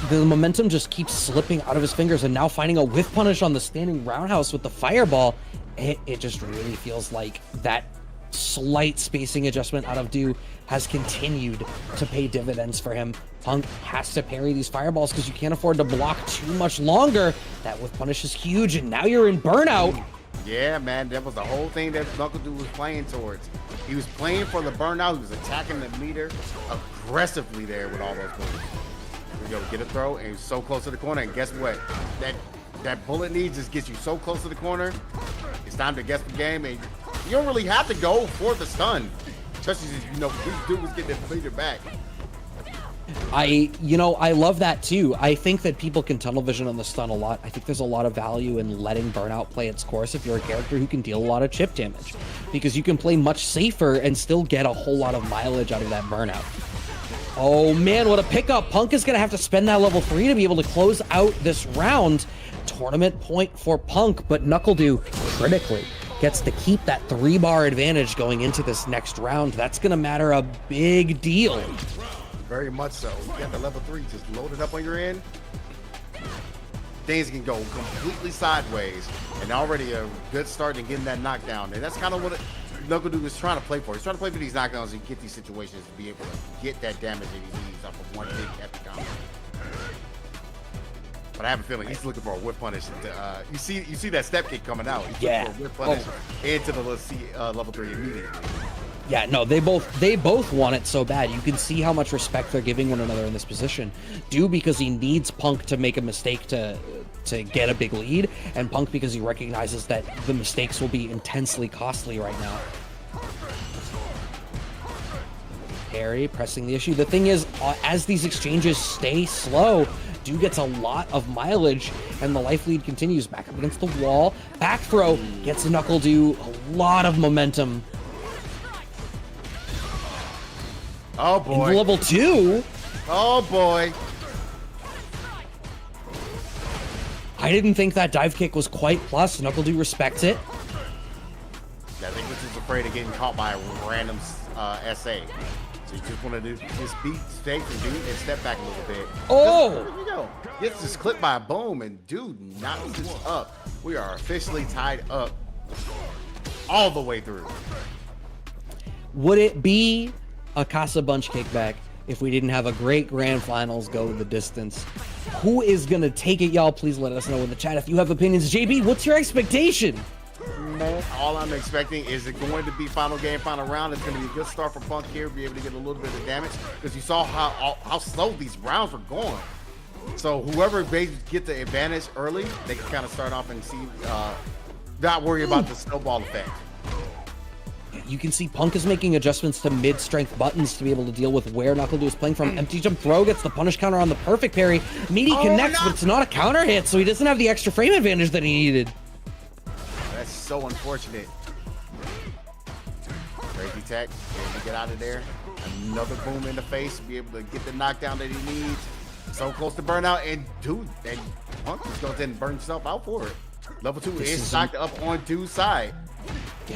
The momentum just keeps slipping out of his fingers, and now finding a whiff punish on the standing roundhouse with the fireball, it just really feels like that slight spacing adjustment out of Do has continued to pay dividends for him. Punk has to parry these fireballs because you can't afford to block too much longer. That whiff punish is huge, and now you're in burnout. Yeah, man, that was the whole thing that NuckleDo was playing towards. He was playing for the burnout. He was attacking the meter aggressively there with all those moves. Yo, get a throw, and he's so close to the corner, and guess what? That bullet need just gets you so close to the corner. It's time to guess the game, and you don't really have to go for the stun. Especially since, you know, this dude was getting the meter back. I love that too. I think that people can tunnel vision on the stun a lot. I think there's a lot of value in letting burnout play its course if you're a character who can deal a lot of chip damage, because you can play much safer and still get a whole lot of mileage out of that burnout. Oh man, what a pickup. Punk is gonna have to spend that level 3 to be able to close out this round. Tournament point for Punk, but NuckleDu critically gets to keep that 3-bar advantage going into this next round. That's gonna matter a big deal. Very much so. You got the level 3 just loaded up on your end. Things can go completely sideways, and already a good start in getting that knockdown. And that's kind of what NuckleDu is trying to play for. He's trying to play for these knockdowns and get these situations to be able to get that damage that he needs off of one big epic combo. But I have a feeling he's looking for a whip punish. You see that step kick coming out. He's looking for a whip punish into the level 3 immediately. Yeah, no, they both want it so bad. You can see how much respect they're giving one another in this position. Because he needs Punk to make a mistake to get a big lead, and Punk because he recognizes that the mistakes will be intensely costly right now. Harry pressing the issue. The thing is, as these exchanges stay slow, Du gets a lot of mileage, and the life lead continues. Back up against the wall. Back throw gets NuckleDu a lot of momentum. Oh boy. Into level 2. Oh boy. I didn't think that dive kick was quite plus. NuckleDu respects it. Yeah, I think he's just afraid of getting caught by a random SA. So you just want to just be safe and step back a little bit. Oh! There we go. Gets just clipped by a boom, and dude knocks this up. We are officially tied up all the way through. Would it be a CasaBunch kickback if we didn't have a great grand finals go the distance? Who is going to take it, y'all? Please let us know in the chat if you have opinions. JB, what's your expectation? Man, all I'm expecting is it going to be final game, final round. It's going to be a good start for Punk here, be able to get a little bit of damage, because you saw how slow these rounds were going. So whoever get the advantage early, they can kind of start off and see, not worry about the snowball effect. You can see Punk is making adjustments to mid-strength buttons to be able to deal with where NuckleDu is playing from. Empty jump throw gets the punish counter on the perfect parry. Meaty connects, but it's not a counter hit, so he doesn't have the extra frame advantage that he needed. That's so unfortunate. Crazy tech, able to get out of there. Another boom in the face, be able to get the knockdown that he needs. So close to burnout, and dude, and Punk just goes in and burns himself out for it. Level 2 is stocked up on Dude's side.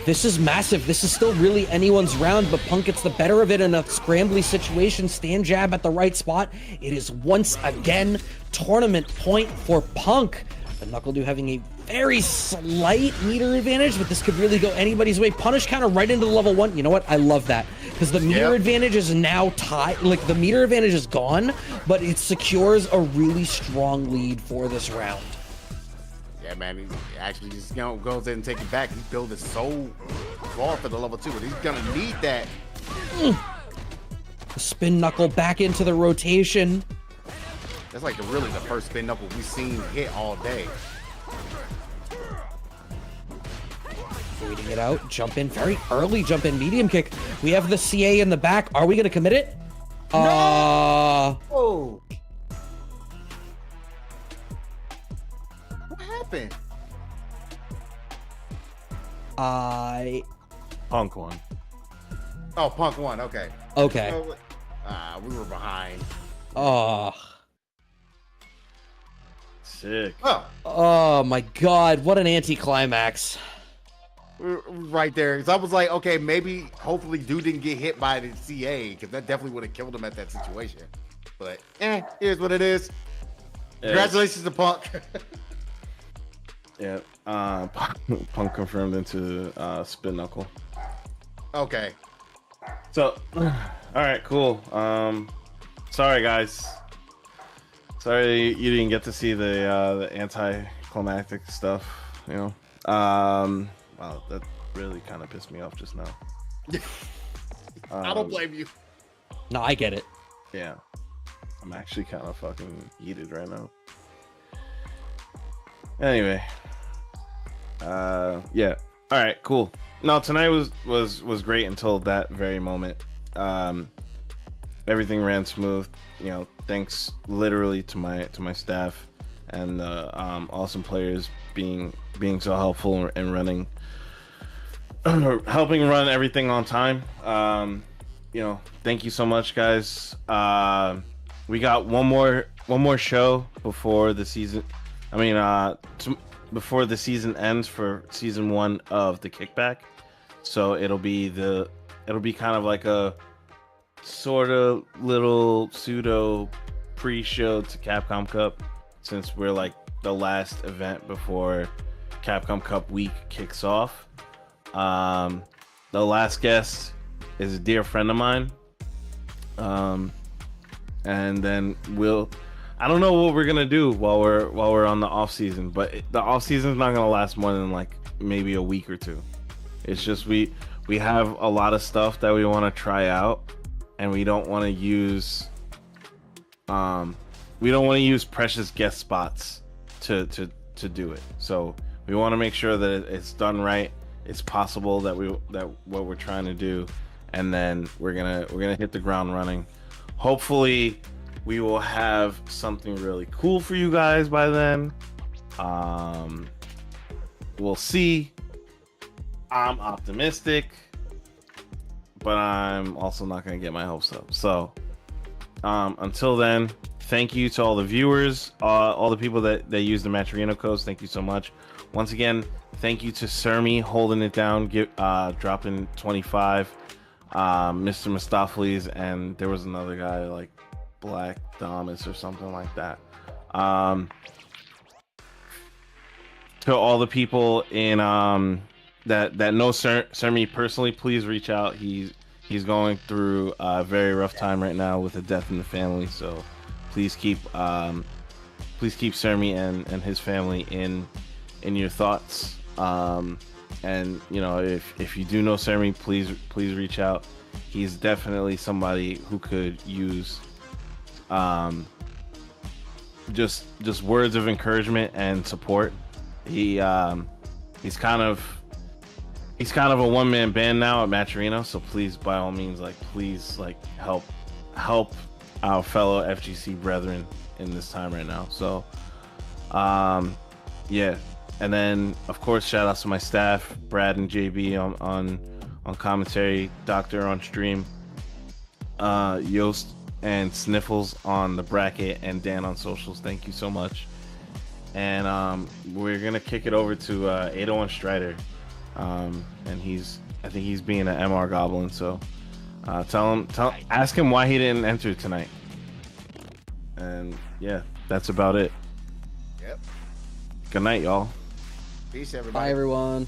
This is massive. This is still really anyone's round, but Punk gets the better of it in a scrambly situation. Stand jab at the right spot. It is once again tournament point for Punk. The NuckleDu having a very slight meter advantage, but this could really go anybody's way. Punish counter right into the level 1. You know what? I love that, because the meter advantage is now tied. Like, the meter advantage is gone, but it secures a really strong lead for this round. Yeah, man, he actually just goes in and takes it back. He built it so far for the level 2, and he's gonna need that. The spin knuckle back into the rotation. That's like really the first spin knuckle we've seen hit all day. Waiting it out, jump in, very early jump in, medium kick. We have the CA in the back. Are we gonna commit it? No! Oh. What happened? Punk won. Oh, Punk won. Okay. Okay. We were behind. Oh. Sick. Oh my God! What an anticlimax. Right there. Because I was like, okay, maybe, hopefully, dude didn't get hit by the CA, because that definitely would have killed him at that situation. But, here's what it is. Congratulations to Punk. Yeah. Punk confirmed into spin knuckle. Okay. So, all right, cool. Sorry guys. Sorry you didn't get to see the anticlimactic stuff. You know. Wow, that really kind of pissed me off just now. I don't blame you. No, I get it. Yeah. I'm actually kind of fucking heated right now. Anyway. Yeah. All right, cool. No, tonight was great until that very moment. everything ran smooth. You know, thanks literally to my staff and awesome players being so helpful and running, helping run everything on time. You know, thank you so much, guys. We got one more show before the season. I mean, before the season ends for season 1 of the Kickback. So it'll be kind of like a sort of little pseudo pre-show to Capcom Cup, since we're like the last event before Capcom Cup week kicks off. The last guest is a dear friend of mine. And then I don't know what we're gonna do while we're on the off season, but the off season is not gonna last more than like maybe a week or two. It's just we have a lot of stuff that we want to try out, and we don't want to use precious guest spots to do it. So we want to make sure that it's done right. It's possible that what we're trying to do, and then we're gonna hit the ground running. Hopefully we will have something really cool for you guys by then. We'll see. I'm optimistic, but I'm also not going to get my hopes up. So until then, thank you to all the viewers, all the people that use the Matcherino codes. Thank you so much. Once again, thank you to Sermi holding it down, dropping 25, Mr. Mustaflis, and there was another guy like Black Damas or something like that. To all the people in that know Sermi personally, please reach out. He's going through a very rough time right now with a death in the family, so please keep Sermi and his family in your thoughts. And you know, if you do know Sermi, please reach out. He's definitely somebody who could use just words of encouragement and support. He's kind of a one-man band now at Matcherino, so please, by all means, please help our fellow FGC brethren in this time right now. So yeah, and then of course shout outs to my staff, Brad and JB on commentary, Doctor on stream, Yost and Sniffles on the bracket, and Dan on socials. Thank you so much. And we're gonna kick it over to 801 Strider, and I think he's being an MR Goblin. So ask him why he didn't enter tonight. And yeah, that's about it. Yep. Good night, y'all. Peace, everybody. Bye, everyone.